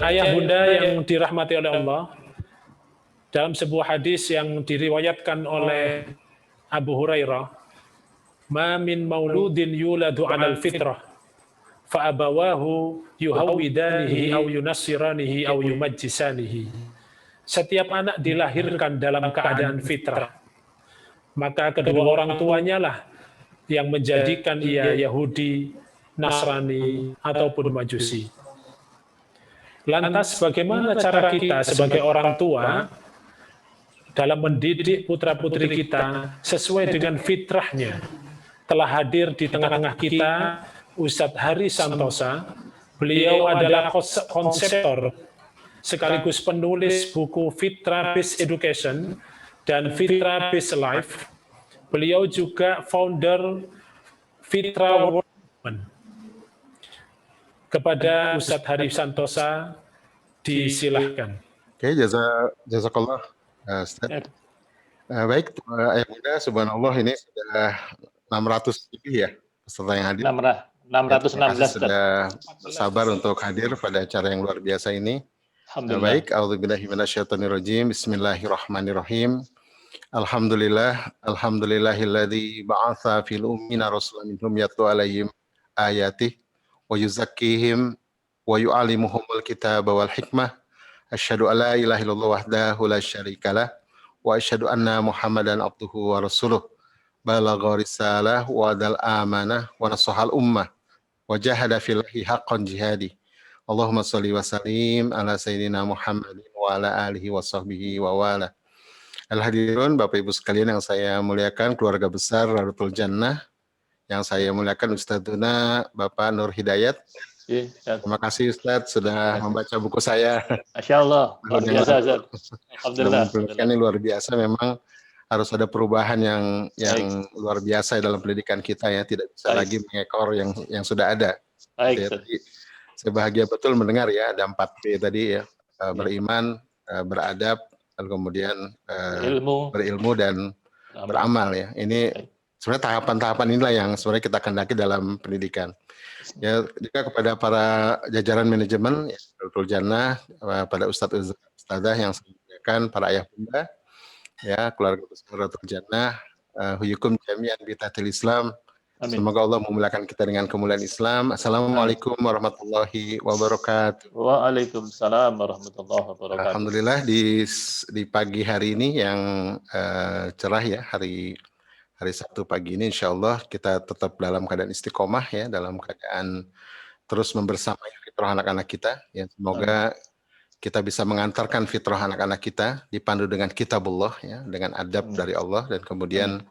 ayah bunda yang dirahmati oleh Allah, dalam sebuah hadis yang diriwayatkan oleh Abu Hurairah, "Ma min mauludin yuladu 'alal fitrah, fa abawahu yuhawwidanihi aw yunassiranihi aw yumajjisanihi." Setiap anak dilahirkan dalam keadaan fitrah, maka kedua orang tuanya lah yang menjadikan ia Yahudi, Nasrani, ataupun Majusi. Lantas bagaimana cara kita sebagai orang tua dalam mendidik putra-putri kita sesuai dengan fitrahnya? Telah hadir di tengah-tengah kita Ustadz Hari Santosa. Beliau adalah konseptor sekaligus penulis buku Fitra Based Education dan Fitra Based Life. Beliau juga founder Fitra World Movement. Kepada Ustadz Hari Santosa, disilahkan. Oke, jazakallah, Ustadz. Baik, ayah bunda, subhanallah, ini sudah 600 lebih ya peserta yang hadir. 616. Sudah sabar untuk hadir pada acara yang luar biasa ini. Baik, a'udzubillahi minasyaitonirrajim. Bismillahirrahmanirrahim. Alhamdulillahilladzi ba'atsa fil ummina rasulan minhum yatlu 'alaihim ayatihi wa yuzakkihim wa yu'allimuhumul kitaba wal hikmah. Asyhadu an la ilaha illallah wahdahu la syarikalah wa asyhadu anna Muhammadan abduhu wa rasuluh. Balagha risalah wa adal amanah wa nasahal ummah wa jahada fillahi haqqan jihadi. Allahumma shalli wa sallim ala sayyidina Muhammadin wa ala alihi wa sahbihi wa wala. Al-hadirun, Bapak Ibu sekalian yang saya muliakan, keluarga besar Rarutul Jannah, yang saya muliakan Ustadzuna Bapak Nur Hidayat. Terima kasih Ustadz sudah membaca buku saya. Masya Allah, luar biasa Ustadz. Alhamdulillah. Ini luar biasa, memang harus ada perubahan yang luar biasa dalam pendidikan kita ya, tidak bisa lagi mengekor yang sudah ada. Baik, Jadi, saya bahagia betul mendengar ya, ada 4P tadi ya, beriman, beradab, kemudian berilmu dan beramal ya. Ini sebenarnya tahapan-tahapan inilah yang sebenarnya kita kendaki dalam pendidikan. Ya, juga kepada para jajaran manajemen ya, Rarutul Jannah, pada ustadzah yang saya muliakan, para ayah bunda, ya, keluarga besar Rarutul Jannah, huyukum jami'an bitatil Islam. Amin. Semoga Allah memuliakan kita dengan kemuliaan Islam. Assalamualaikum warahmatullahi wabarakatuh. Waalaikumsalam warahmatullahi wabarakatuh. Alhamdulillah di pagi hari ini yang cerah ya, hari Sabtu pagi ini, insya Allah kita tetap dalam keadaan istiqomah ya, dalam keadaan terus membersamai fitrah anak-anak kita. Ya, semoga kita bisa mengantarkan fitrah anak-anak kita dipandu dengan kitabullah ya, dengan adab dari Allah, dan kemudian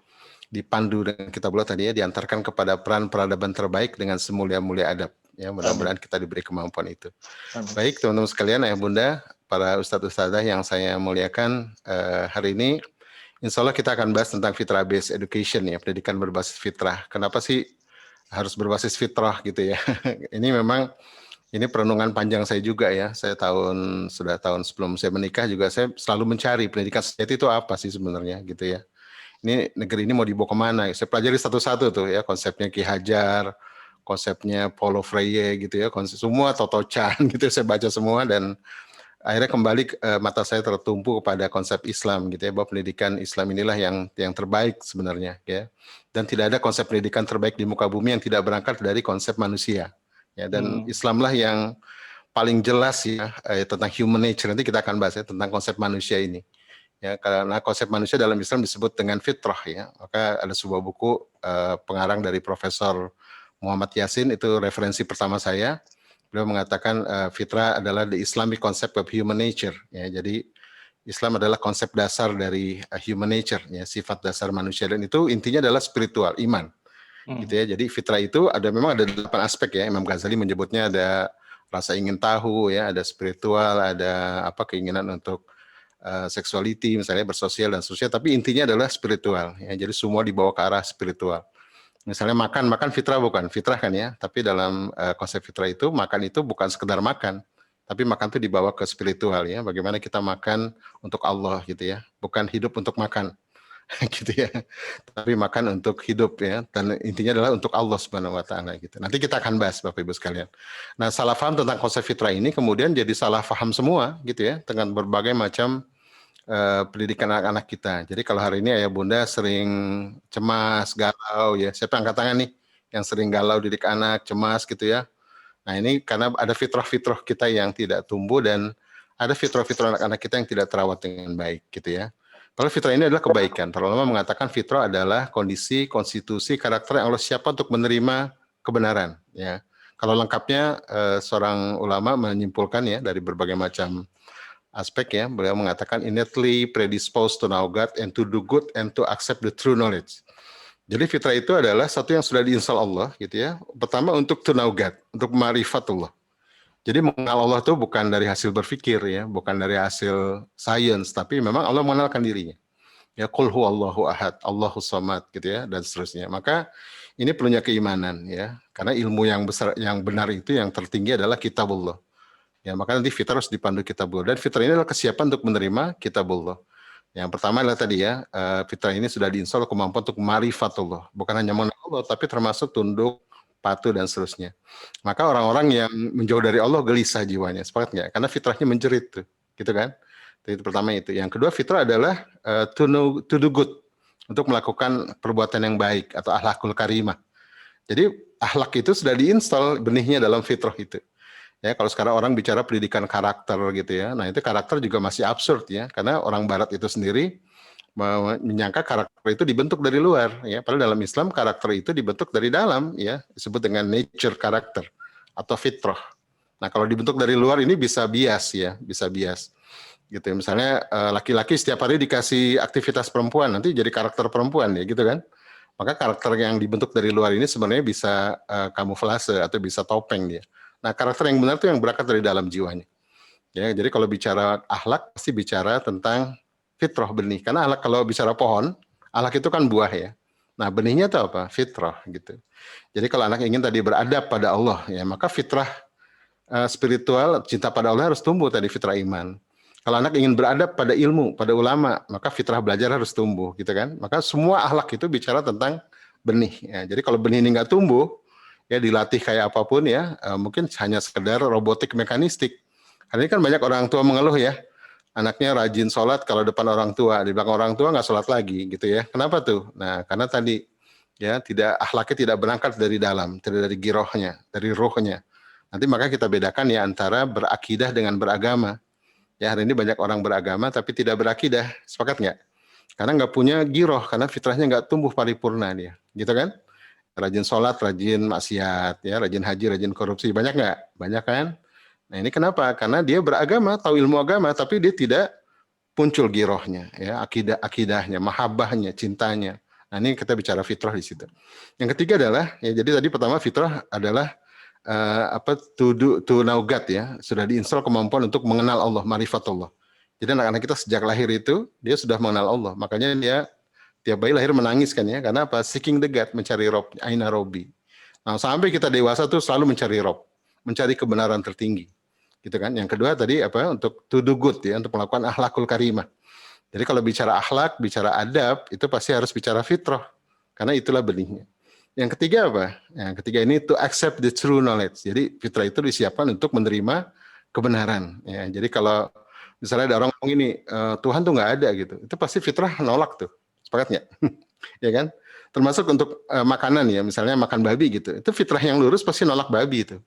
dipandu dengan kitabullah tadi ya, diantarkan kepada peran peradaban terbaik dengan semulia-mulia adab. Ya, mudah-mudahan kita diberi kemampuan itu. Baik teman-teman sekalian, ayah bunda, para ustadz-ustadzah yang saya muliakan, hari ini insya Allah kita akan bahas tentang fitrah based education ya, pendidikan berbasis fitrah. Kenapa sih harus berbasis fitrah gitu ya? Ini memang perenungan panjang saya juga ya. Saya sudah tahun sebelum saya menikah juga saya selalu mencari pendidikan sejati itu apa sih sebenarnya gitu ya. Ini negeri ini mau dibawa kemana? Saya pelajari satu-satu tuh ya, konsepnya Ki Hajar, konsepnya Paulo Freire gitu ya, konsep semua Toto Chan gitu saya baca semua, dan akhirnya kembali mata saya tertumpu kepada konsep Islam gitu ya, bahwa pendidikan Islam inilah yang terbaik sebenarnya ya. Dan tidak ada konsep pendidikan terbaik di muka bumi yang tidak berangkat dari konsep manusia. Ya, dan Islamlah yang paling jelas ya tentang human nature. Nanti kita akan bahas ya tentang konsep manusia ini. Ya, karena konsep manusia dalam Islam disebut dengan fitrah ya. Maka ada sebuah buku pengarang dari Profesor Muhammad Yasin, itu referensi pertama saya. Beliau mengatakan fitrah adalah the Islamic concept of human nature. Ya, jadi Islam adalah konsep dasar dari human nature, ya, sifat dasar manusia, dan itu intinya adalah spiritual, iman. Gitu ya. Jadi fitrah itu memang ada 8 aspek ya. Imam Ghazali menyebutnya ada rasa ingin tahu ya, ada spiritual, ada keinginan untuk sexuality misalnya, bersosial dan seterusnya, tapi intinya adalah spiritual ya. Jadi semua dibawa ke arah spiritual. Misalnya makan fitrah bukan fitrah kan ya, tapi dalam konsep fitrah itu makan itu bukan sekedar makan, tapi makan itu dibawa ke spiritual ya. Bagaimana kita makan untuk Allah gitu ya, bukan hidup untuk makan. gitu ya. Tapi makan untuk hidup ya. Dan intinya adalah untuk Allah Subhanahu wa taala gitu. Nanti kita akan bahas Bapak Ibu sekalian. Nah, salah paham tentang konsep fitrah ini kemudian jadi salah paham semua gitu ya dengan berbagai macam pendidikan anak-anak kita. Jadi kalau hari ini ayah bunda sering cemas, galau ya. Siapa yang angkat tangan nih yang sering galau didik anak, cemas gitu ya. Nah ini karena ada fitrah-fitrah kita yang tidak tumbuh dan ada fitrah-fitrah anak-anak kita yang tidak terawat dengan baik gitu ya. Kalau fitrah ini adalah kebaikan. Para ulama mengatakan fitrah adalah kondisi, konstitusi, karakter yang Allah siapkan untuk menerima kebenaran ya. Kalau lengkapnya seorang ulama menyimpulkan ya dari berbagai macam aspek ya, beliau mengatakan innately predisposed to know God and to do good and to accept the true knowledge. Jadi fitrah itu adalah satu yang sudah diinstal Allah gitu ya. Pertama untuk to know God, untuk ma'rifatullah. Jadi mengenal Allah itu bukan dari hasil berpikir ya, bukan dari hasil sains, tapi memang Allah mengenalkan dirinya. Ya qul huwallahu ahad, Allahus samad gitu ya dan seterusnya. Maka ini perlunya keimanan ya. Karena ilmu yang besar yang benar itu yang tertinggi adalah kitabullah. Ya, maka nanti fitrah harus dipandu kitabullah. Dan fitrah ini adalah kesiapan untuk menerima kitabullah. Yang pertama adalah tadi ya, fitrah ini sudah diinstal kemampuan untuk ma'rifatullah. Bukan hanya mengenal Allah, tapi termasuk tunduk, patuh, dan seterusnya. Maka orang-orang yang menjauh dari Allah gelisah jiwanya. Sepakat nggak? Karena fitrahnya menjerit tuh. Gitu kan? Itu pertama itu. Yang kedua fitrah adalah to do good. Untuk melakukan perbuatan yang baik atau akhlakul karimah. Jadi akhlak itu sudah diinstal benihnya dalam fitrah itu. Ya, kalau sekarang orang bicara pendidikan karakter gitu ya. Nah, itu karakter juga masih absurd ya, karena orang barat itu sendiri menyangka karakter itu dibentuk dari luar ya. Padahal dalam Islam karakter itu dibentuk dari dalam ya, disebut dengan nature karakter atau fitrah. Nah, kalau dibentuk dari luar ini bisa bias ya, bisa bias. Gitu ya. Misalnya laki-laki setiap hari dikasih aktivitas perempuan, nanti jadi karakter perempuan ya gitu kan. Maka karakter yang dibentuk dari luar ini sebenarnya bisa kamuflase atau bisa topeng dia. Nah, karakter yang benar itu yang berangkat dari dalam jiwanya. Ya, jadi kalau bicara akhlak pasti bicara tentang fitrah benih. Karena akhlak kalau bicara pohon, akhlak itu kan buah ya. Nah, benihnya itu apa? Fitrah gitu. Jadi kalau anak ingin tadi beradab pada Allah ya, maka fitrah spiritual cinta pada Allah harus tumbuh tadi fitrah iman. Kalau anak ingin beradab pada ilmu, pada ulama, maka fitrah belajar harus tumbuh gitu kan. Maka semua akhlak itu bicara tentang benih ya. Jadi kalau benih ini nggak tumbuh, ya dilatih kayak apapun ya, mungkin hanya sekedar robotik mekanistik. Hari ini kan banyak orang tua mengeluh ya, anaknya rajin sholat kalau depan orang tua, di belakang orang tua nggak sholat lagi gitu ya. Kenapa tuh? Nah, karena tadi ya akhlaknya tidak berangkat dari dalam, tidak dari girohnya, dari ruhnya. Nanti maka kita bedakan ya antara berakidah dengan beragama. Ya hari ini banyak orang beragama tapi tidak berakidah, sepakat nggak? Karena nggak punya giroh, karena fitrahnya nggak tumbuh paripurna dia, gitu kan? Rajin sholat, rajin maksiat, ya, rajin haji, rajin korupsi, banyak nggak? Banyak kan? Nah ini kenapa? Karena dia beragama, tahu ilmu agama, tapi dia tidak muncul girohnya, ya, akidahnya, mahabbahnya, cintanya. Nah ini kita bicara fitrah di situ. Yang ketiga adalah, ya, jadi tadi pertama fitrah adalah to know God ya, sudah diinstal kemampuan untuk mengenal Allah, ma'rifatullah. Jadi anak-anak kita sejak lahir itu dia sudah mengenal Allah, makanya dia tiap bayi lahir menangis kan ya, karena apa? Seeking the God, mencari Rob, Aina Robbi. Nah, sampai kita dewasa tuh selalu mencari Rob, mencari kebenaran tertinggi. Gitu kan. Yang kedua tadi untuk to do good ya, untuk melakukan akhlakul karimah. Jadi kalau bicara akhlak, bicara adab, itu pasti harus bicara fitrah. Karena itulah benihnya. Yang ketiga apa? Yang ketiga ini to accept the true knowledge. Jadi fitrah itu disiapkan untuk menerima kebenaran. Ya, jadi kalau misalnya ada orang ngomong ini, Tuhan tuh nggak ada gitu, itu pasti fitrah nolak tuh. Sepakat nggak? Ya kan? Termasuk untuk makanan ya, misalnya makan babi gitu. Itu fitrah yang lurus pasti nolak babi itu.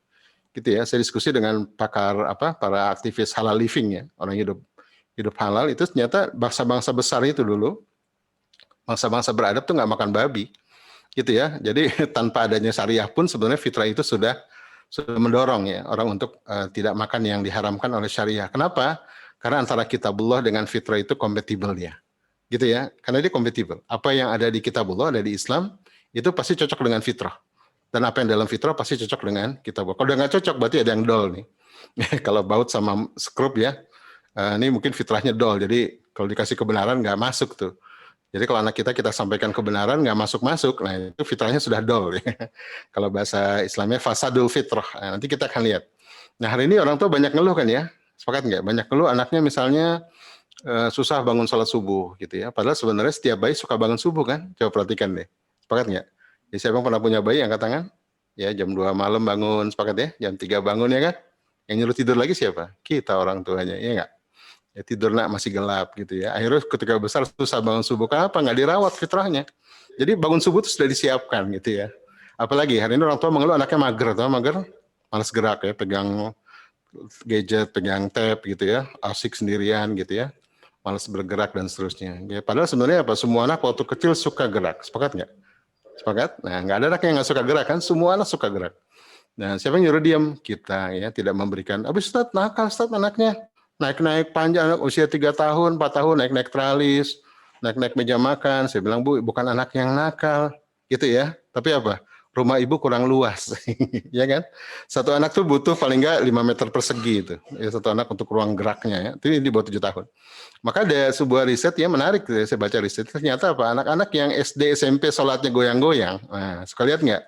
Gitu ya. Saya diskusi dengan para aktivis halal living ya, orang hidup halal itu ternyata bangsa-bangsa besar itu dulu, bangsa-bangsa beradab tuh nggak makan babi. Gitu ya. Jadi tanpa adanya syariah pun sebenarnya fitrah itu sudah mendorong ya orang untuk tidak makan yang diharamkan oleh syariah. Kenapa? Karena antara kitabullah dengan fitrah itu kompatibel ya. Gitu ya, karena dia kompatibel. Apa yang ada di kitabullah, ada di Islam, itu pasti cocok dengan fitrah. Dan apa yang dalam fitrah pasti cocok dengan kitabullah. Kalau udah nggak cocok, berarti ada yang dol nih. Kalau baut sama skrup ya, ini mungkin fitrahnya dol. Jadi kalau dikasih kebenaran nggak masuk tuh. Jadi kalau anak kita sampaikan kebenaran nggak masuk-masuk, nah itu fitrahnya sudah dol. Ya. Kalau bahasa Islamnya fasadul fitrah. Nah, nanti kita akan lihat. Nah hari ini orang tua banyak ngeluh kan ya, sepakat nggak? Banyak ngeluh anaknya misalnya susah bangun sholat subuh gitu ya. Padahal sebenarnya setiap bayi suka bangun subuh kan? Coba perhatikan deh. Sepakat nggak? Ya, siapa yang pernah punya bayi angkat tangan? Ya jam 2 malam bangun, sepakat ya? Jam 3 bangun ya kan? Yang nyuruh tidur lagi siapa? Kita orang tuanya, ya nggak? Ya tidur nak masih gelap gitu ya. Akhirnya ketika besar susah bangun subuh. Kenapa? Nggak dirawat fitrahnya. Jadi bangun subuh itu sudah disiapkan gitu ya. Apalagi hari ini orang tua mengeluh anaknya mager, atau mager, malas gerak ya, pegang gadget, pegang tab gitu ya, asik sendirian gitu ya, malas bergerak dan seterusnya. Ya, padahal sebenarnya apa? Semua anak waktu kecil suka gerak, sepakat nggak? Sepakat? Nah, nggak ada anak yang nggak suka gerak kan? Semua anak suka gerak. Nah, siapa yang nyuruh diam? Kita ya, tidak memberikan. Abis Ustaz, nakal Ustaz anaknya. Naik-naik panjang, usia 3 tahun, 4 tahun, naik-naik teralis, naik-naik meja makan. Saya bilang, Bu, bukan anak yang nakal. Gitu ya. Tapi apa? Rumah ibu kurang luas. Ya kan? Satu anak tuh butuh paling nggak 5 meter persegi itu. Ya, satu anak untuk ruang geraknya ya. Itu di bawah 7 tahun. Maka ada sebuah riset yang menarik. Saya baca riset. Ternyata apa? Anak-anak yang SD, SMP sholatnya goyang-goyang. Nah, suka lihat nggak?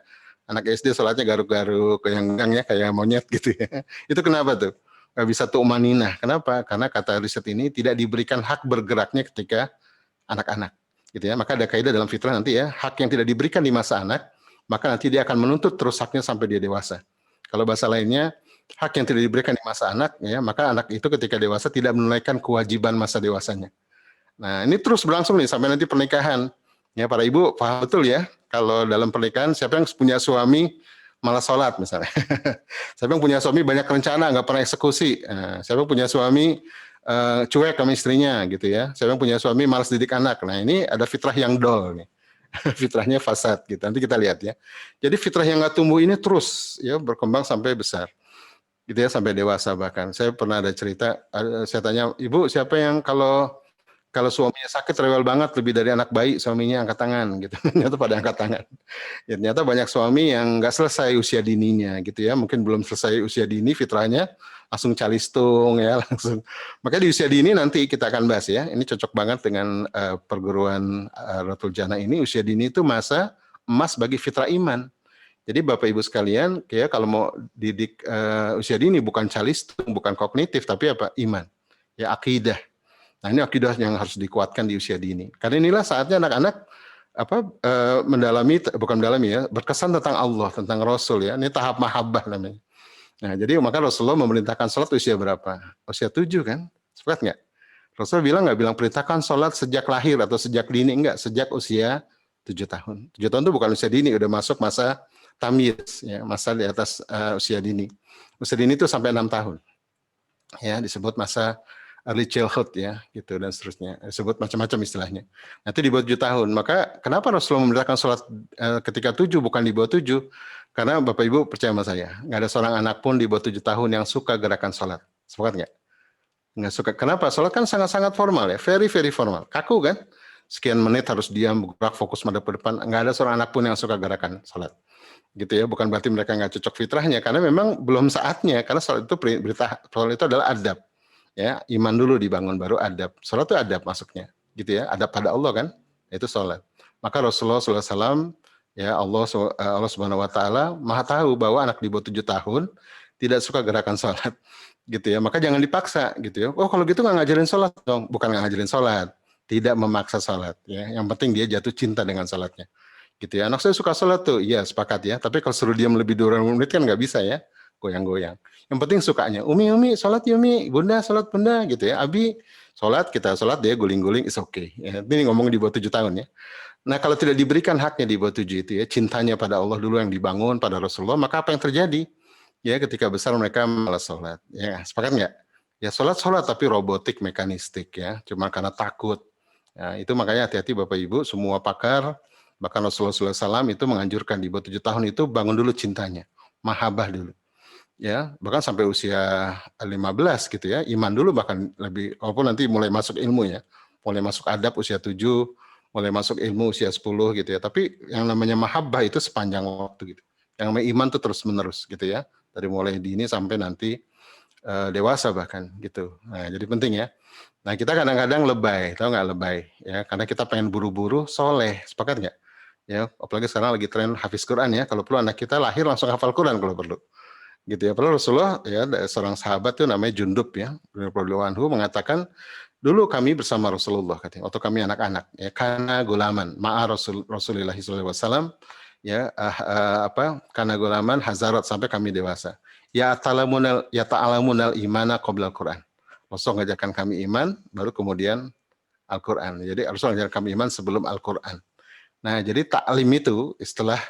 Anak SD sholatnya garuk-garuk, goyang-goyang ya, kayak monyet gitu ya. Itu kenapa tuh? Nggak bisa tu'maninah. Kenapa? Karena kata riset ini tidak diberikan hak bergeraknya ketika anak-anak. Gitu ya. Maka ada kaidah dalam fitrah nanti ya, hak yang tidak diberikan di masa anak, maka nanti dia akan menuntut terus haknya sampai dia dewasa. Kalau bahasa lainnya, hak yang tidak diberikan di masa anak, ya, maka anak itu ketika dewasa tidak menunaikan kewajiban masa dewasanya. Nah, ini terus berlangsung nih sampai nanti pernikahan. Ya, para ibu paham betul ya, kalau dalam pernikahan siapa yang punya suami malas sholat misalnya. Siapa yang punya suami banyak rencana, nggak pernah eksekusi. Siapa yang punya suami cuek sama istrinya gitu ya. Siapa yang punya suami malas didik anak. Nah, ini ada fitrah yang dol nih. Fitrahnya fasad gitu. Nanti kita lihat ya. Jadi fitrah yang nggak tumbuh ini terus ya berkembang sampai besar. Gitu ya, sampai dewasa bahkan. Saya pernah ada cerita, saya tanya, Ibu siapa yang kalau suaminya sakit rewel banget lebih dari anak bayi, suaminya angkat tangan gitu. Ternyata pada angkat tangan. Ya, ternyata banyak suami yang nggak selesai usia dininya gitu ya. Mungkin belum selesai usia dini fitrahnya langsung calistung ya langsung. Makanya di usia dini nanti kita akan bahas ya. Ini cocok banget dengan perguruan Ratul Jannah ini. Usia dini itu masa emas bagi fitrah iman. Jadi Bapak Ibu sekalian, ya kalau mau didik usia dini bukan calistung, bukan kognitif, tapi apa? Iman. Ya akidah. Nah, ini akidah yang harus dikuatkan di usia dini. Karena inilah saatnya anak-anak bukan mendalami ya, berkesan tentang Allah, tentang Rasul ya. Ini tahap mahabbah namanya. Nah, jadi maka Rasulullah memerintahkan sholat usia berapa? Usia 7 kan? Sepakat nggak? Rasul nggak bilang perintahkan sholat sejak lahir atau sejak dini, enggak, sejak usia 7 tahun. 7 tahun itu bukan usia dini, udah masuk masa tamyiz, ya, masa di atas usia dini. Usia dini itu sampai 6 tahun. Ya, disebut masa early childhood ya, gitu dan seterusnya. Disebut macam-macam istilahnya. Nanti di bawah 7 tahun. Maka kenapa Rasulullah memerintahkan sholat ketika 7 bukan di bawah 7? Karena Bapak Ibu percaya sama saya, nggak ada seorang anak pun di bawah 7 tahun yang suka gerakan sholat. Sepakat nggak? Nggak suka. Kenapa? Sholat kan sangat-sangat formal ya, very very formal. Kaku kan? Sekian menit harus diam, bergerak, fokus madhab ke depan. Nggak ada seorang anak pun yang suka gerakan sholat. Gitu ya, bukan berarti mereka nggak cocok fitrahnya, karena memang belum saatnya. Karena sholat itu adalah adab. Ya, iman dulu dibangun baru adab. Sholat itu adab masuknya, gitu ya. Adab pada Allah kan, itu sholat. Maka Rasulullah SAW, ya Allah Subhanahu Wa Taala maha tahu bahwa anak di bawah 7 tahun tidak suka gerakan sholat, gitu ya. Maka jangan dipaksa, gitu ya. Oh kalau gitu nggak ngajarin sholat dong, bukan nggak ngajarin sholat, tidak memaksa sholat. Ya, yang penting dia jatuh cinta dengan sholatnya, gitu ya. Anak saya suka sholat tuh, iya sepakat ya. Tapi kalau suruh diam lebih 2 menit kan nggak bisa ya. Goyang-goyang. Yang penting sukanya. Umi, sholat ya Umi. Bunda, sholat Bunda. Gitu ya. Abi, sholat, kita sholat, dia guling-guling, is okay. Ya, ini ngomong di bawah 7 tahun ya. Nah, kalau tidak diberikan haknya di bawah 7 itu ya, cintanya pada Allah dulu yang dibangun, pada Rasulullah, maka apa yang terjadi? Ya, ketika besar mereka malas sholat. Ya, sepakat nggak? Ya, sholat, tapi robotik, mekanistik ya. Cuma karena takut. Ya, itu makanya hati-hati Bapak Ibu, semua pakar, bahkan Rasulullah SAW itu menganjurkan di bawah 7 tahun itu bangun dulu cintanya. Mahabbah dulu. Ya, bahkan sampai usia 15 gitu ya, iman dulu bahkan lebih, walaupun nanti mulai masuk ilmu ya, mulai masuk adab usia 7, mulai masuk ilmu usia 10 gitu ya, tapi yang namanya mahabbah itu sepanjang waktu gitu. Yang namanya iman itu terus menerus gitu ya, dari mulai dini sampai nanti dewasa bahkan gitu. Nah, jadi penting ya. Nah, kita kadang-kadang lebay, tahu nggak lebay ya, karena kita pengen buru-buru soleh, sepakat nggak? Ya, apalagi sekarang lagi tren hafiz Quran ya, kalau perlu anak kita lahir langsung hafal Quran kalau perlu. Gitu ya. Padahal Rasulullah ya seorang sahabat tuh namanya Jundub ya, radhiyallahu anhu mengatakan dulu kami bersama Rasulullah katanya, waktu kami anak-anak ya, kana gulaman ma'a Rasulullah SAW ya, kana gulaman hazarat sampai kami dewasa. Ya ta'alamunal imana qabla Al-Quran. Rasul mengajarkan kami iman, baru kemudian Al-Quran. Jadi Rasul mengajarkan kami iman sebelum Al-Quran. Nah, jadi ta'lim itu setelah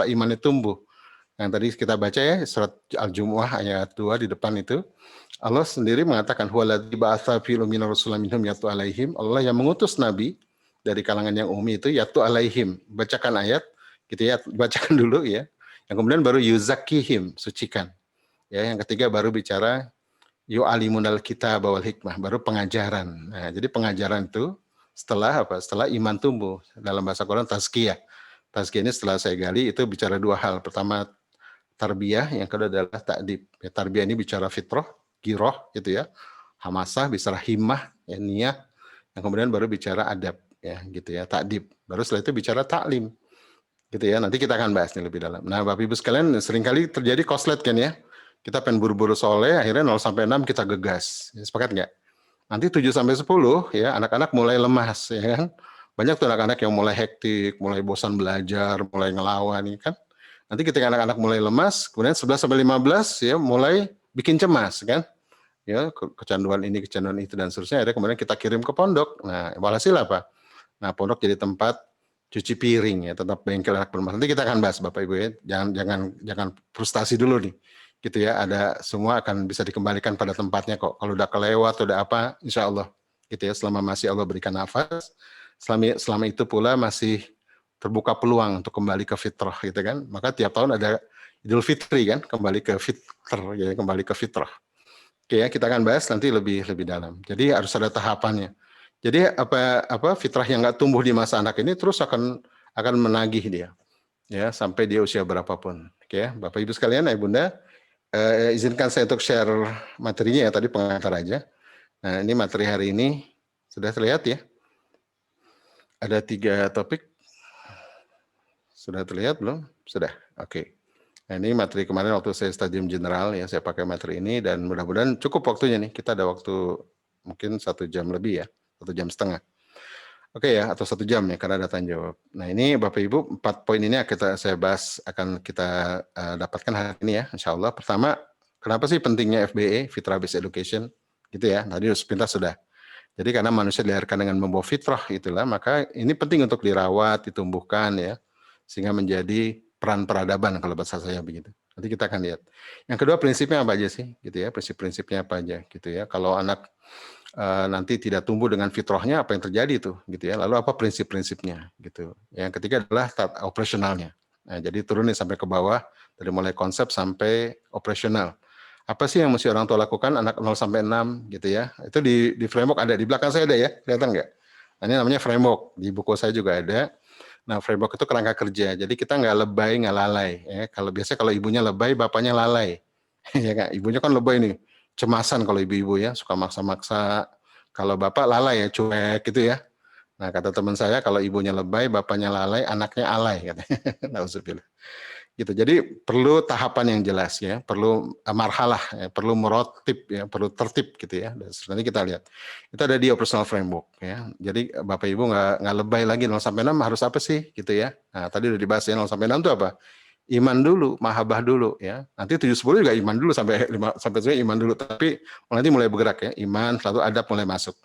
iman itu tumbuh. Yang tadi kita baca ya, surat Al-Jumu'ah ayat 2 di depan itu, Allah sendiri mengatakan, huwaladzi ba'atsa fil ummiyina rasulan minhum yatlu alaihim. Allah yang mengutus nabi dari kalangan yang ummi itu yatlu alaihim. Bacakan ayat, gitu ya, bacakan dulu ya. Yang kemudian baru yuzakkihim, sucikan. Ya, yang ketiga baru bicara yu'alimunal kitab wal hikmah, baru pengajaran. Nah, jadi pengajaran itu setelah apa? Setelah iman tumbuh. Dalam bahasa Quran tazkiyah. Tazkiyah ini setelah saya gali itu bicara dua hal. Pertama tarbiyah, yang kedua adalah ta'dib. Ya, tarbiyah ini bicara fitrah, giroh gitu ya. Hamasah, bicara himmah, ya, niyah. Yang kemudian baru bicara adab, ya gitu ya, ta'dib. Baru setelah itu bicara ta'lim. Gitu ya. Nanti kita akan bahas ini lebih dalam. Nah, Bapak Ibu sekalian, seringkali terjadi koslet kan ya. Kita pengen buru-buru soleh, akhirnya 0 sampai 6 kita gegas. Ya, sepakat nggak? Nanti 7 sampai 10 ya, anak-anak mulai lemas ya kan. Banyak tuh anak-anak yang mulai hektik, mulai bosan belajar, mulai ngelawan ya kan. Nanti ketika anak-anak mulai lemas, kemudian 11 sampai 15 ya mulai bikin cemas kan. Ya, kecanduan ini, kecanduan itu dan seterusnya, akhirnya kemudian kita kirim ke pondok. Nah, walhasil apa? Nah, pondok jadi tempat cuci piring ya, tetap bengkel anak bermasalah. Nanti kita akan bahas Bapak Ibu ya. Jangan frustasi dulu nih. Gitu ya, ada semua akan bisa dikembalikan pada tempatnya kok. Kalau udah kelewat, udah apa, insya Allah. Gitu ya, selama masih Allah berikan nafas, selama itu pula masih terbuka peluang untuk kembali ke fitrah gitu kan. Maka tiap tahun ada Idul Fitri kan, kembali ke fitrah, ya, kembali ke fitrah. Oke ya, kita akan bahas nanti lebih dalam. Jadi harus ada tahapannya. Jadi apa fitrah yang nggak tumbuh di masa anak ini terus akan menagih dia. Ya, sampai dia usia berapapun. Oke ya, Bapak Ibu sekalian, Ibu Bunda, izinkan saya untuk share materinya ya, tadi pengantar aja. Nah, ini materi hari ini sudah terlihat ya. Ada 3 topik. Sudah terlihat belum? Sudah. Oke. Nah, ini materi kemarin waktu saya stadium general ya, saya pakai materi ini dan mudah-mudahan cukup waktunya nih. Kita ada waktu mungkin 1 jam lebih ya, 1 jam setengah. Oke ya, atau 1 jam ya, karena ada tanya jawab. Nah, ini Bapak Ibu 4 poin ini saya bahas, akan kita dapatkan hari ini ya, insya Allah. Pertama, kenapa sih pentingnya FBE, Fitrah Based Education, gitu ya. Tadi sepintas sudah. Jadi karena manusia dilahirkan dengan membawa fitrah, itulah, maka ini penting untuk dirawat, ditumbuhkan ya, sehingga menjadi peran peradaban kalau bahasa saya begitu. Nanti kita akan lihat. Yang kedua, prinsipnya apa aja sih, gitu ya. Prinsip-prinsipnya apa aja, gitu ya. Kalau anak nanti tidak tumbuh dengan fitrahnya, apa yang terjadi tuh, gitu ya. Lalu apa prinsip-prinsipnya, gitu. Yang ketiga adalah operasionalnya. Nah, jadi turunin sampai ke bawah, dari mulai konsep sampai operasional. Apa sih yang mesti orang tua lakukan anak 0 sampai 6 gitu ya. Itu di framework ada, di belakang saya ada ya, kelihatan nggak? Nah, ini namanya framework, di buku saya juga ada. Nah, framework itu kerangka kerja. Jadi kita nggak lebay, nggak lalai. Ya. Kalau ibunya lebay, bapaknya lalai. Ya kan? Ibunya kan lebay nih, cemasan kalau ibu-ibu ya, suka maksa-maksa. Kalau bapak lalai ya, cuek gitu ya. Nah, kata teman saya, kalau ibunya lebay, bapaknya lalai, anaknya alay. Nauzubillah. Gitu. Jadi perlu tahapan yang jelas ya, perlu marhalah, ya, perlu merotib ya, perlu tertib gitu ya. Dan nanti kita lihat. Itu ada di operational framework ya. Jadi Bapak Ibu nggak lebay lagi 0 sampai 6 harus apa sih gitu ya. Nah, tadi udah dibahas ya, 0 sampai 6 itu apa? Iman dulu, mahabbah dulu ya. Nanti 7-10 juga iman dulu sampai 5 sampai 7 iman dulu, tapi nanti mulai bergerak ya. Iman, lalu adab mulai masuk.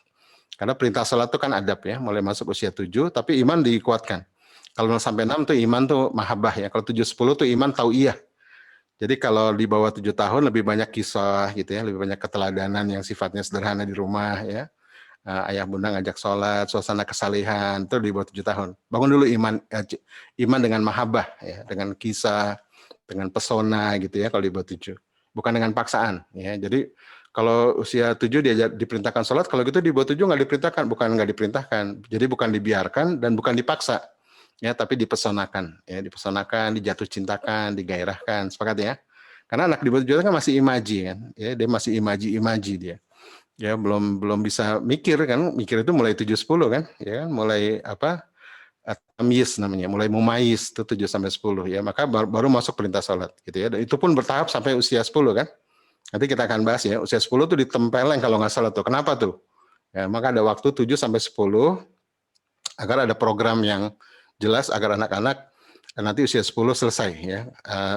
Karena perintah salat itu kan adab ya, mulai masuk usia 7, tapi iman dikuatkan. Kalau 0 sampai 6 tuh iman tuh mahabbah ya. Kalau 7-10 tuh iman tauiyah. Jadi kalau di bawah 7 tahun lebih banyak kisah gitu ya, lebih banyak keteladanan yang sifatnya sederhana di rumah ya. Ayah bunda ngajak sholat, suasana kesalehan, itu di bawah 7 tahun. Bangun dulu iman dengan mahabbah ya, dengan kisah, dengan pesona gitu ya kalau di bawah 7. Bukan dengan paksaan ya. Jadi kalau usia 7 dia diperintahkan sholat, kalau gitu di bawah 7 nggak diperintahkan. Jadi bukan dibiarkan dan bukan dipaksa. Ya, tapi dipesonakan, ya, dijatuh cintakan, digairahkan, sepakat ya. Karena anak di bawah 7 kan masih imaji kan, ya, dia masih imaji dia. Ya, belum bisa mikir kan, mikir itu mulai 7-10 kan, ya, mulai tamyiz namanya, mulai mumayyiz itu 7 sampai 10 ya, maka baru masuk perintah salat gitu ya. Dan itu pun bertahap sampai usia 10 kan. Nanti kita akan bahas ya, usia 10 tuh ditempeleng kalau nggak salah tuh. Kenapa tuh? Ya, maka ada waktu 7 sampai 10 agar ada program yang jelas agar anak-anak nanti usia 10 selesai ya.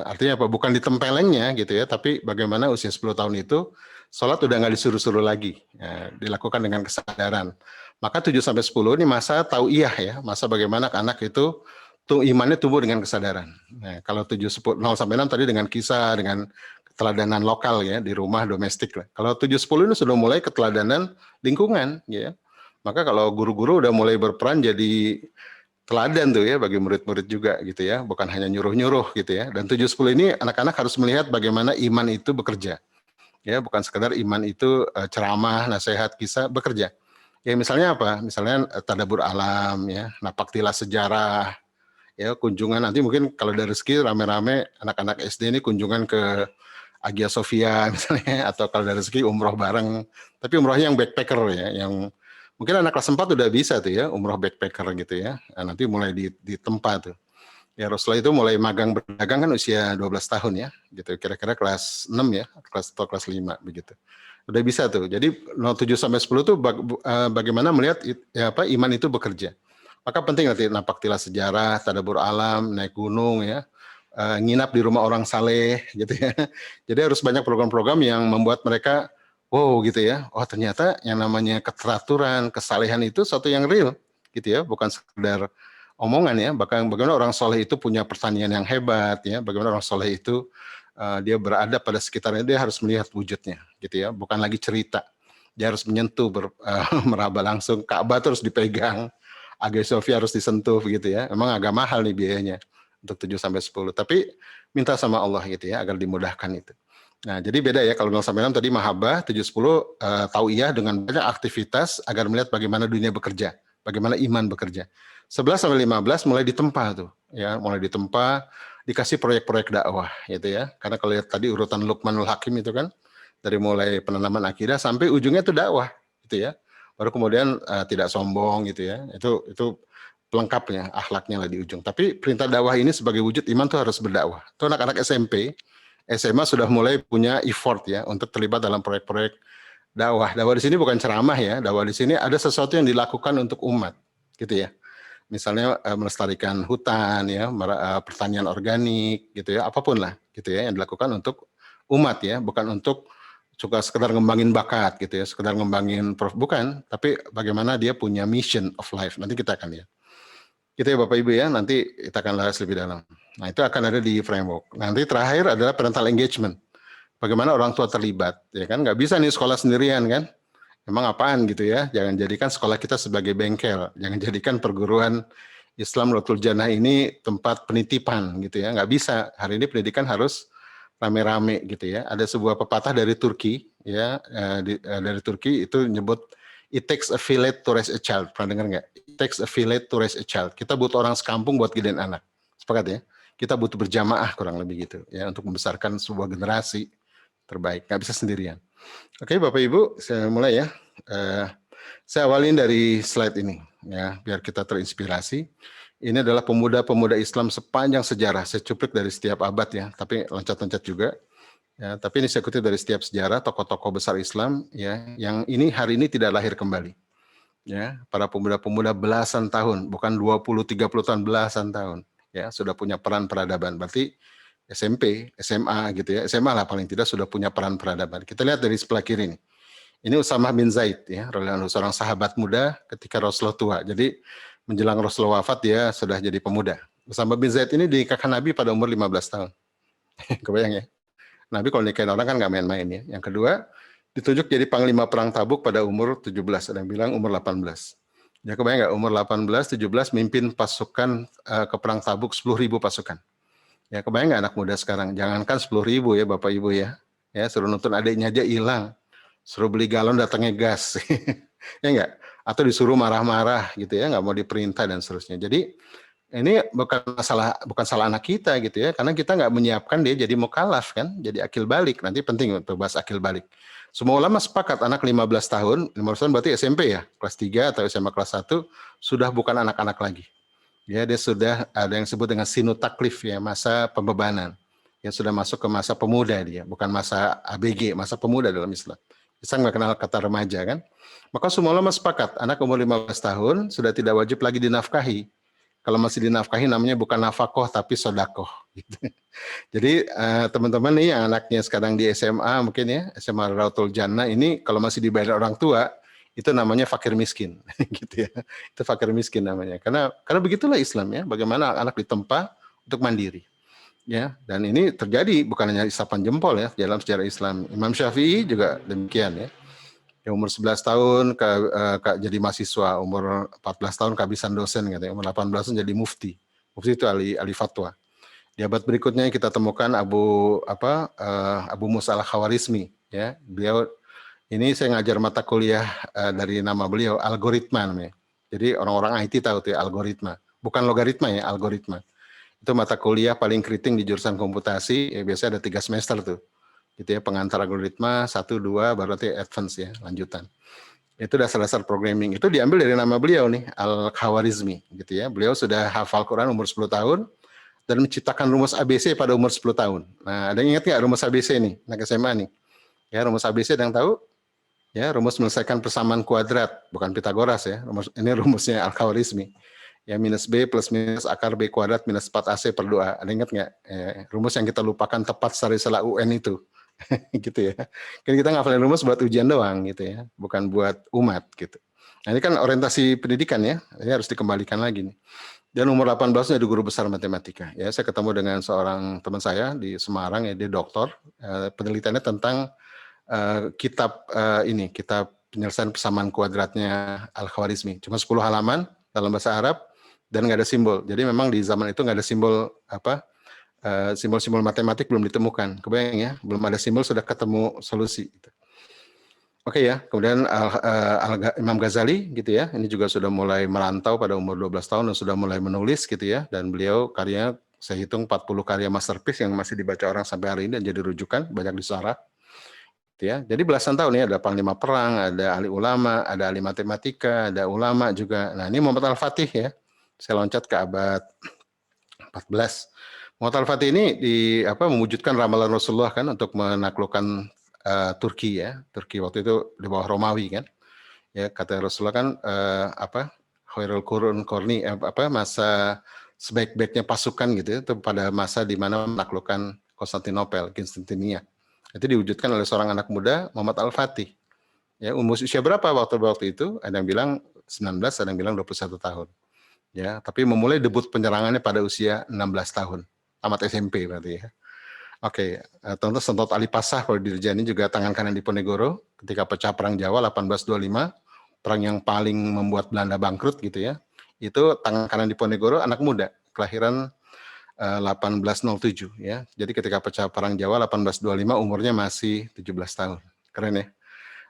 Artinya apa? Bukan ditempelengnya gitu ya, tapi bagaimana usia 10 tahun itu sholat udah nggak disuruh-suruh lagi, ya, dilakukan dengan kesadaran. Maka 7 sampai 10 ini masa tauiyah ya, masa bagaimana anak itu imannya tumbuh dengan kesadaran. Nah, kalau 7 10 0 sampai 6 tadi dengan kisah, dengan keteladanan lokal ya di rumah domestik lah. Kalau 7 10 ini sudah mulai keteladanan lingkungan ya. Maka kalau guru-guru udah mulai berperan jadi teladan tuh ya bagi murid-murid juga gitu ya, bukan hanya nyuruh-nyuruh gitu ya. Dan 7-10 ini anak-anak harus melihat bagaimana iman itu bekerja. Ya, bukan sekedar iman itu ceramah, nasihat, kisah, bekerja. Ya misalnya apa? Misalnya tadabbur alam ya, napaktilas sejarah, ya kunjungan nanti mungkin kalau dari rezeki rame-rame anak-anak SD ini kunjungan ke Hagia Sophia misalnya, atau kalau dari rezeki umroh bareng, tapi umrohnya yang backpacker ya, yang mungkin anak kelas 4 udah bisa tuh ya, umroh backpacker gitu ya. Nah, nanti mulai di tempat tuh. Ya Rasulullah itu mulai magang berdagang kan usia 12 tahun ya, gitu. Kira-kira kelas 6 ya, kelas 5 begitu. Udah bisa tuh. Jadi 07 sampai 10 tuh bagaimana melihat ya apa iman itu bekerja. Maka penting nanti napaktilas sejarah, tadabbur alam, naik gunung ya, nginap di rumah orang saleh gitu ya. Jadi harus banyak program-program yang membuat mereka wow gitu ya. Oh ternyata yang namanya keteraturan, kesalehan itu sesuatu yang real gitu ya, bukan sekedar omongan ya. Bahkan bagaimana orang soleh itu punya pertanian yang hebat ya. Bagaimana orang soleh itu dia berada pada sekitarnya, dia harus melihat wujudnya gitu ya. Bukan lagi cerita. Dia harus menyentuh, meraba langsung. Ka'bah terus dipegang, Hagia Sophia harus disentuh gitu ya. Emang agak mahal nih biayanya untuk 7 sampai 10. Tapi minta sama Allah gitu ya agar dimudahkan itu. Nah, jadi beda ya kalau 0 sampai 6 tadi mahabbah, 7 10 tauiyah dengan banyak aktivitas agar melihat bagaimana dunia bekerja, bagaimana iman bekerja. 11 sampai 15 mulai ditempa tuh, ya, mulai ditempa, dikasih proyek-proyek dakwah gitu ya. Karena kalau lihat tadi urutan Luqmanul Hakim itu kan dari mulai penanaman akidah sampai ujungnya itu dakwah gitu ya. Baru kemudian tidak sombong gitu ya. Itu pelengkapnya, akhlaknya lah di ujung. Tapi perintah dakwah ini sebagai wujud iman tuh harus berdakwah. Tuh anak-anak SMP, SMA sudah mulai punya effort ya untuk terlibat dalam proyek-proyek dakwah. Dakwah di sini bukan ceramah ya, dakwah di sini ada sesuatu yang dilakukan untuk umat, gitu ya. Misalnya melestarikan hutan ya, pertanian organik gitu ya, apapun lah gitu ya yang dilakukan untuk umat ya, bukan untuk suka sekedar ngembangin bakat gitu ya, sekedar ngembangin bukan, tapi bagaimana dia punya mission of life. Nanti kita akan lihat. Gitu ya Bapak Ibu ya, nanti kita akan bahas lebih dalam. Nah itu akan ada di framework. Nanti terakhir adalah parental engagement. Bagaimana orang tua terlibat, ya kan? Nggak bisa nih sekolah sendirian kan? Emang apaan gitu ya? Jangan jadikan sekolah kita sebagai bengkel. Jangan jadikan perguruan Islam Lutful Jannah ini tempat penitipan gitu ya. Nggak bisa. Hari ini pendidikan harus rame-rame gitu ya. Ada sebuah pepatah dari Turki ya, dari Turki itu nyebut it takes a village to raise a child. Pernah dengar nggak? It takes a village to raise a child. Kita butuh orang sekampung buat gedein anak. Sepakat ya? Kita butuh berjamaah kurang lebih gitu ya untuk membesarkan sebuah generasi terbaik. Nggak bisa sendirian. Oke Bapak Ibu, saya mulai ya. Saya awalin dari slide ini ya, biar kita terinspirasi. Ini adalah pemuda-pemuda Islam sepanjang sejarah. Saya cuplik dari setiap abad ya, tapi loncat-loncat juga. Ya, tapi ini saya kutip dari setiap sejarah tokoh-tokoh besar Islam ya, yang ini hari ini tidak lahir kembali. Ya, para pemuda-pemuda belasan tahun, bukan 20 30 tahun, belasan tahun ya, sudah punya peran peradaban. Berarti SMP, SMA gitu ya. SMA lah paling tidak sudah punya peran peradaban. Kita lihat dari sebelah kiri nih. Ini Usamah bin Zaid ya, seorang sahabat muda ketika Rasulullah tua. Jadi menjelang Rasulullah wafat dia sudah jadi pemuda. Usamah bin Zaid ini dinikahkan Nabi pada umur 15 tahun. Kebayang ya? Nabi kalau nikahin orang kan nggak main-main ya. Yang kedua, ditunjuk jadi panglima perang Tabuk pada umur 17. Ada yang bilang umur 18. Ya kebayang nggak? Umur 18, 17 mimpin pasukan ke perang Tabuk 10.000 pasukan. Ya kebayang nggak anak muda sekarang? Jangankan 10.000 ya Bapak Ibu ya. Ya suruh nonton adiknya aja hilang. Suruh beli galon datangnya gas. Ya enggak? Atau disuruh marah-marah gitu ya, nggak mau diperintah dan seterusnya. Jadi ini bukan salah anak kita gitu ya, karena kita nggak menyiapkan dia jadi mukallaf kan, jadi akil balik. Nanti penting untuk bahas akil balik. Semua ulama sepakat anak 15 tahun, 15 tahun berarti SMP ya, kelas 3 atau SMA kelas 1 sudah bukan anak-anak lagi. Ya, dia sudah ada yang disebut dengan sinu taklif ya, masa pembebanan. Ya sudah masuk ke masa pemuda dia, bukan masa ABG, masa pemuda dalam Islam. Islam nggak kenal kata remaja kan. Maka semua ulama sepakat, anak umur 15 tahun sudah tidak wajib lagi dinafkahi. Kalau masih dinafkahi namanya bukan nafkah tapi sodakoh. Gitu. Jadi teman-teman nih yang anaknya sekarang di SMA mungkin ya, SMA Rautul Jannah ini kalau masih dibayar orang tua, itu namanya fakir miskin. Gitu ya. Itu fakir miskin namanya. Karena begitulah Islam ya, bagaimana anak ditempa untuk mandiri. Ya, dan ini terjadi bukan hanya isapan jempol ya dalam sejarah Islam. Imam Syafi'i juga demikian ya. Ya umur 11 tahun jadi mahasiswa, umur 14 tahun kehabisan dosen katanya, umur 18 tahun jadi mufti. Mufti itu ahli fatwa. Di abad berikutnya kita temukan Abu Musa al-Khawarizmi ya. Beliau ini saya ngajar mata kuliah dari nama beliau algoritma namanya. Jadi orang-orang IT tahu tuh ya, algoritma. Bukan logaritma ya, algoritma. Itu mata kuliah paling keriting di jurusan komputasi, ya biasanya ada 3 semester tuh. Gitu ya, pengantar algoritma 1 2 baru nanti advance ya, lanjutan. Itu dasar-dasar programming. Itu diambil dari nama beliau nih, Al-Khawarizmi gitu ya. Beliau sudah hafal Quran umur 10 tahun dan menciptakan rumus ABC pada umur 10 tahun. Nah, ada yang ingat nggak rumus ABC nih, anak SMA nih? Ya, rumus ABC ada yang tahu? Ya, rumus melesaikan persamaan kuadrat, bukan Pitagoras ya. Ini rumusnya Al-Khawarizmi. Ya, minus B plus minus akar B kuadrat minus 4AC per 2. Ada ingat nggak? Rumus yang kita lupakan tepat secara salah UN itu. Gitu ya. Kan kita ngafalin rumus buat ujian doang gitu ya. Bukan buat umat gitu. Nah, ini kan orientasi pendidikan ya. Ini harus dikembalikan lagi nih. Dan umur 18 jadi guru besar matematika. Ya, saya ketemu dengan seorang teman saya di Semarang ya, dia doktor. Penelitiannya tentang kitab penyelesaian persamaan kuadratnya Al-Khawarizmi. Cuma 10 halaman dalam bahasa Arab dan nggak ada simbol. Jadi memang di zaman itu nggak ada simbol simbol-simbol matematik belum ditemukan. Kebayang ya, belum ada simbol sudah ketemu solusi. Oke ya, kemudian Imam Ghazali gitu ya, ini juga sudah mulai merantau pada umur 12 tahun dan sudah mulai menulis gitu ya, dan beliau karyanya saya hitung 40 karya masterpiece yang masih dibaca orang sampai hari ini dan jadi rujukan, banyak disarah. Ya, jadi belasan tahun ya, ada panglima perang, ada ahli ulama, ada ahli matematika, ada ulama juga. Nah, ini Muhammad Al-Fatih ya. Saya loncat ke abad 14. Muhammad Al-Fatih ini mewujudkan ramalan Rasulullah kan untuk menaklukkan Turki ya. Turki waktu itu di bawah Romawi kan. Ya, kata Rasulullah kan khairul qurun qarni masa sebaik-baiknya pasukan gitu ya, itu pada masa di mana menaklukkan Konstantinopel, Konstantinia. Itu diwujudkan oleh seorang anak muda Muhammad Al-Fatih. Ya, umur usia berapa waktu itu? Ada yang bilang 19, ada yang bilang 21 tahun. Ya, tapi memulai debut penyerangannya pada usia 16 tahun. Tamat SMP berarti ya. Oke, tentu Sentot Ali Pasah kalau Dirjani juga tangan kanan Diponegoro ketika pecah perang Jawa 1825, perang yang paling membuat Belanda bangkrut gitu ya. Itu tangan kanan Diponegoro anak muda, kelahiran 1807 ya. Jadi ketika pecah perang Jawa 1825 umurnya masih 17 tahun. Keren ya.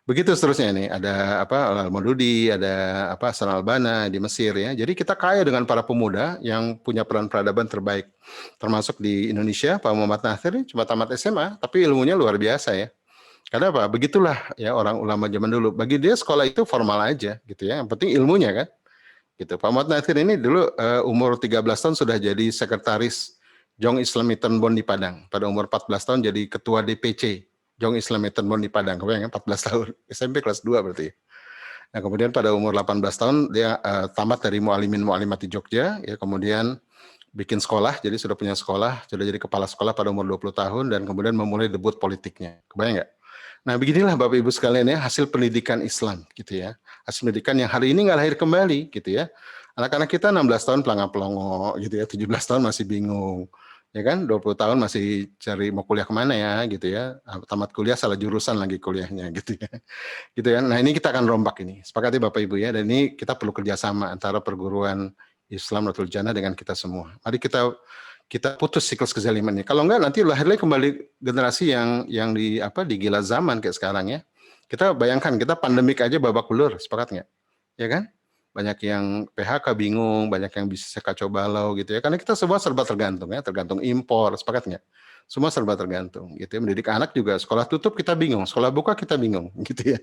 Begitu seterusnya nih, ada Al-Maududi, ada Hasan al-Banna di Mesir ya. Jadi kita kaya dengan para pemuda yang punya peran peradaban terbaik. Termasuk di Indonesia, Pak Muhammad Natsir cuma tamat SMA, tapi ilmunya luar biasa ya. Karena apa? Begitulah ya orang ulama zaman dulu. Bagi dia sekolah itu formal aja gitu ya. Yang penting ilmunya kan. Gitu. Pak Muhammad Natsir ini dulu umur 13 tahun sudah jadi sekretaris Jong Islam Bond di Padang. Pada umur 14 tahun jadi ketua DPC Jong Islam Bond di Padang. Kebayang ya, 14 tahun. SMP kelas 2 berarti. Nah, kemudian pada umur 18 tahun dia tamat dari Mu'alimat di Jogja, ya, kemudian bikin sekolah, jadi sudah punya sekolah, sudah jadi kepala sekolah pada umur 20 tahun dan kemudian memulai debut politiknya. Kebayang nggak? Nah, beginilah Bapak Ibu sekalian ya, hasil pendidikan Islam gitu ya. Hasil pendidikan yang hari ini nggak lahir kembali gitu ya. Anak-anak kita 16 tahun pelangap-pelongo gitu ya, 17 tahun masih bingung. Ya kan, 20 tahun masih cari mau kuliah kemana ya gitu ya. Tamat kuliah salah jurusan lagi kuliahnya gitu ya. Gitu ya. Nah, ini kita akan rombak ini. Sepakati Bapak Ibu ya, dan ini kita perlu kerjasama antara perguruan Islam Rautul Jannah dengan kita semua. Mari kita putus siklus kezaliman ini. Kalau enggak nanti lahirnya kembali generasi yang digila zaman kayak sekarang ya. Kita bayangkan kita pandemik aja babak belur, sepakat nggak? Ya kan? Banyak yang PHK bingung, banyak yang bisnisnya kacau balau gitu ya. Karena kita semua serba tergantung ya, tergantung impor, sepakat nggak? Semua serba tergantung gitu ya. Mendidik anak juga, sekolah tutup kita bingung, sekolah buka kita bingung gitu ya.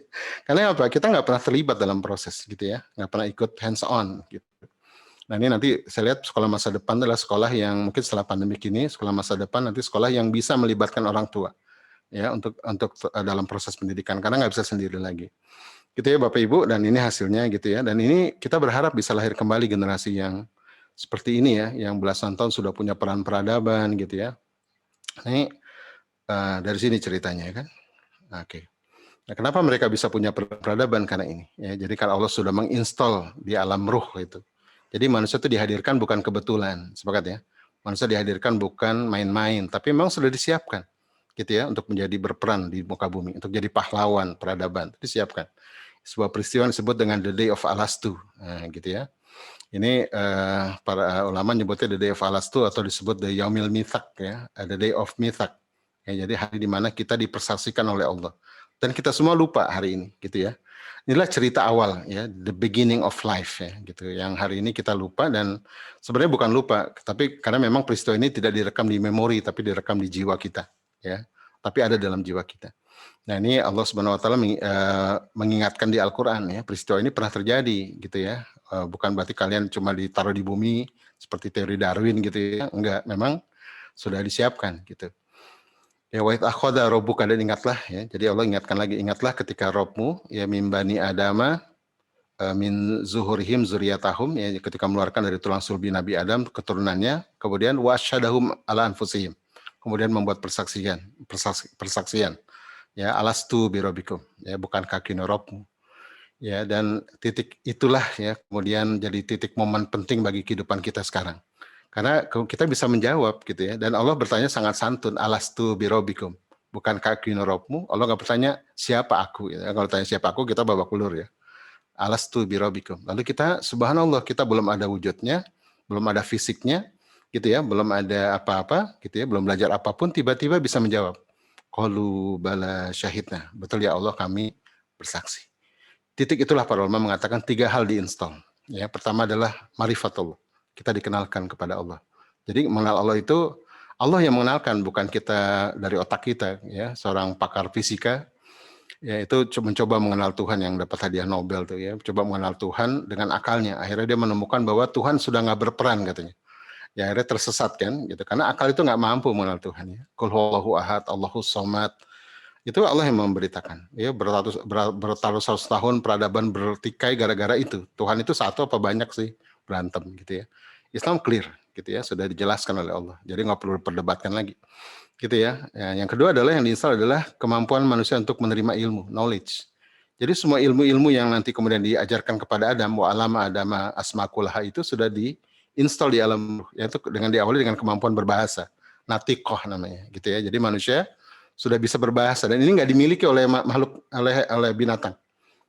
Karena apa? Kita nggak pernah terlibat dalam proses gitu ya, nggak pernah ikut hands on gitu. Nah, ini nanti saya lihat sekolah masa depan adalah sekolah yang mungkin setelah pandemi ini, sekolah masa depan nanti sekolah yang bisa melibatkan orang tua. ya untuk dalam proses pendidikan karena nggak bisa sendiri lagi. Gitu ya Bapak Ibu, dan ini hasilnya gitu ya. Dan ini kita berharap bisa lahir kembali generasi yang seperti ini ya, yang belasan tahun sudah punya peran peradaban gitu ya. Ini dari sini ceritanya kan. Oke. Nah, kenapa mereka bisa punya peradaban? Karena ini ya. Jadi kalau Allah sudah menginstal di alam ruh itu. Jadi manusia itu dihadirkan bukan kebetulan, sepakat ya. Manusia dihadirkan bukan main-main, tapi memang sudah disiapkan gitu ya untuk menjadi berperan di muka bumi, untuk jadi pahlawan peradaban, disiapkan. Sebuah peristiwa disebut dengan The Day of Alastu, gitu ya. Ini para ulama nyebutnya The Day of Alastu atau disebut The Yaumil Mithaq ya, The Day of Mithaq. Ya, jadi hari di mana kita dipersaksikan oleh Allah. Dan kita semua lupa hari ini, gitu ya. Inilah cerita awal ya, the beginning of life ya, gitu. Yang hari ini kita lupa dan sebenarnya bukan lupa, tapi karena memang peristiwa ini tidak direkam di memori, tapi direkam di jiwa kita, ya. Tapi ada dalam jiwa kita. Nah ini Allah Subhanahu Wa Taala mengingatkan di Al-Quran ya, peristiwa ini pernah terjadi, gitu ya. Bukan berarti kalian cuma ditaruh di bumi seperti teori Darwin gitu ya, enggak. Memang sudah disiapkan, gitu. Ya wa idh akhadha rabbuka, dan ingatlah ya. Jadi Allah ingatkan lagi, ingatlah ketika Rabbmu ya min bani Adama min zuhurihim zuriyatahum ya, ketika mengeluarkan dari tulang sulbi Nabi Adam keturunannya, kemudian wasyadahum ala anfusihim. Kemudian membuat persaksian ya, alastu birabbikum ya, bukan kaki Rabbmu. Ya, dan titik itulah ya kemudian jadi titik momen penting bagi kehidupan kita sekarang. Karena kita bisa menjawab gitu ya. Dan Allah bertanya sangat santun, alastu birabbikum. Bukan kaki Rabbmu. Allah nggak bertanya siapa aku. Ya. Kalau tanya siapa aku, kita babak belur ya. Alastu birabbikum. Lalu kita, subhanallah, kita belum ada wujudnya, belum ada fisiknya, gitu ya, belum ada apa-apa, gitu ya, belum belajar apapun, tiba-tiba bisa menjawab. Qalu bala syahidna. Betul ya Allah, kami bersaksi. Titik itulah para ulama mengatakan 3 hal diinstal. Ya, pertama adalah marifatullah. Kita dikenalkan kepada Allah. Jadi mengenal Allah itu Allah yang mengenalkan, bukan kita dari otak kita ya. Seorang pakar fisika ya itu mencoba mengenal Tuhan yang dapat hadiah Nobel tuh ya. Coba mengenal Tuhan dengan akalnya. Akhirnya dia menemukan bahwa Tuhan sudah nggak berperan katanya. Ya akhirnya tersesat kan gitu. Karena akal itu nggak mampu mengenal Tuhan ya. Qul huwallahu ahad, Allahus samad. Itu Allah yang memberitakan. Ya bertaruh-taruh tahun peradaban bertikai gara-gara itu. Tuhan itu satu apa banyak sih? Berantem gitu ya. Islam clear gitu ya, sudah dijelaskan oleh Allah. Jadi nggak perlu diperdebatkan lagi. Gitu ya. Yang kedua adalah yang diinstal adalah kemampuan manusia untuk menerima ilmu, knowledge. Jadi semua ilmu-ilmu yang nanti kemudian diajarkan kepada Adam, wa alama adama asmakullaha, itu sudah diinstal di alam, yaitu dengan diawali dengan kemampuan berbahasa. Natiqoh namanya gitu ya. Jadi manusia sudah bisa berbahasa dan ini nggak dimiliki oleh makhluk, oleh binatang.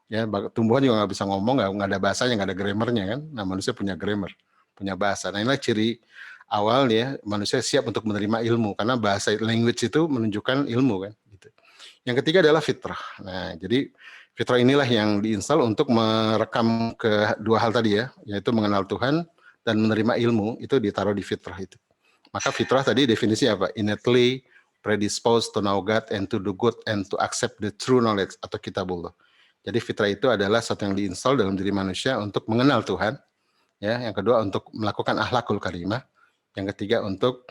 Ya, tumbuhan juga nggak bisa ngomong, nggak ada bahasanya, nggak ada grammarnya kan. Nah manusia punya grammar, punya bahasa. Nah inilah ciri awal ya manusia siap untuk menerima ilmu, karena bahasa language itu menunjukkan ilmu kan. Gitu. Yang ketiga adalah fitrah. Nah jadi fitrah inilah yang diinstal untuk merekam kedua hal tadi ya, yaitu mengenal Tuhan dan menerima ilmu, itu ditaruh di fitrah itu. Maka fitrah tadi definisi apa? Innately predisposed to know God and to do good and to accept the true knowledge atau kitabullah. Jadi fitrah itu adalah satu yang diinstal dalam diri manusia untuk mengenal Tuhan. Ya, yang kedua untuk melakukan akhlakul karimah. Yang ketiga untuk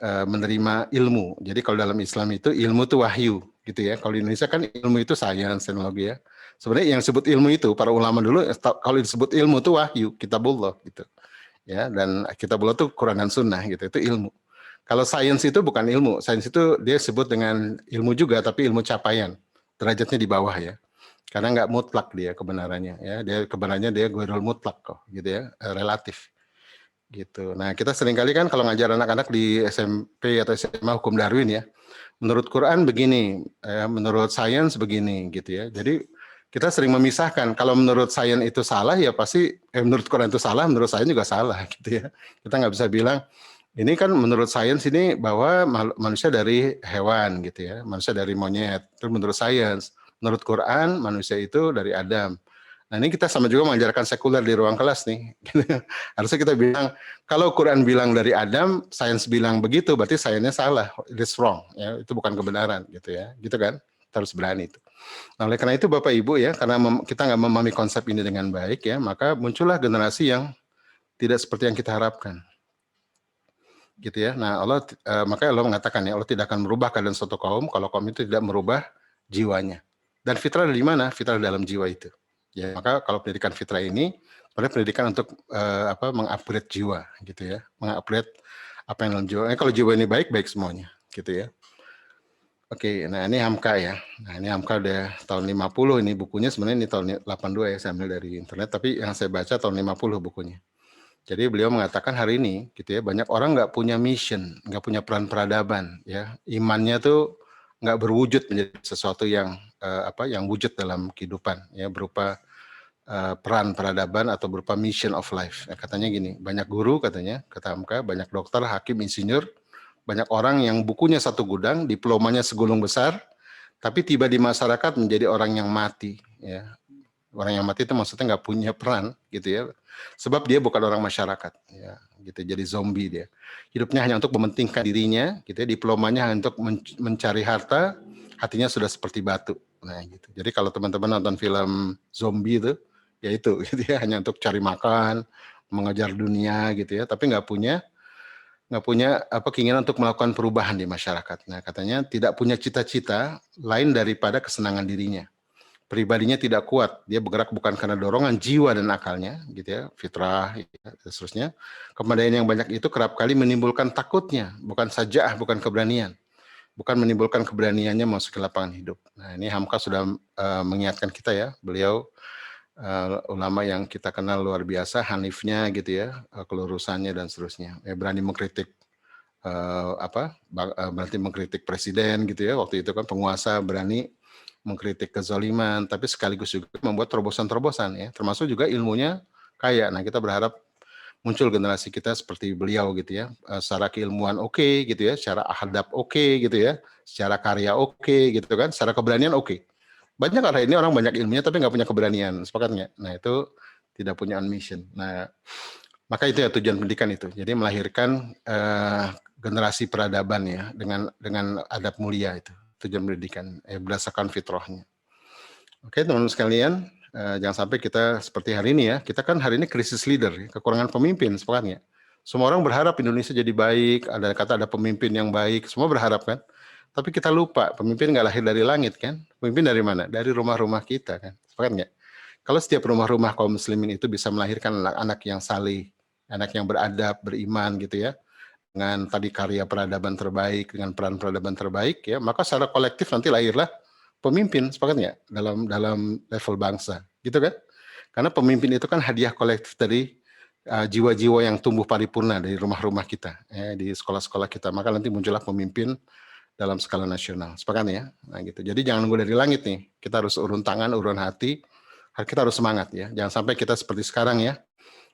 menerima ilmu. Jadi kalau dalam Islam itu ilmu itu wahyu, gitu ya. Kalau di Indonesia kan ilmu itu sains, teknologi ya. Sebenarnya yang disebut ilmu itu para ulama dulu kalau disebut ilmu itu wahyu, kitabullah gitu. Ya, dan kitabullah itu Quran dan Sunnah gitu. Itu ilmu. Kalau sains itu bukan ilmu. Sains itu dia sebut dengan ilmu juga, tapi ilmu capaian. Derajatnya di bawah ya. Karena nggak mutlak dia kebenarannya ya, dia kebenarannya dia ghairul mutlak kok gitu ya, relatif gitu. Nah kita seringkali kan kalau ngajar anak-anak di SMP atau SMA hukum Darwin ya, menurut Quran begini, menurut sains begini gitu ya. Jadi kita sering memisahkan, kalau menurut sains itu salah ya pasti menurut Quran itu salah, menurut sains juga salah gitu ya. Kita nggak bisa bilang ini kan menurut sains ini bahwa manusia dari hewan gitu ya, manusia dari monyet. Itu menurut sains. Menurut Quran, manusia itu dari Adam. Nah ini kita sama juga mengajarkan sekuler di ruang kelas nih. Harusnya kita bilang, kalau Quran bilang dari Adam, sains bilang begitu, berarti sainsnya salah, it is wrong. Ya, itu bukan kebenaran gitu ya, gitu kan? Kita harus berani itu. Nah oleh karena itu Bapak Ibu ya, karena kita nggak memahami konsep ini dengan baik ya, maka muncullah generasi yang tidak seperti yang kita harapkan. gitu ya. Nah, makanya Allah mengatakan ya, Allah tidak akan merubah keadaan suatu kaum kalau kaum itu tidak merubah jiwanya. Dan fitrah ada di mana? Fitrah dalam jiwa itu. Ya, maka kalau pendidikan fitrah ini sebenarnya pendidikan untuk mengupgrade jiwa gitu ya. Mengupgrade apa yang dalam jiwa. Kalau jiwa ini baik, baik semuanya gitu ya. Oke, nah ini Hamka ya. Nah, ini Hamka udah tahun 50 ini bukunya, sebenarnya ini tahun 82 ya, saya ambil dari internet, tapi yang saya baca tahun 50 bukunya. Jadi beliau mengatakan hari ini gitu ya, banyak orang nggak punya mission, nggak punya peran peradaban ya. Imannya tuh nggak berwujud menjadi sesuatu yang yang wujud dalam kehidupan ya, berupa peran peradaban atau berupa mission of life. Ya, katanya gini, banyak guru katanya, kata Hamka, banyak dokter, hakim, insinyur, banyak orang yang bukunya satu gudang, diplomanya segulung besar, tapi tiba di masyarakat menjadi orang yang mati ya. Orang yang mati itu maksudnya nggak punya peran gitu ya, sebab dia bukan orang masyarakat ya, gitu, jadi zombie dia. Hidupnya hanya untuk mementingkan dirinya gitu ya, diplomanya hanya untuk mencari harta, hatinya sudah seperti batu. Nah gitu. Jadi kalau teman-teman nonton film zombie itu ya itu gitu ya, hanya untuk cari makan, mengejar dunia gitu ya, tapi nggak punya keinginan untuk melakukan perubahan di masyarakat. Nah katanya tidak punya cita-cita lain daripada kesenangan dirinya. Pribadinya tidak kuat, dia bergerak bukan karena dorongan jiwa dan akalnya, gitu ya, fitrah, ya, dan seterusnya. Kepandaian yang banyak itu kerap kali menimbulkan takutnya, bukan saja, bukan keberanian, bukan menimbulkan keberaniannya masuk ke lapangan hidup. Nah ini Hamka sudah mengingatkan kita ya, beliau ulama yang kita kenal luar biasa, hanifnya gitu ya, kelurusannya dan seterusnya. Berani mengkritik berarti mengkritik presiden gitu ya, waktu itu kan penguasa, berani mengkritik kezaliman, tapi sekaligus juga membuat terobosan-terobosan ya, termasuk juga ilmunya kaya. Nah kita berharap muncul generasi kita seperti beliau gitu ya, secara keilmuan oke gitu ya, secara adab oke gitu ya, secara karya oke gitu kan, secara keberanian oke. Banyak hari ini orang banyak ilmunya tapi nggak punya keberanian, sepakat nggak? Nah itu tidak punya mission. Nah maka itu ya tujuan pendidikan itu, jadi melahirkan generasi peradaban ya, dengan adab mulia itu. Tujuan pendidikan berdasarkan fitrahnya. Oke teman-teman sekalian, jangan sampai kita seperti hari ini ya, kita kan hari ini krisis leader, kekurangan pemimpin, sepakat nggak? Semua orang berharap Indonesia jadi baik, ada pemimpin yang baik, semua berharap kan, tapi kita lupa pemimpin nggak lahir dari langit kan, pemimpin dari mana? Dari rumah-rumah kita kan, sepakat nggak? Kalau setiap rumah-rumah kaum muslimin itu bisa melahirkan anak-anak yang salih, anak yang beradab, beriman gitu ya, dengan tadi karya peradaban terbaik, dengan peran peradaban terbaik ya, maka secara kolektif nanti lahirlah pemimpin, sepakat nggak, dalam level bangsa gitu kan, karena pemimpin itu kan hadiah kolektif dari jiwa-jiwa yang tumbuh paripurna dari rumah-rumah kita ya, di sekolah-sekolah kita, maka nanti muncullah pemimpin dalam skala nasional, sepakat ya. Nah gitu, jadi jangan nunggu dari langit nih, kita harus urun tangan, urun hati, kita harus semangat ya, jangan sampai kita seperti sekarang ya,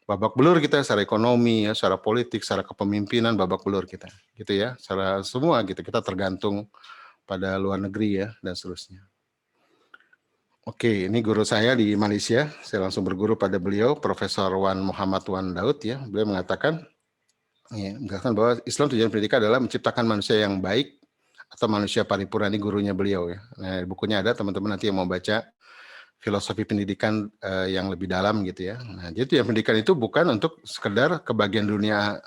babak belur kita secara ekonomi ya, secara politik, secara kepemimpinan babak belur kita, gitu ya, secara semua gitu, kita tergantung pada luar negeri ya dan seterusnya. Oke, ini guru saya di Malaysia, saya langsung berguru pada beliau, Profesor Wan Muhammad Wan Daud ya, beliau mengatakan bahwa Islam tujuan pendidikan adalah menciptakan manusia yang baik atau manusia paripurna, ini gurunya beliau ya. Nah, bukunya ada, teman-teman nanti yang mau baca filosofi pendidikan yang lebih dalam gitu ya. Nah, jadi yang pendidikan itu bukan untuk sekedar kebagian dunia,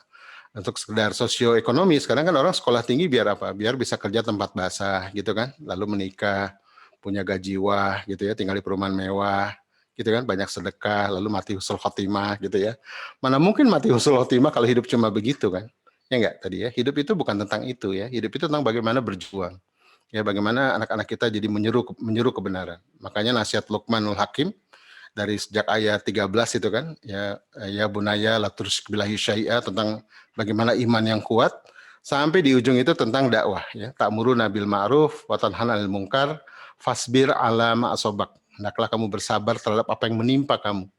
untuk sekedar sosioekonomi. Sekarang kan orang sekolah tinggi biar apa? Biar bisa kerja tempat basah gitu kan, lalu menikah, punya gaji wah gitu ya, tinggal di perumahan mewah gitu kan, banyak sedekah, lalu mati husnul khotimah gitu ya. Mana mungkin mati husnul khotimah kalau hidup cuma begitu kan? Ya enggak tadi ya. Hidup itu bukan tentang itu ya. Hidup itu tentang bagaimana berjuang. Ya, bagaimana anak-anak kita jadi menyeru kebenaran. Makanya nasihat Luqmanul Hakim dari sejak ayat 13 itu kan, ya bunaya la tusyrik billahi syai'a, tentang bagaimana iman yang kuat, sampai di ujung itu tentang dakwah ya, ta'muruna bil ma'ruf wa tanhana 'anil munkar fasbir 'ala ma asobak. Hendaklah kamu bersabar terhadap apa yang menimpa kamu.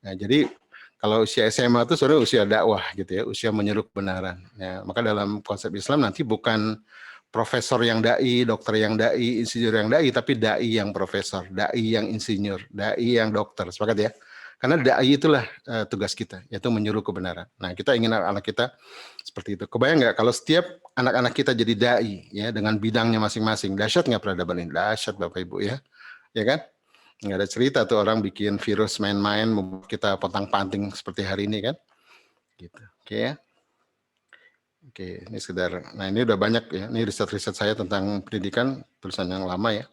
Nah, jadi kalau usia SMA itu sebenarnya usia dakwah gitu ya, usia menyeru kebenaran. Ya, maka dalam konsep Islam nanti bukan profesor yang dai, dokter yang dai, insinyur yang dai, tapi dai yang profesor, dai yang insinyur, dai yang dokter, sepakat ya? Karena dai itulah tugas kita, yaitu menyuruh kebenaran. Nah, kita ingin anak-anak kita seperti itu. Kebayang nggak kalau setiap anak-anak kita jadi dai, ya, dengan bidangnya masing-masing? Dahsyat nggak peradaban ini? Dahsyat Bapak Ibu ya, ya kan? Nggak ada cerita tuh orang bikin virus main-main, membuat kita pontang-panting seperti hari ini kan? Gitu. Oke ya. Oke, ini sekedar. Nah, ini udah banyak ya. Ini riset-riset saya tentang pendidikan, tulisan yang lama ya.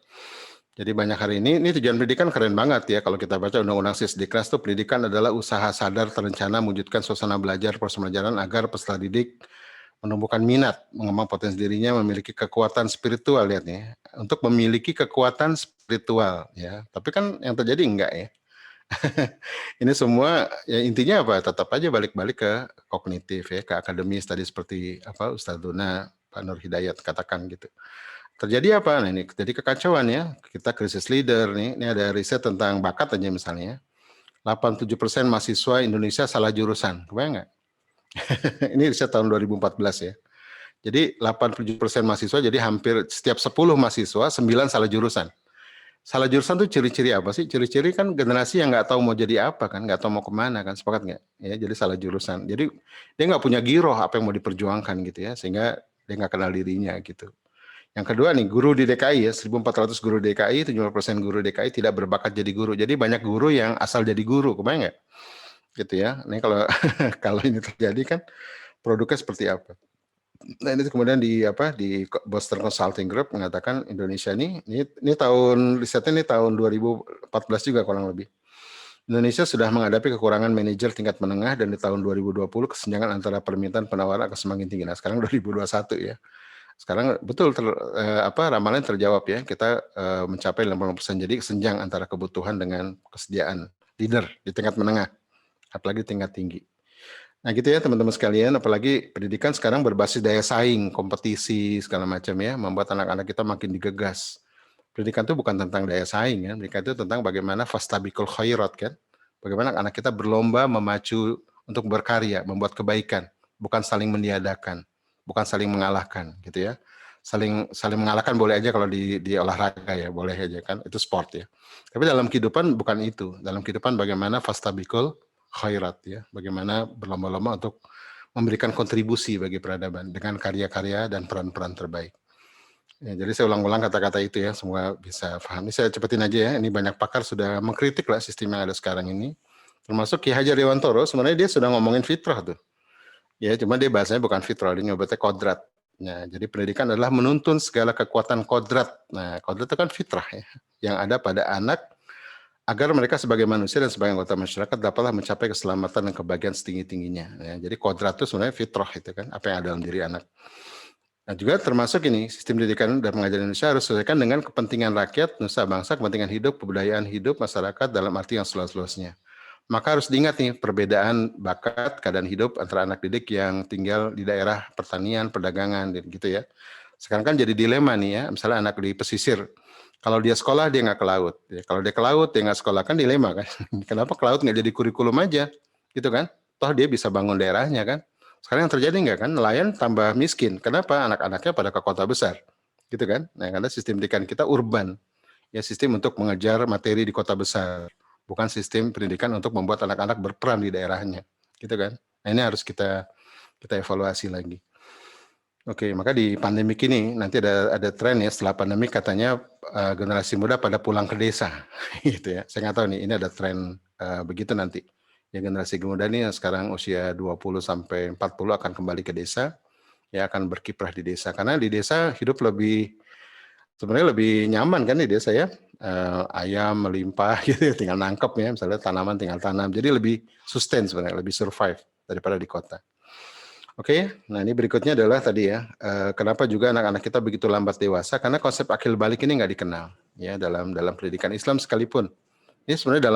Jadi banyak hari ini tujuan pendidikan keren banget ya. Kalau kita baca Undang-Undang Sisdiknas tuh pendidikan adalah usaha sadar terencana mewujudkan suasana belajar proses pembelajaran agar peserta didik menumbuhkan minat, mengembang potensi dirinya, memiliki kekuatan spiritual lihat nih. Untuk memiliki kekuatan spiritual ya. Tapi kan yang terjadi enggak ya. Ini semua ya intinya apa? Tetap aja balik-balik ke kognitif ya, ke akademis tadi seperti apa Ustaz Duna, Pak Nur Hidayat katakan gitu. Terjadi apa? Nah ini jadi kekacauan ya. Kita krisis leader nih. Ini ada riset tentang bakat aja misalnya. 87% mahasiswa Indonesia salah jurusan. Kebayang nggak? Ini riset tahun 2014 ya. Jadi 87% mahasiswa, jadi hampir setiap 10 mahasiswa, 9 salah jurusan. Salah jurusan tuh ciri-ciri apa sih? Ciri-ciri kan generasi yang nggak tahu mau jadi apa kan, nggak tahu mau kemana kan, sepakat nggak? Ya, jadi salah jurusan. Jadi dia nggak punya giroh apa yang mau diperjuangkan gitu ya, sehingga dia nggak kenal dirinya gitu. Yang kedua nih, guru di DKI ya, 1.400 guru DKI, 70% guru DKI tidak berbakat jadi guru. Jadi banyak guru yang asal jadi guru, kebayang nggak? Gitu ya. Ini kalau kalau ini terjadi kan produknya seperti apa? Nah ini kemudian di Boston Consulting Group mengatakan Indonesia ini tahun risetnya ini tahun 2014 juga kurang lebih. Indonesia sudah menghadapi kekurangan manajer tingkat menengah dan di tahun 2020 kesenjangan antara permintaan penawaran akan semakin tinggi. Nah sekarang 2021 ya. Sekarang betul ramalan terjawab ya. Kita mencapai 80%. Jadi senjang antara kebutuhan dengan kesediaan leader di tingkat menengah, apalagi tingkat tinggi. Nah gitu ya teman-teman sekalian, apalagi pendidikan sekarang berbasis daya saing, kompetisi segala macam ya, membuat anak-anak kita makin digegas. Pendidikan itu bukan tentang daya saing ya, pendidikan itu tentang bagaimana fastabiqul khairat kan, bagaimana anak kita berlomba memacu untuk berkarya, membuat kebaikan, bukan saling meniadakan, bukan saling mengalahkan gitu ya. Saling mengalahkan boleh aja kalau di olahraga ya, boleh aja kan, itu sport ya. Tapi dalam kehidupan bukan itu, dalam kehidupan bagaimana fastabiqul khairat ya, bagaimana berlomba-lomba untuk memberikan kontribusi bagi peradaban dengan karya-karya dan peran-peran terbaik. Ya, jadi saya ulang-ulang kata-kata itu ya, semoga bisa paham. Ini saya cepetin aja ya, ini banyak pakar sudah mengkritik lah sistem yang ada sekarang ini. Termasuk Ki Hajar Dewantoro, sebenarnya dia sudah ngomongin fitrah tuh. Ya, cuma dia bahasanya bukan fitrah, dia nyebutnya kodrat. Nah, jadi pendidikan adalah menuntun segala kekuatan kodrat. Nah, kodrat itu kan fitrah ya, yang ada pada anak agar mereka sebagai manusia dan sebagai anggota masyarakat dapatlah mencapai keselamatan dan kebahagiaan setinggi-tingginya. Ya, jadi kodrat itu sebenarnya fitrah itu kan, apa yang ada dalam diri anak. Nah juga termasuk ini, sistem pendidikan dan pengajaran Indonesia harus sesuaikan dengan kepentingan rakyat, nusa bangsa, kepentingan hidup, kebudayaan hidup masyarakat dalam arti yang seluas-luasnya. Maka harus diingat nih perbedaan bakat, keadaan hidup antara anak didik yang tinggal di daerah pertanian, perdagangan, gitu ya. Sekarang kan jadi dilema nih ya, misalnya anak di pesisir, kalau dia sekolah dia nggak ke laut, ya. Kalau dia ke laut dia nggak sekolah kan dilema kan. Kenapa ke laut nggak jadi kurikulum aja, gitu kan? Toh dia bisa bangun daerahnya kan. Sekarang yang terjadi nggak kan, nelayan tambah miskin. Kenapa? Anak-anaknya pada ke kota besar, gitu kan? Nah karena sistem pendidikan kita urban, ya sistem untuk mengejar materi di kota besar, bukan sistem pendidikan untuk membuat anak-anak berperan di daerahnya, gitu kan? Nah ini harus kita evaluasi lagi. Oke, maka di pandemik ini nanti ada tren ya, setelah pandemik katanya generasi muda pada pulang ke desa, gitu ya. Saya nggak tahu nih, ini ada tren begitu nanti. Ya generasi muda ini yang sekarang usia 20 sampai 40 akan kembali ke desa, ya akan berkiprah di desa. Karena di desa hidup sebenarnya lebih nyaman kan di desa ya. Ayam melimpah gitu, tinggal nangkep ya, misalnya tanaman tinggal tanam. Jadi lebih sustain sebenarnya, lebih survive daripada di kota. Oke, nah ini berikutnya adalah tadi ya, kenapa juga anak-anak kita begitu lambat dewasa? Karena konsep akil balik ini nggak dikenal ya dalam pendidikan Islam sekalipun. Ini sebenarnya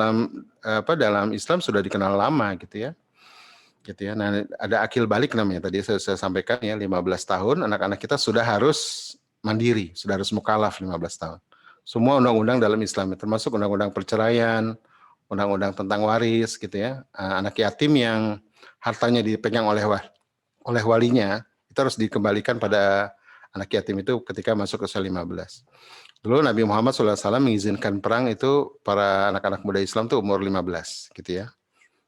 dalam Islam sudah dikenal lama gitu ya. Nah, ada akil balik namanya. Tadi saya sampaikan ya, 15 tahun anak-anak kita sudah harus mandiri, sudah harus mukallaf 15 tahun. Semua undang-undang dalam Islam, termasuk undang-undang perceraian, undang-undang tentang waris gitu ya. Anak yatim yang hartanya dipegang oleh walinya itu harus dikembalikan pada anak yatim itu ketika masuk usia 15. Dulu Nabi Muhammad SAW mengizinkan perang itu para anak-anak muda Islam itu umur 15 gitu ya.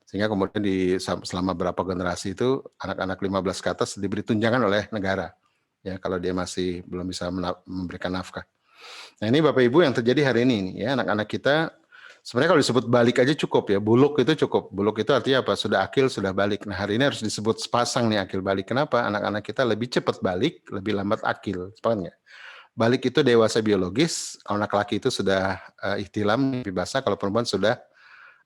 Sehingga kemudian selama berapa generasi itu anak-anak 15 ke atas diberi tunjangan oleh negara. Ya kalau dia masih belum bisa memberikan nafkah. Nah ini Bapak Ibu yang terjadi hari ini ya, anak-anak kita Sebenarnya kalau disebut balik aja cukup ya, buluk itu cukup. Buluk itu artinya apa? Sudah akil, sudah balik. Nah hari ini harus disebut sepasang nih akil balik. Kenapa? Anak-anak kita lebih cepat balik, lebih lambat akil. Sepakat nggak? Balik itu dewasa biologis, kalau anak laki itu sudah ihtilam, mimpi basah, kalau perempuan sudah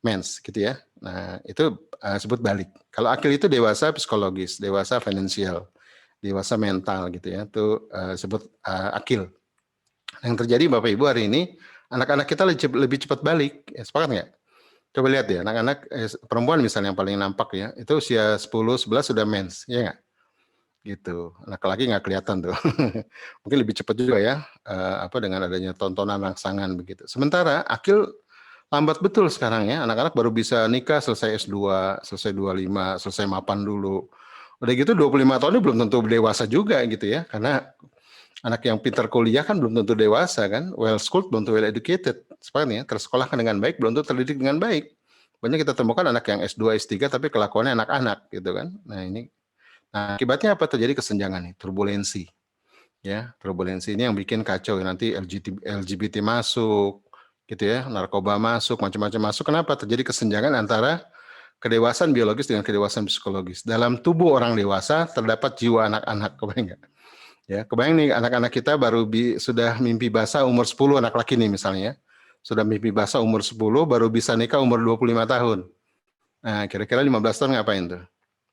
mens gitu ya. Nah itu sebut balik. Kalau akil itu dewasa psikologis, dewasa finansial, dewasa mental gitu ya. Itu sebut akil. Yang terjadi Bapak Ibu hari ini, anak-anak kita lebih cepat balik. Ya, sepakat nggak? Coba lihat ya, anak-anak perempuan misalnya yang paling nampak ya, itu usia 10-11 sudah mens, ya nggak? Gitu. Anak laki nggak kelihatan tuh. Mungkin lebih cepat juga ya, dengan adanya tontonan rangsangan begitu. Sementara akil lambat betul sekarang ya, anak-anak baru bisa nikah selesai S2, selesai 25, selesai mapan dulu. Udah gitu 25 tahun ini belum tentu dewasa juga gitu ya, karena anak yang pintar kuliah kan belum tentu dewasa kan, well schooled belum tentu well educated, sepakat ya, tersekolahkan dengan baik belum tentu terdidik dengan baik. Banyak kita temukan anak yang S2, S3 tapi kelakuannya anak-anak gitu kan. Nah akibatnya apa? Terjadi kesenjangan nih, turbulensi. Ya, turbulensi ini yang bikin kacau ya, nanti LGBT masuk gitu ya, narkoba masuk, macam-macam masuk. Kenapa? Terjadi kesenjangan antara kedewasaan biologis dengan kedewasaan psikologis. Dalam tubuh orang dewasa terdapat jiwa anak-anak, kebayang nggak? Ya, kebayang nih anak-anak kita baru sudah mimpi basah umur 10, anak laki nih misalnya. Sudah mimpi basah umur 10, baru bisa nikah umur 25 tahun. Nah, kira-kira 15 tahun ngapain tuh?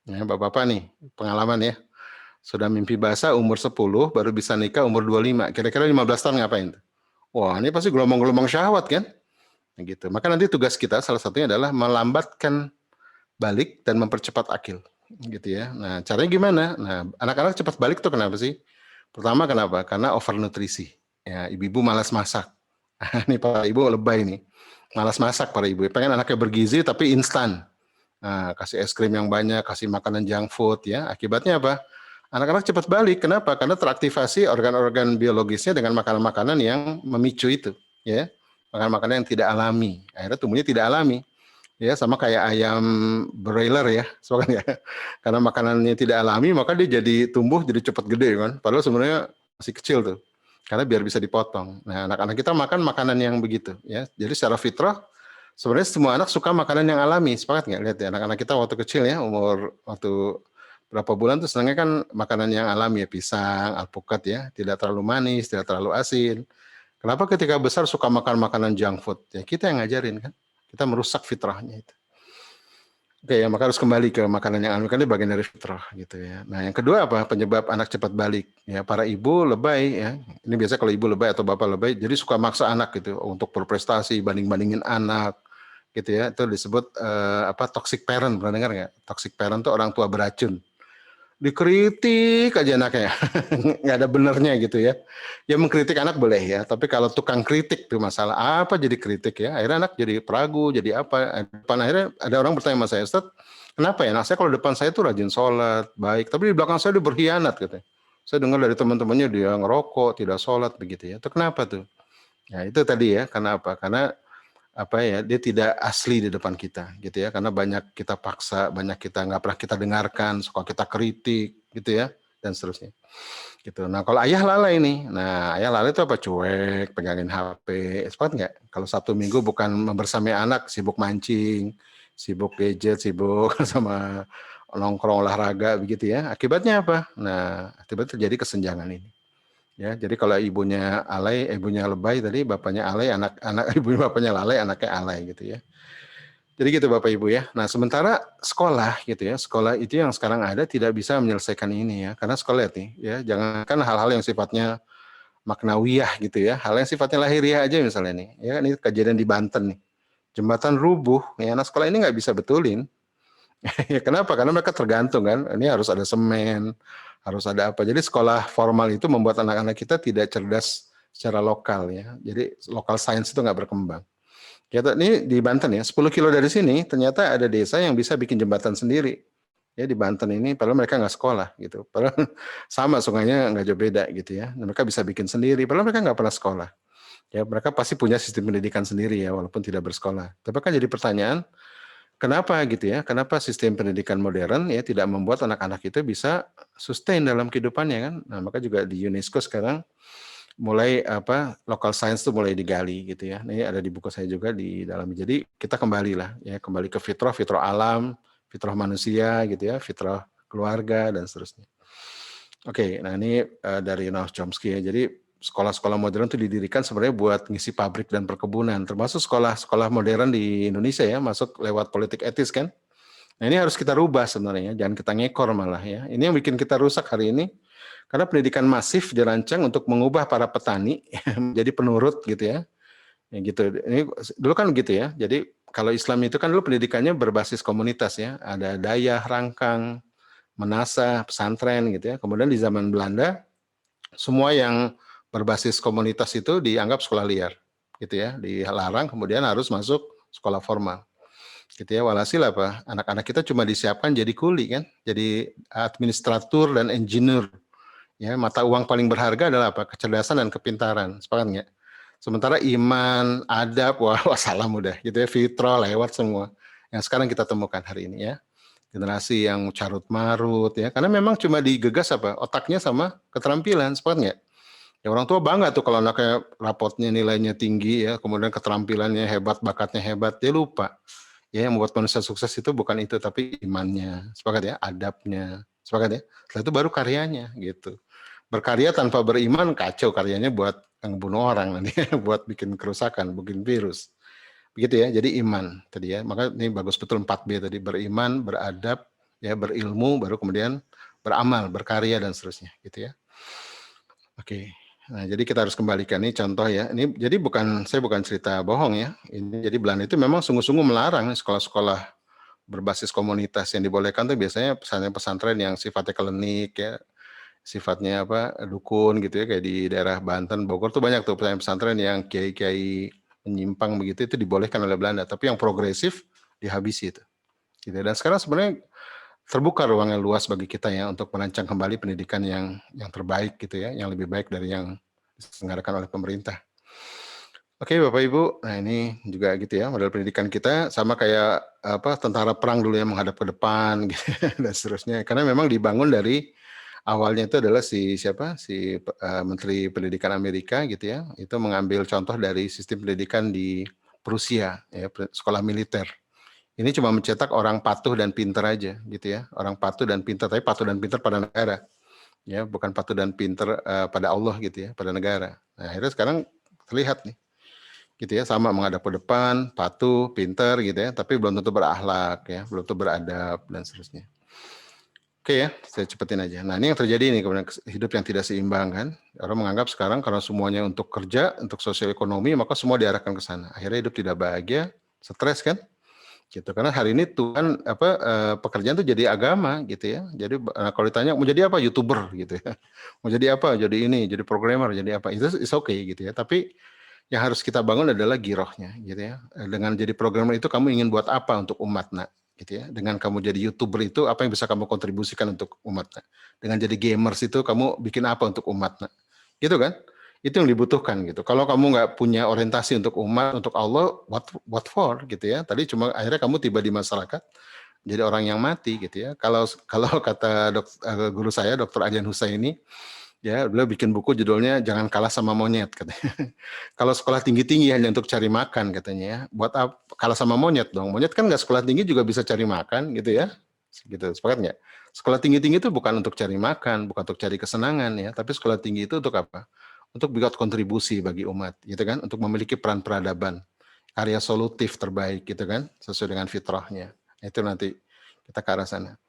Ya, Bapak-bapak nih, pengalaman ya. Sudah mimpi basah umur 10, baru bisa nikah umur 25. Kira-kira 15 tahun ngapain tuh? Wah, ini pasti gelombang-gelombang syahwat kan? Nah, gitu. Maka nanti tugas kita salah satunya adalah melambatkan balik dan mempercepat akil. Gitu ya. Nah, caranya gimana? Nah, anak-anak cepat balik tuh kenapa sih? Pertama kenapa? Karena overnutrisi. Ya, ibu-ibu malas masak. Ini para ibu lebay nih. Malas masak para ibu. Pengen anaknya bergizi tapi instan. Nah, kasih es krim yang banyak, kasih makanan junk food ya. Akibatnya apa? Anak-anak cepat balik. Kenapa? Karena teraktivasi organ-organ biologisnya dengan makanan-makanan yang memicu itu, ya. Makanan-makanan yang tidak alami. Akhirnya tumbuhnya tidak alami. Ya, sama kayak ayam broiler ya, soalnya karena makanannya tidak alami maka dia jadi tumbuh jadi cepat gede kan, padahal sebenarnya masih kecil tuh, karena biar bisa dipotong. Nah, anak-anak kita makan makanan yang begitu ya, jadi secara fitrah sebenarnya semua anak suka makanan yang alami, sepakat nggak? Lihat ya, anak-anak kita waktu kecil ya, waktu berapa bulan tuh senangnya kan makanan yang alami ya, pisang, alpukat ya, tidak terlalu manis, tidak terlalu asin. Kenapa ketika besar suka makan makanan junk food? Ya kita yang ngajarin kan. Kita merusak fitrahnya itu. Oke ya, maka harus kembali ke makanan yang alami, kan itu bagian dari fitrah gitu ya. Nah yang kedua apa? Penyebab anak cepat balik. Ya para ibu lebay ya. Ini biasa kalau ibu lebay atau bapak lebay, jadi suka maksa anak gitu untuk berprestasi, banding-bandingin anak gitu ya. Itu disebut toxic parent, pernah dengar nggak? Toxic parent itu orang tua beracun. Dikritik aja anaknya, nggak ada benernya gitu ya. Ya mengkritik anak boleh ya, tapi kalau tukang kritik tuh masalah apa jadi kritik ya, akhirnya anak jadi peragu, jadi apa. Depan akhirnya ada orang bertanya sama saya, Ustaz, kenapa ya anak saya kalau depan saya tuh rajin sholat, baik, tapi di belakang saya dia berkhianat gitu. Saya dengar dari teman-temannya dia ngerokok, tidak sholat begitu ya. Itu kenapa tuh? Ya itu tadi ya, karena apa? Karena dia tidak asli di depan kita gitu ya, karena banyak kita paksa, banyak kita nggak pernah kita dengarkan, suka kita kritik gitu ya, dan seterusnya gitu. Nah kalau ayah lalai nih, nah ayah lalai itu apa? Cuek, pegangin HP, sepakat nggak? Kalau Sabtu Minggu bukan membersamai anak, sibuk mancing, sibuk gadget, sibuk sama nongkrong olahraga begitu ya, akibatnya apa? Nah akibatnya terjadi kesenjangan ini. Ya, jadi kalau ibunya alay, ibunya lebay tadi, bapaknya alay, anak ibunya bapaknya lalai, anaknya alay gitu ya. Jadi gitu Bapak Ibu ya. Nah, sementara sekolah gitu ya, sekolah itu yang sekarang ada tidak bisa menyelesaikan ini ya. Karena sekolah nih ya, jangankan hal-hal yang sifatnya maknawiyah gitu ya, hal yang sifatnya lahiriah aja misalnya nih. Ya, ini kejadian di Banten nih. Jembatan rubuh, ya anak sekolah ini nggak bisa betulin. Ya, kenapa? Karena mereka tergantung kan. Ini harus ada semen, harus ada apa. Jadi sekolah formal itu membuat anak-anak kita tidak cerdas secara lokal ya. Jadi lokal science itu nggak berkembang. Ya, ini di Banten ya, 10 kilo dari sini ternyata ada desa yang bisa bikin jembatan sendiri. Ya di Banten ini, padahal mereka nggak sekolah gitu. Padahal sama sungainya nggak jauh beda gitu ya. Dan mereka bisa bikin sendiri, padahal mereka nggak pernah sekolah. Ya mereka pasti punya sistem pendidikan sendiri ya, walaupun tidak bersekolah. Tapi kan jadi pertanyaan, kenapa gitu ya? Kenapa sistem pendidikan modern ya tidak membuat anak-anak itu bisa sustain dalam kehidupannya kan? Nah, maka juga di UNESCO sekarang mulai local science tuh mulai digali gitu ya. Ini ada di buku saya juga di dalam. Jadi kita kembalilah ya, kembali ke fitrah alam, fitrah manusia gitu ya, fitrah keluarga dan seterusnya. Oke, nah ini dari Noam Chomsky ya. Jadi sekolah-sekolah modern itu didirikan sebenarnya buat ngisi pabrik dan perkebunan, termasuk sekolah-sekolah modern di Indonesia ya, masuk lewat politik etis kan. Nah ini harus kita rubah sebenarnya, jangan kita ngekor malah ya. Ini yang bikin kita rusak hari ini, karena pendidikan masif dirancang untuk mengubah para petani menjadi penurut gitu ya. Ya gitu. Ini dulu kan gitu ya. Jadi kalau Islam itu kan dulu pendidikannya berbasis komunitas ya. Ada dayah, rangkang, menasah, pesantren gitu ya. Kemudian di zaman Belanda semua yang berbasis komunitas itu dianggap sekolah liar gitu ya. Dilarang, kemudian harus masuk sekolah formal. Gitu ya, walhasil apa? Anak-anak kita cuma disiapkan jadi kuli kan, jadi administratur dan engineer. Ya, mata uang paling berharga adalah apa? Kecerdasan dan kepintaran. Sepakat nggak? Sementara iman, adab, wah wassalam udah gitu ya, fitrah lewat semua. Yang sekarang kita temukan hari ini ya. Generasi yang carut marut ya, karena memang cuma digegas apa? Otaknya sama keterampilan. Sepakat nggak? Ya orang tua bangga tuh kalau anaknya rapotnya nilainya tinggi ya, kemudian keterampilannya hebat, bakatnya hebat, dia lupa. Ya, yang membuat manusia sukses itu bukan itu, tapi imannya, sepakat ya, adabnya, sepakat ya. Setelah itu baru karyanya gitu. Berkarya tanpa beriman kacau, karyanya buat ngebunuh orang nanti, buat bikin kerusakan, bikin virus. Begitu ya. Jadi iman tadi ya. Maka ini bagus betul 4B tadi, beriman, beradab, ya, berilmu, baru kemudian beramal, berkarya dan seterusnya, gitu ya. Oke. Nah, jadi kita harus kembalikan ini contoh ya. Ini jadi saya bukan cerita bohong ya. Ini jadi Belanda itu memang sungguh-sungguh melarang sekolah-sekolah berbasis komunitas. Yang dibolehkan tuh biasanya pesantren-pesantren yang sifatnya klinik ya, sifatnya dukun gitu ya, kayak di daerah Banten, Bogor tuh banyak tuh pesantren yang kiai-kiai menyimpang begitu, itu dibolehkan oleh Belanda. Tapi yang progresif dihabisi itu. Gitu. Dan sekarang sebenarnya terbuka ruang yang luas bagi kita ya untuk merancang kembali pendidikan yang terbaik gitu ya, yang lebih baik dari yang diselenggarakan oleh pemerintah. Oke Bapak Ibu, nah ini juga gitu ya, model pendidikan kita sama kayak tentara perang dulu yang menghadap ke depan gitu, dan seterusnya. Karena memang dibangun dari awalnya itu adalah si Menteri Pendidikan Amerika gitu ya, itu mengambil contoh dari sistem pendidikan di Prusia ya, sekolah militer. Ini cuma mencetak orang patuh dan pintar aja gitu ya. Orang patuh dan pintar, tapi patuh dan pintar pada negara. Ya, bukan patuh dan pintar pada Allah gitu ya, pada negara. Nah, akhirnya sekarang terlihat nih. Gitu ya, sama menghadap ke depan, patuh, pintar gitu ya, tapi belum tentu berakhlak ya, belum tentu beradab dan seterusnya. Oke ya, saya cepetin aja. Nah, ini yang terjadi nih, kemudian hidup yang tidak seimbang kan. Orang menganggap sekarang karena semuanya untuk kerja, untuk sosial ekonomi, maka semua diarahkan ke sana. Akhirnya hidup tidak bahagia, stres kan? Gitu, karena hari ini Tuhan pekerjaan itu jadi agama gitu ya. Jadi kalau ditanya mau jadi apa, YouTuber gitu ya, mau jadi apa, jadi ini, jadi programmer, jadi apa, itu is okay gitu ya. Tapi yang harus kita bangun adalah girohnya gitu ya. Dengan jadi programmer itu kamu ingin buat apa untuk umat nak gitu ya. Dengan kamu jadi YouTuber itu apa yang bisa kamu kontribusikan untuk umat nak. Dengan jadi gamers itu kamu bikin apa untuk umat nak, gitu kan. Itu yang dibutuhkan gitu. Kalau kamu nggak punya orientasi untuk umat, untuk Allah, what for gitu ya. Tadi cuma akhirnya kamu tiba di masyarakat jadi orang yang mati gitu ya. Kalau kata guru saya Dr. Aryan Husaini ya, beliau bikin buku judulnya Jangan Kalah Sama Monyet katanya. Kalau sekolah tinggi-tinggi hanya untuk cari makan katanya ya. Buat apa kalah sama monyet dong? Monyet kan nggak sekolah tinggi juga bisa cari makan gitu ya. Gitu, sepakat nggak? Sekolah tinggi-tinggi itu bukan untuk cari makan, bukan untuk cari kesenangan ya, tapi sekolah tinggi itu untuk apa? Untuk buat kontribusi bagi umat, gitu kan? Untuk memiliki peran peradaban, karya solutif terbaik, gitu kan? Sesuai dengan fitrahnya. Itu nanti kita ke arah sana.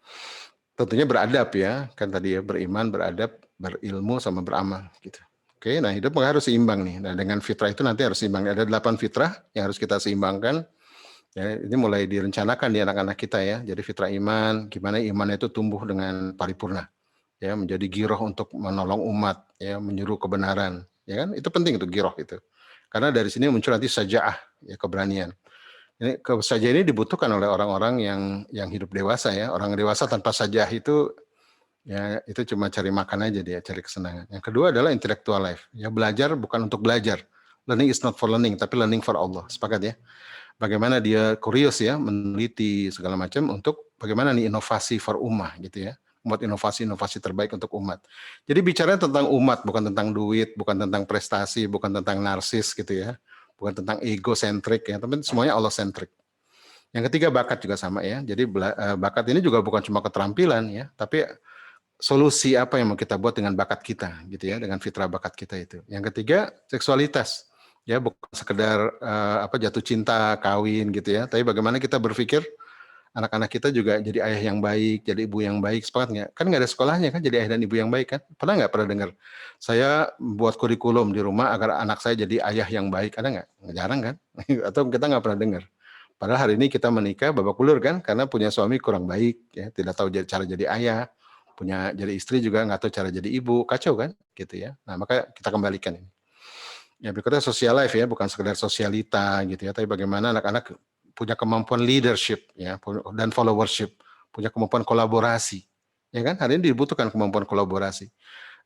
Tentunya beradab ya, kan tadi ya, beriman, beradab, berilmu, sama beramal, gitu. Oke, nah hidup harus seimbang nih. Nah dengan fitrah itu nanti harus seimbang. Ada 8 fitrah yang harus kita seimbangkan. Ya, ini mulai direncanakan di anak-anak kita ya. Jadi fitrah iman, gimana iman itu tumbuh dengan paripurna. Ya, menjadi giroh untuk menolong umat, ya, menyuruh kebenaran, ya kan? Itu penting itu giroh itu. Karena dari sini muncul nanti sajaah, ya, keberanian. Ini sajaah ini dibutuhkan oleh orang-orang yang hidup dewasa ya. Orang dewasa tanpa sajaah itu ya itu cuma cari makan aja dia, cari kesenangan. Yang kedua adalah intellectual life. Ya, belajar bukan untuk belajar. Learning is not for learning, tapi learning for Allah. Sepakat ya? Bagaimana dia curious ya, meneliti segala macam untuk bagaimana nih inovasi for ummah gitu ya. membuat inovasi-inovasi terbaik untuk umat. Jadi bicaranya tentang umat, bukan tentang duit, bukan tentang prestasi, bukan tentang narsis gitu ya, bukan tentang egosentrik ya, tapi semuanya Allah sentrik. Yang ketiga bakat juga sama ya. Jadi bakat ini juga bukan cuma keterampilan ya, tapi solusi apa yang mau kita buat dengan bakat kita gitu ya, dengan fitrah bakat kita itu. Yang ketiga seksualitas ya, bukan sekedar jatuh cinta, kawin gitu ya, tapi bagaimana kita berpikir anak-anak kita juga jadi ayah yang baik, jadi ibu yang baik, sepakat nggak? Kan nggak ada sekolahnya kan jadi ayah dan ibu yang baik kan? Pernah nggak pernah dengar? Saya buat kurikulum di rumah agar anak saya jadi ayah yang baik, ada nggak? Jarang kan? Atau kita nggak pernah dengar. Padahal hari ini kita menikah babak belur kan, karena punya suami kurang baik, ya tidak tahu cara jadi ayah, punya jadi istri juga nggak tahu cara jadi ibu, kacau kan, gitu ya. Nah maka kita kembalikan ini. Ya berikutnya social life ya, bukan sekedar sosialita gitu ya, tapi bagaimana anak-anak punya kemampuan leadership ya dan followership, punya kemampuan kolaborasi, ya kan? Hari ini dibutuhkan kemampuan kolaborasi.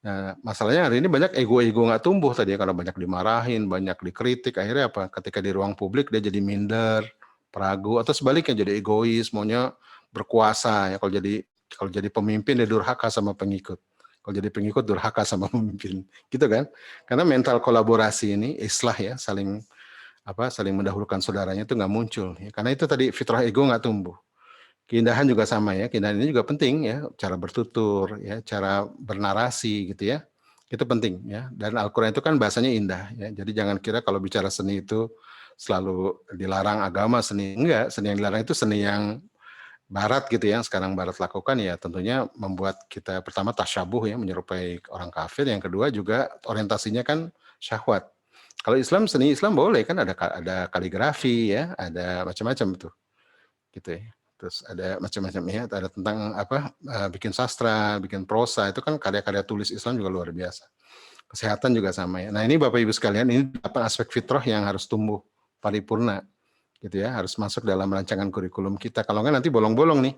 Nah, masalahnya hari ini banyak ego-ego nggak tumbuh tadi ya, karena banyak dimarahin, banyak dikritik, akhirnya apa? Ketika di ruang publik dia jadi minder, peragu, atau sebaliknya jadi egois, maunya berkuasa ya. Kalau jadi pemimpin dia durhaka sama pengikut. Kalau jadi pengikut durhaka sama pemimpin, gitu kan? Karena mental kolaborasi ini islah ya, saling mendahulukan saudaranya itu nggak muncul ya. Karena itu tadi fitrah ego nggak tumbuh. Keindahan juga sama ya, keindahan ini juga penting ya, cara bertutur ya, cara bernarasi gitu ya, itu penting ya. Dan Al-Quran itu kan bahasanya indah ya, jadi jangan kira kalau bicara seni itu selalu dilarang agama seni, enggak, seni yang dilarang itu seni yang barat gitu ya, yang sekarang barat lakukan ya tentunya membuat kita pertama tasyabuh ya, menyerupai orang kafir, yang kedua juga orientasinya kan syahwat. Kalau Islam, seni Islam boleh kan, ada kaligrafi ya, ada macam-macam tuh gitu ya. Terus ada macam-macam ya, ada tentang bikin sastra, bikin prosa, itu kan karya-karya tulis Islam juga luar biasa. Kesehatan juga sama ya. Nah ini Bapak Ibu sekalian, ini apa aspek fitrah yang harus tumbuh paripurna gitu ya, harus masuk dalam rancangan kurikulum kita. Kalau nggak nanti bolong-bolong nih,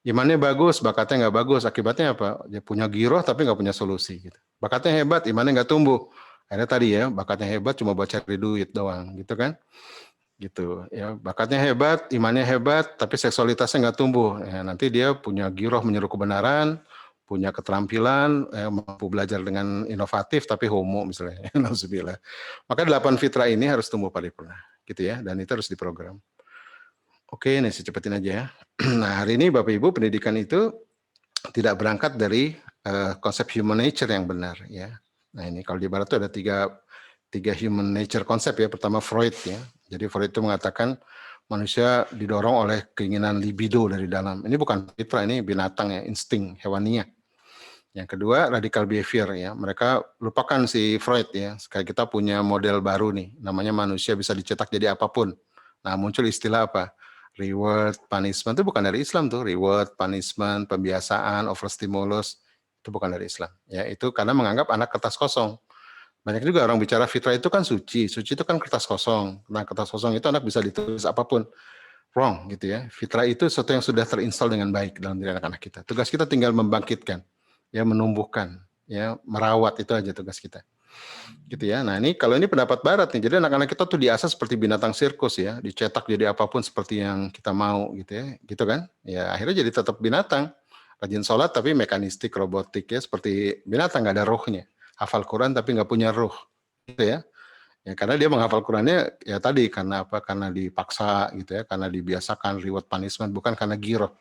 imannya bagus, bakatnya nggak bagus, akibatnya apa? Dia punya giroh tapi nggak punya solusi. Gitu. Bakatnya hebat, imannya nggak tumbuh. Akhirnya tadi ya, bakatnya hebat cuma buat cari duit doang, gitu kan? Gitu ya, bakatnya hebat, imannya hebat, tapi seksualitasnya nggak tumbuh ya, nanti dia punya giroh menyeru kebenaran, punya keterampilan, mampu belajar dengan inovatif tapi homo misalnya. Nauzubillah. Maka 8 fitrah ini harus tumbuh paripurna gitu ya, dan itu harus diprogram. Oke, ini saya cepetin aja ya. Nah hari ini Bapak Ibu, pendidikan itu tidak berangkat dari konsep human nature yang benar ya. Nah ini kalau di barat itu ada tiga human nature konsep ya. Pertama Freud ya. Jadi Freud itu mengatakan manusia didorong oleh keinginan libido dari dalam. Ini bukan fitrah, ini binatang ya, insting hewaninya. Yang kedua radical behavior ya. Mereka lupakan si Freud ya. Sekarang kita punya model baru nih, namanya manusia bisa dicetak jadi apapun. Nah muncul istilah apa? Reward, punishment, itu bukan dari Islam tuh. Reward, punishment, pembiasaan, overstimulus, itu bukan dari Islam. Ya itu karena menganggap anak kertas kosong. Banyak juga orang bicara fitrah itu kan suci. Suci itu kan kertas kosong. Nah, kertas kosong itu anak bisa ditulis apapun. Wrong gitu ya. Fitrah itu sesuatu yang sudah terinstall dengan baik dalam diri anak-anak kita. Tugas kita tinggal membangkitkan, ya menumbuhkan, ya merawat, itu aja tugas kita. Gitu ya. Nah, ini kalau ini pendapat barat nih. Jadi anak-anak kita tuh diasah seperti binatang sirkus ya, dicetak jadi apapun seperti yang kita mau gitu ya. Gitu kan? Ya, akhirnya jadi tetap binatang. Rajin sholat tapi mekanistik, robotik ya, seperti binatang, nggak ada rohnya. Hafal Quran tapi nggak punya ruh, gitu ya. Ya karena dia menghafal Qurannya ya tadi karena apa? Karena dipaksa gitu ya, karena dibiasakan reward punishment, bukan karena giroh.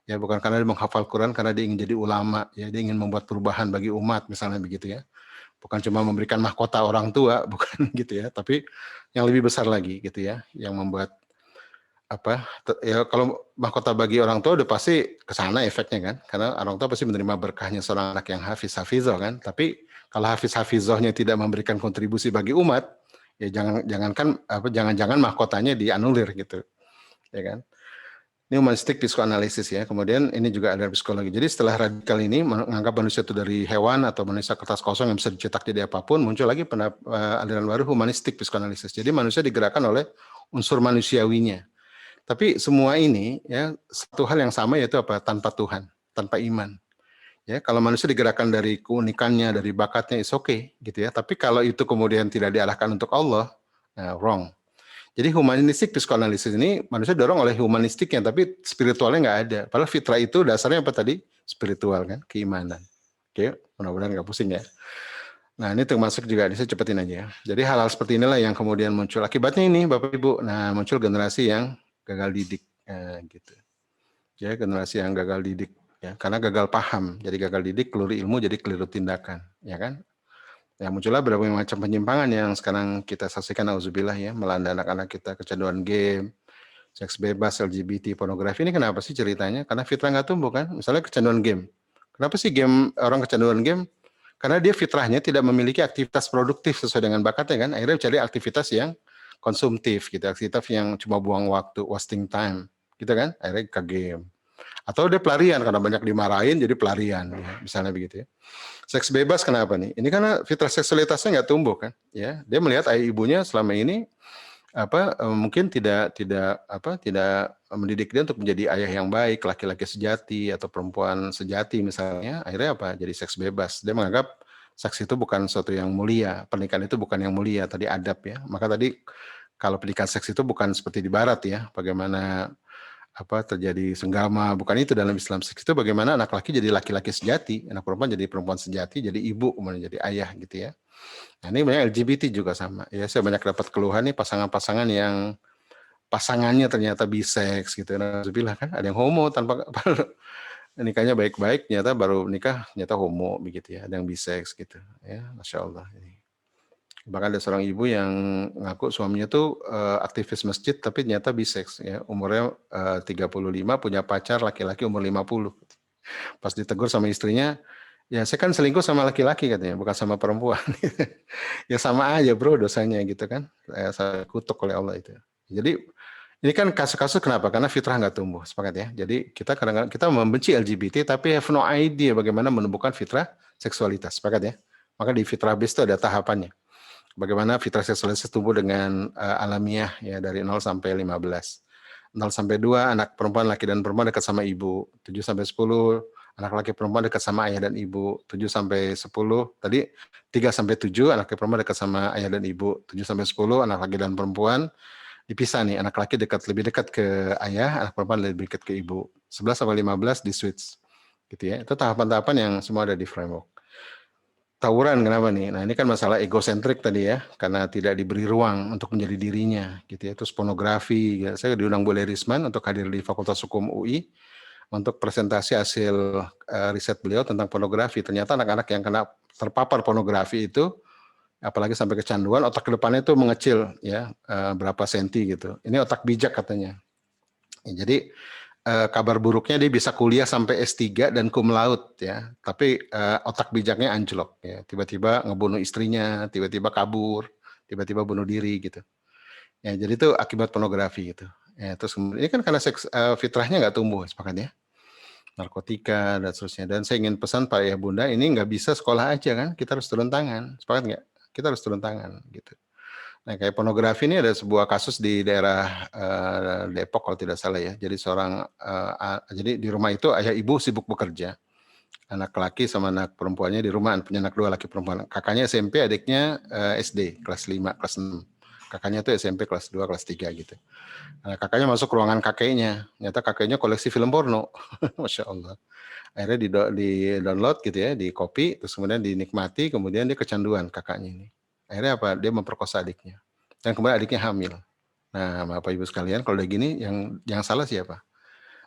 Ya bukan karena dia menghafal Quran karena dia ingin jadi ulama, ya dia ingin membuat perubahan bagi umat misalnya begitu ya. Bukan cuma memberikan mahkota orang tua, bukan gitu ya, tapi yang lebih besar lagi gitu ya, yang membuat ya kalau mahkota bagi orang tua udah pasti ke sana efeknya kan, karena orang tua pasti menerima berkahnya seorang anak yang hafizoh kan, tapi kalau hafizohnya tidak memberikan kontribusi bagi umat, ya jangan-jangan mahkotanya dianulir gitu, ya kan. Ini humanistik psikoanalisis ya, kemudian ini juga ada psikologi. Jadi setelah radikal ini menganggap manusia itu dari hewan atau manusia kertas kosong yang bisa dicetak jadi apapun, muncul lagi aliran baru humanistik psikoanalisis. Jadi manusia digerakkan oleh unsur manusiawinya. Tapi semua ini ya satu hal yang sama, yaitu apa? Tanpa Tuhan, tanpa iman. Ya, kalau manusia digerakkan dari keunikannya, dari bakatnya, is okay gitu ya. Tapi kalau itu kemudian tidak diarahkan untuk Allah, wrong. Jadi humanistik psikoanalisis ini manusia dorong oleh humanistiknya, tapi spiritualnya nggak ada. Padahal fitrah itu dasarnya apa tadi? Spiritual kan, keimanan. Oke, mudah-mudahan nggak pusing ya. Nah ini termasuk juga, saya cepetin aja ya. Jadi hal-hal seperti inilah yang kemudian muncul. Akibatnya ini Bapak Ibu, nah muncul generasi yang gagal didik. Gitu. Ya generasi yang gagal didik. Ya, karena gagal paham. Jadi gagal didik, keliru ilmu, jadi keliru tindakan. Ya kan? Ya muncullah berbagai macam penyimpangan yang sekarang kita saksikan, auzubillah ya, melanda anak-anak kita, kecanduan game, seks bebas, LGBT, pornografi. Ini kenapa sih ceritanya? Karena fitrah nggak tumbuh kan? Misalnya kecanduan game. Kenapa sih orang kecanduan game? Karena dia fitrahnya tidak memiliki aktivitas produktif sesuai dengan bakatnya kan. Akhirnya cari aktivitas yang konsumtif gitu, aktivitas yang cuma buang waktu, wasting time, gitu kan? Akhirnya ke game. Atau dia pelarian karena banyak dimarahin jadi pelarian, ya, misalnya begitu ya. Seks bebas kenapa nih? Ini karena fitrah seksualitasnya nggak tumbuh kan, ya. Dia melihat ayah ibunya selama ini mungkin tidak mendidik dia untuk menjadi ayah yang baik, laki-laki sejati atau perempuan sejati misalnya. Akhirnya apa? Jadi seks bebas. Dia menganggap seks itu bukan sesuatu yang mulia, pernikahan itu bukan yang mulia, tadi adab ya. Maka tadi kalau pernikahan seks itu bukan seperti di barat ya, bagaimana terjadi senggama, bukan itu dalam Islam. Seks itu bagaimana anak laki jadi laki-laki sejati, anak perempuan jadi perempuan sejati, jadi ibu, kemudian jadi ayah gitu ya. Nah ini banyak LGBT juga sama. Ya saya banyak dapat keluhan nih pasangan-pasangan yang pasangannya ternyata biseks gitu. Alhamdulillah kan ada yang homo tanpa nikahnya baik-baik, ternyata baru nikah ternyata homo begitu ya. Ada yang biseks gitu ya, Masya Allah. Bahkan ada seorang ibu yang ngaku suaminya tuh aktivis masjid tapi ternyata biseks ya, umurnya 35, punya pacar laki-laki umur 50. Pas ditegur sama istrinya, ya saya kan selingkuh sama laki-laki katanya, bukan sama perempuan. Ya sama aja bro dosanya gitu kan. Saya kutuk oleh Allah itu. Jadi ini kan kasus-kasus kenapa? Karena fitrah nggak tumbuh, sepakat ya. Jadi kita kadang-kadang kita membenci LGBT tapi have no idea bagaimana menumbuhkan fitrah seksualitas, sepakat ya. Maka di fitrah base itu ada tahapannya. Bagaimana fitrah seksualitas tumbuh dengan alamiah ya dari 0 sampai 15. 0 sampai 2 anak perempuan, laki dan perempuan dekat sama ibu. 7 sampai 10 anak laki perempuan dekat sama ayah dan ibu. 7 sampai 10 tadi 3 sampai 7 anak laki perempuan dekat sama ayah dan ibu. 7 sampai 10 anak laki dan perempuan dipisah nih, anak laki lebih dekat ke ayah, anak perempuan lebih dekat ke ibu. 11 sampai 15 di switch. Gitu ya. Itu tahapan-tahapan yang semua ada di framework. Tawuran kenapa nih? Nah ini kan masalah egosentrik tadi ya, karena tidak diberi ruang untuk menjadi dirinya, gitu ya. Terus pornografi, ya. Saya diundang Bu Lerisman untuk hadir di Fakultas Hukum UI untuk presentasi hasil riset beliau tentang pornografi. Ternyata anak-anak yang kena terpapar pornografi itu, apalagi sampai kecanduan, otak ke depannya itu mengecil, ya berapa senti gitu. Ini otak bijak katanya. Ya, jadi kabar buruknya dia bisa kuliah sampai S3 dan cum laude ya, tapi otak bijaknya anjlok ya, tiba-tiba ngebunuh istrinya, tiba-tiba kabur, tiba-tiba bunuh diri gitu. Ya, jadi itu akibat pornografi gitu. Ya, terus kemudian ini kan karena fitrahnya nggak tumbuh, sepakat ya. Narkotika dan seterusnya. Dan saya ingin pesan Pak Ayah Bunda, ini nggak bisa sekolah aja kan, kita harus turun tangan, sepakat nggak? Kita harus turun tangan gitu. Nah, kayak pornografi ini ada sebuah kasus di daerah Depok kalau tidak salah ya. Jadi jadi di rumah itu ayah ibu sibuk bekerja. Anak laki sama anak perempuannya di rumah, punya anak 2 laki perempuan. Kakaknya SMP, adiknya SD kelas 5, kelas 6. Kakaknya tuh SMP kelas 2, kelas 3 gitu. Nah, kakaknya masuk ruangan kakeknya. Ternyata kakeknya koleksi film porno. Masya Allah. Akhirnya di download gitu ya, di copy, terus kemudian dinikmati, kemudian dia kecanduan kakaknya ini. Akhirnya apa? Dia memperkosa adiknya. Dan kemudian adiknya hamil. Nah, Bapak Ibu sekalian, kalau udah gini yang salah siapa?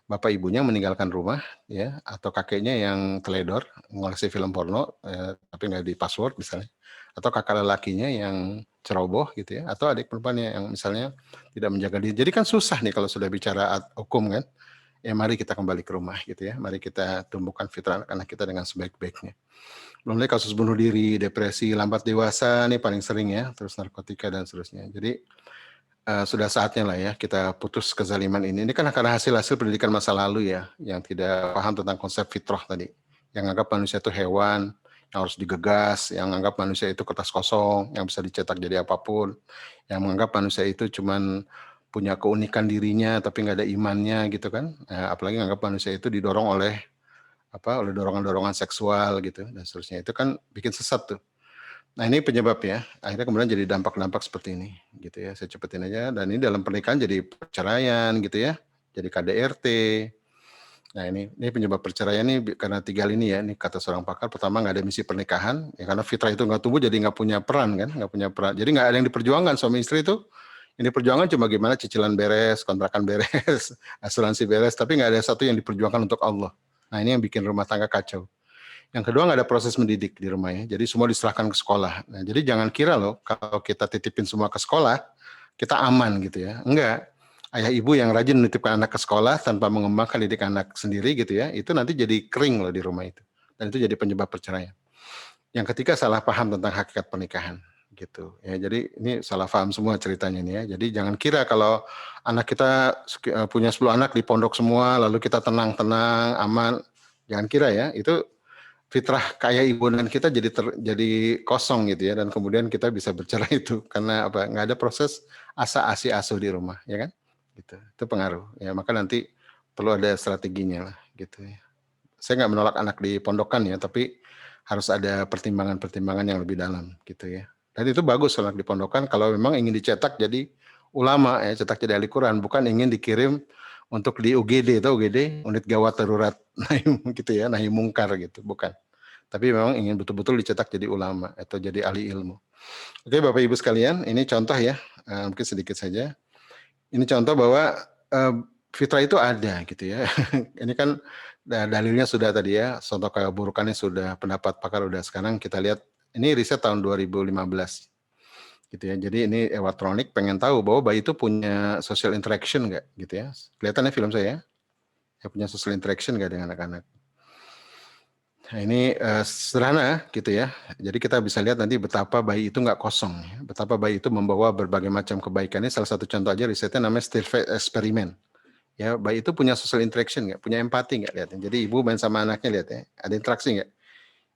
Bapak ibunya meninggalkan rumah ya, atau kakeknya yang teledor ngoleksi film porno tapi nggak di password misalnya, atau kakak lelakinya yang ceroboh gitu ya, atau adik perempuannya yang misalnya tidak menjaga diri. Jadi kan susah nih kalau sudah bicara hukum kan. Ya mari kita kembali ke rumah gitu ya. Mari kita tumbuhkan fitrah anak kita dengan sebaik-baiknya. Belum lagi kasus bunuh diri, depresi, lambat dewasa nih paling sering ya, terus narkotika dan seterusnya. Jadi sudah saatnya lah ya kita putus kezaliman ini. Ini kan karena hasil-hasil pendidikan masa lalu ya, yang tidak paham tentang konsep fitrah tadi. Yang anggap manusia itu hewan, yang harus digegas, yang anggap manusia itu kertas kosong, yang bisa dicetak jadi apapun, yang menganggap manusia itu cuman punya keunikan dirinya tapi nggak ada imannya gitu kan. Apalagi anggap manusia itu didorong oleh dorongan-dorongan seksual gitu dan seterusnya. Itu kan bikin sesat tuh. Nah ini penyebabnya, akhirnya kemudian jadi dampak-dampak seperti ini, gitu ya. Saya cepetin aja. Dan ini dalam pernikahan jadi perceraian, gitu ya, jadi KDRT. Nah ini penyebab perceraian ini karena 3 lini ya. Ini kata seorang pakar. Pertama nggak ada misi pernikahan, ya karena fitrah itu nggak tumbuh, jadi nggak punya peran kan, nggak punya peran. Jadi nggak ada yang diperjuangkan suami istri itu. Ini perjuangan cuma gimana cicilan beres, kontrakan beres, asuransi beres, tapi nggak ada satu yang diperjuangkan untuk Allah. Nah ini yang bikin rumah tangga kacau. Yang kedua nggak ada proses mendidik di rumah ya. Jadi semua diserahkan ke sekolah. Nah, jadi jangan kira loh kalau kita titipin semua ke sekolah, kita aman gitu ya. Enggak. Ayah ibu yang rajin menitipkan anak ke sekolah tanpa mengembangkan didik anak sendiri gitu ya, itu nanti jadi kering loh di rumah itu. Dan itu jadi penyebab perceraian. Yang ketiga salah paham tentang hakikat pernikahan gitu ya. Jadi ini salah paham semua ceritanya ini ya. Jadi jangan kira kalau anak kita punya 10 anak di pondok semua lalu kita tenang-tenang aman. Jangan kira ya, itu fitrah kayak ibu dan kita jadi kosong gitu ya, dan kemudian kita bisa bercerai itu karena apa? Nggak ada proses asa-asi asuh di rumah ya kan? Gitu. Itu pengaruh ya, maka nanti perlu ada strateginya lah gitu ya. Saya nggak menolak anak di pondokan ya, tapi harus ada pertimbangan-pertimbangan yang lebih dalam gitu ya. Dan itu bagus anak di pondokan kalau memang ingin dicetak jadi ulama ya, cetak jadi ahli Quran, bukan ingin dikirim untuk di UGD atau UGD, unit gawat darurat gitu ya, nahi mungkar gitu, bukan. Tapi memang ingin betul-betul dicetak jadi ulama atau jadi ahli ilmu. Oke Bapak Ibu sekalian, ini contoh ya, mungkin sedikit saja. Ini contoh bahwa fitrah itu ada gitu ya. Ini kan dalilnya sudah tadi ya, contoh keburukannya sudah, pendapat pakar udah. Sekarang kita lihat, ini riset tahun 2015 gitu ya. Jadi ini Ewatronic pengen tahu bahwa bayi itu punya social interaction nggak gitu ya. Kelihatan ya film saya ya, punya social interaction nggak dengan anak-anak. Nah ini sederhana gitu ya. Jadi kita bisa lihat nanti betapa bayi itu nggak kosong, ya. Betapa bayi itu membawa berbagai macam kebaikan. Ini salah satu contoh aja risetnya namanya Stilfeld Experiment. Ya bayi itu punya social interaction nggak, punya empati nggak lihat. Jadi ibu main sama anaknya lihat ya, ada interaksi nggak.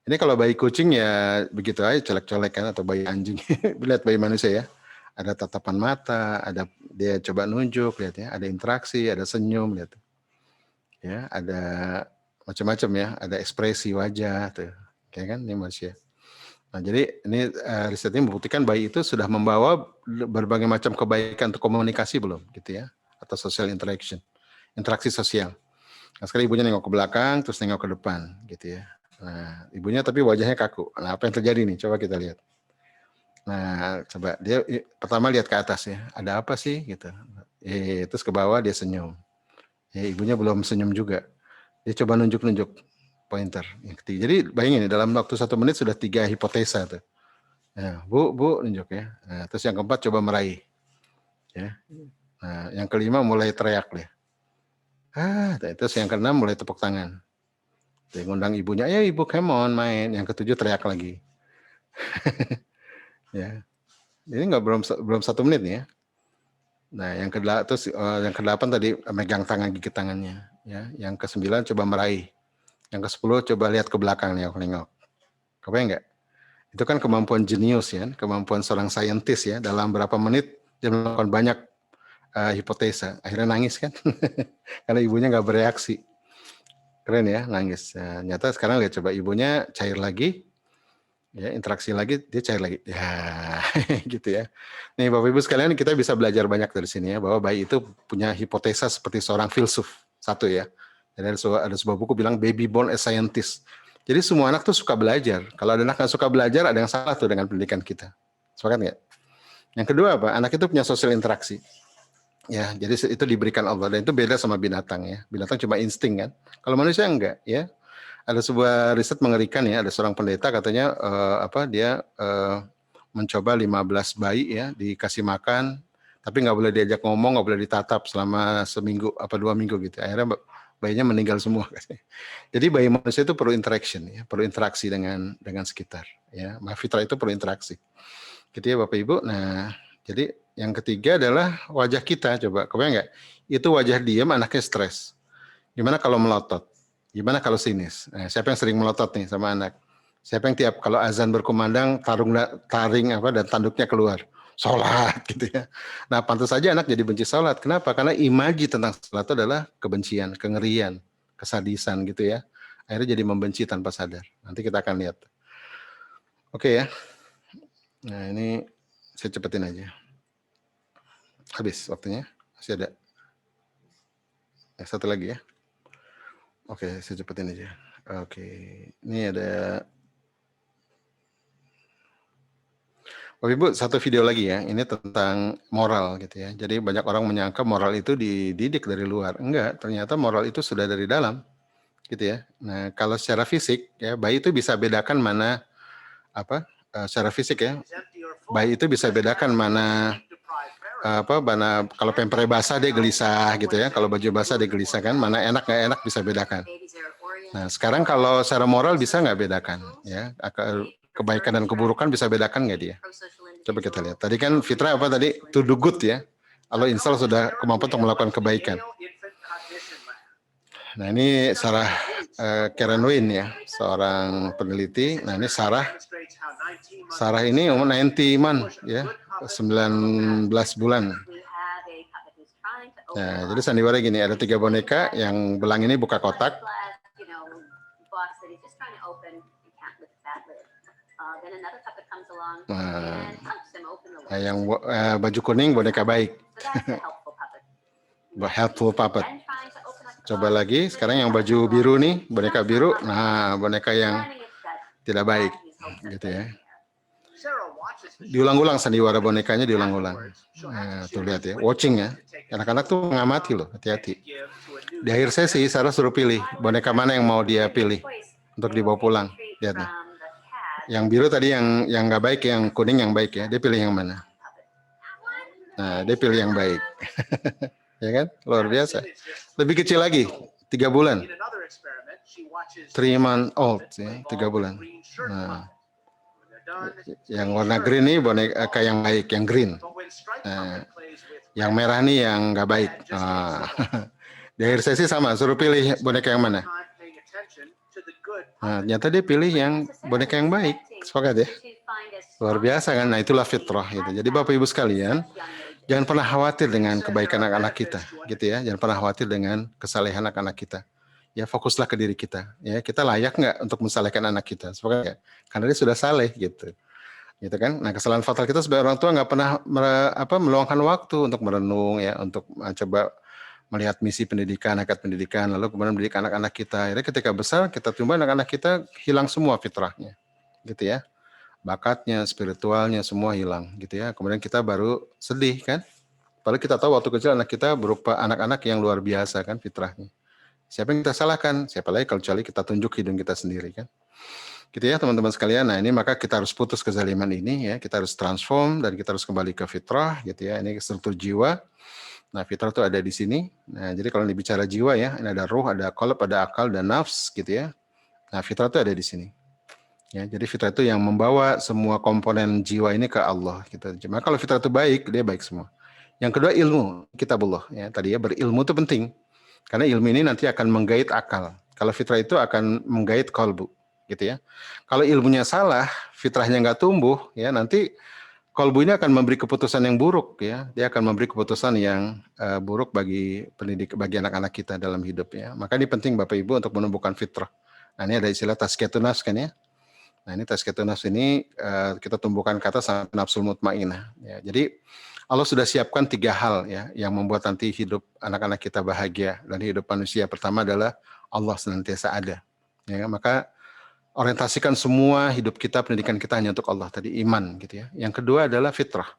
Ini kalau bayi kucing ya begitu aja colek-colek kan, atau bayi anjing. Lihat bayi manusia ya, ada tatapan mata, ada dia coba nunjuk lihat ya, ada interaksi, ada senyum lihat. Ya ada macam-macam ya, ada ekspresi wajah tuh, kayak kan ini manusia. Nah jadi ini riset ini membuktikan bayi itu sudah membawa berbagai macam kebaikan untuk komunikasi belum gitu ya, atau social interaction, interaksi sosial. Nah sekarang ibunya nengok ke belakang terus nengok ke depan gitu ya. Nah ibunya tapi wajahnya kaku. Nah apa yang terjadi nih, coba kita lihat. Nah coba dia pertama lihat ke atas ya, ada apa sih gitu. Terus ke bawah dia senyum. Ibunya belum senyum juga. Dia coba nunjuk-nunjuk pointer yang ketiga. Jadi bayangin dalam waktu 1 menit sudah 3 hipotesa tuh. Nah, bu nunjuk ya. Nah, terus yang keempat coba meraih. Ya. Nah, yang kelima mulai teriak deh. Terus yang keenam mulai tepuk tangan. Dia ngundang ibunya, ayo ibu come on main. Yang ketujuh teriak lagi. Ya. Ini nggak belum 1 menit nih ya. Nah, yang ke-8 tadi megang tangan, gigit tangannya. Ya, yang ke-9 coba meraih. Yang ke-10 coba lihat ke belakang nengok. Kebayang nggak? Itu kan kemampuan jenius ya, kemampuan seorang saintis ya. Dalam berapa menit dia melakukan banyak hipotesa. Akhirnya nangis kan, karena ibunya nggak bereaksi. Keren ya, nangis. Nah, nyata sekarang lihat coba ibunya cair lagi, ya interaksi lagi, dia cair lagi. Ya, gitu ya. Nih Bapak Ibu sekalian, kita bisa belajar banyak dari sini ya, bahwa bayi itu punya hipotesa seperti seorang filsuf. Satu ya. Jadi ada sebuah buku bilang Baby Born as Scientist. Jadi semua anak tuh suka belajar. Kalau ada anak yang suka belajar, ada yang salah tuh dengan pendidikan kita. Sepakat nggak? Yang kedua apa? Anak itu punya sosial interaksi. Ya, jadi itu diberikan Allah dan itu beda sama binatang ya. Binatang cuma insting kan. Kalau manusia enggak ya. Ada sebuah riset mengerikan ya. Ada seorang pendeta katanya dia mencoba 15 bayi ya, dikasih makan, tapi nggak boleh diajak ngomong, nggak boleh ditatap selama 1-2 minggu gitu. Akhirnya bayinya meninggal semua. Jadi bayi manusia itu perlu interaction ya, perlu interaksi dengan sekitar ya. Fitrah itu perlu interaksi. Gitu ya Bapak Ibu. Nah, jadi yang ketiga adalah wajah kita. Coba kebayang nggak? Itu wajah diam, anaknya stres. Gimana kalau melotot? Gimana kalau sinis? Nah, siapa yang sering melotot nih sama anak? Siapa yang tiap kalau azan berkumandang taring dan tanduknya keluar? Sholat gitu ya. Nah pantas saja anak jadi benci sholat. Kenapa? Karena imaji tentang sholat itu adalah kebencian, kengerian, kesadisan gitu ya. Akhirnya jadi membenci tanpa sadar. Nanti kita akan lihat. Oke ya. Nah, ini saya cepetin aja. Habis waktunya, masih ada. Satu lagi ya. Oke, saya cepetin aja. Oke, ini ada. Bapak Ibu, satu video lagi ya. Ini tentang moral gitu ya. Jadi banyak orang menyangka moral itu dididik dari luar. Enggak, ternyata moral itu sudah dari dalam, gitu ya. Nah, kalau secara fisik ya, bayi itu bisa bedakan mana secara fisik ya. Bayi itu bisa bedakan mana mana kalau pempere basah dia gelisah gitu ya. Kalau baju basah dia gelisah kan. Mana enak nggak enak bisa bedakan. Nah, sekarang kalau secara moral bisa nggak bedakan ya? Kebaikan dan keburukan bisa bedakan nggak dia? Coba kita lihat. Tadi kan fitrah apa tadi? To do good ya. Allah install sudah kemampuan untuk melakukan kebaikan. Nah, ini Sarah Karen Wynne ya, seorang peneliti. Nah, ini Sarah ini umur 90 month ya, 19 bulan. Nah, jadi sandiwara gini, ada 3 boneka, yang belang ini buka kotak. Nah, yang baju kuning boneka baik. Helpful puppet. Coba lagi, sekarang yang baju biru nih, boneka biru. Nah, boneka yang tidak baik, gitu ya. Diulang-ulang sandiwara bonekanya diulang-ulang. Nah, tuh lihat ya, watching ya. Anak-anak tuh mengamati loh, hati-hati. Di akhir sesi, Sarah suruh pilih boneka mana yang mau dia pilih untuk dibawa pulang. Lihat nih. Yang biru tadi yang nggak baik, yang kuning yang baik ya. Dia pilih yang mana? Nah, dia pilih yang baik. Ya kan? Luar biasa. Lebih kecil lagi, 3 bulan. 3 month old, ya, 3 bulan. Nah, yang warna green nih boneka yang baik, yang green. Nah, yang merah nih yang nggak baik. Nah, di akhir sesi sama, suruh pilih boneka yang mana. Nah, ternyata dia pilih yang boneka yang baik. Sepakat ya? Luar biasa kan? Nah, itulah fitrah gitu. Jadi Bapak Ibu sekalian, jangan pernah khawatir dengan kebaikan anak-anak kita, gitu ya. Jangan pernah khawatir dengan kesalehan anak-anak kita. Ya, fokuslah ke diri kita. Ya, kita layak nggak untuk mensalehkan anak kita? Sepakat ya? Karena dia sudah saleh, gitu. Gitu kan? Nah, kesalahan fatal kita sebagai orang tua nggak pernah meluangkan waktu untuk merenung ya, untuk coba melihat misi pendidikan, hakikat pendidikan, lalu kemudian mendidik anak-anak kita. Akhirnya ketika besar kita tiba anak-anak kita hilang semua fitrahnya, gitu ya. Bakatnya, spiritualnya semua hilang, gitu ya. Kemudian kita baru sedih kan? Padahal kita tahu waktu kecil anak kita berupa anak-anak yang luar biasa kan fitrahnya. Siapa yang kita salahkan? Siapa lagi kalau kecuali kita tunjuk hidung kita sendiri kan? Gitu ya teman-teman sekalian. Nah, ini maka kita harus putus kezaliman ini ya. Kita harus transform dan kita harus kembali ke fitrah, gitu ya. Ini struktur jiwa. Nah, fitrah itu ada di sini. Nah, jadi kalau dibicara jiwa ya, ini ada ruh, ada qalb, ada akal, dan nafs gitu ya. Nah, fitrah itu ada di sini. Ya, jadi fitrah itu yang membawa semua komponen jiwa ini ke Allah gitu. Cuma kalau fitrah itu baik, dia baik semua. Yang kedua ilmu, kitabullah ya. Tadi ya berilmu itu penting. Karena ilmu ini nanti akan menggait akal. Kalau fitrah itu akan menggait qalbu gitu ya. Kalau ilmunya salah, fitrahnya nggak tumbuh ya, nanti kolbu ini akan memberi keputusan yang buruk ya. Dia akan memberi keputusan yang buruk bagi anak-anak kita dalam hidup ya. Maka ini penting Bapak Ibu untuk menumbuhkan fitrah. Nah, ini ada istilah tazkiyatun nafs kan ya. Nah, ini tazkiyatun nafs ini kita tumbuhkan kata sampai nafsul mutmainnah ya. Jadi Allah sudah siapkan 3 hal ya yang membuat nanti hidup anak-anak kita bahagia dan hidup manusia. Pertama adalah Allah senantiasa ada. Ya, maka orientasikan semua hidup kita, pendidikan kita hanya untuk Allah tadi, iman gitu ya. Yang kedua adalah fitrah.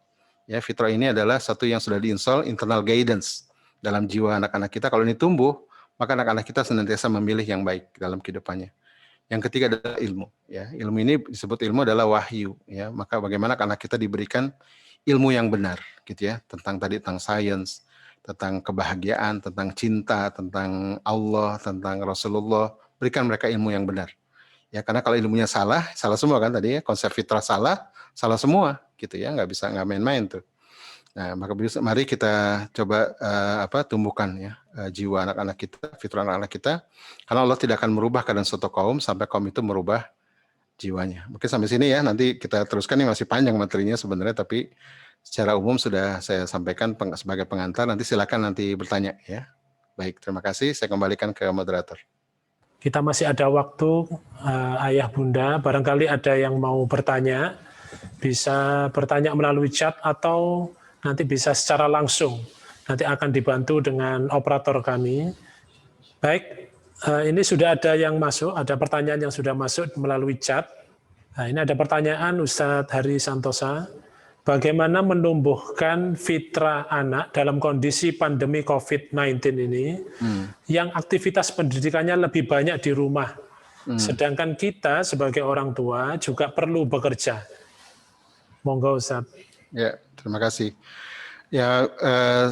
Ya, fitrah ini adalah satu yang sudah diinstal internal guidance dalam jiwa anak-anak kita. Kalau ini tumbuh, maka anak-anak kita senantiasa memilih yang baik dalam kehidupannya. Yang ketiga adalah ilmu. Ya, ilmu ini disebut ilmu adalah wahyu. Ya, maka bagaimana anak kita diberikan ilmu yang benar, gitu ya, tentang sains, tentang kebahagiaan, tentang cinta, tentang Allah, tentang Rasulullah. Berikan mereka ilmu yang benar. Ya, karena kalau ilmunya salah semua kan tadi ya, konsep fitrah salah semua gitu ya, nggak main-main tuh. Nah, maka mari kita coba tumbuhkan ya jiwa anak-anak kita, fitrah anak-anak kita, karena Allah tidak akan merubah keadaan suatu kaum sampai kaum itu merubah jiwanya. Mungkin sampai sini ya, nanti kita teruskan, ini masih panjang materinya sebenarnya, tapi secara umum sudah saya sampaikan sebagai pengantar, nanti silakan nanti bertanya ya. Baik, terima kasih, saya kembalikan ke moderator. Kita masih ada waktu, Ayah Bunda, barangkali ada yang mau bertanya. bisa bertanya melalui chat atau nanti bisa secara langsung. Nanti akan dibantu dengan operator kami. Baik, ini sudah ada yang masuk, ada pertanyaan yang sudah masuk melalui chat. Nah, ini ada pertanyaan Ustadz Hari Santosa. Bagaimana menumbuhkan fitrah anak dalam kondisi pandemi COVID-19 ini yang aktivitas pendidikannya lebih banyak di rumah. Sedangkan kita sebagai orang tua juga perlu bekerja. Monggo Ustadz. Ya, terima kasih. Ya,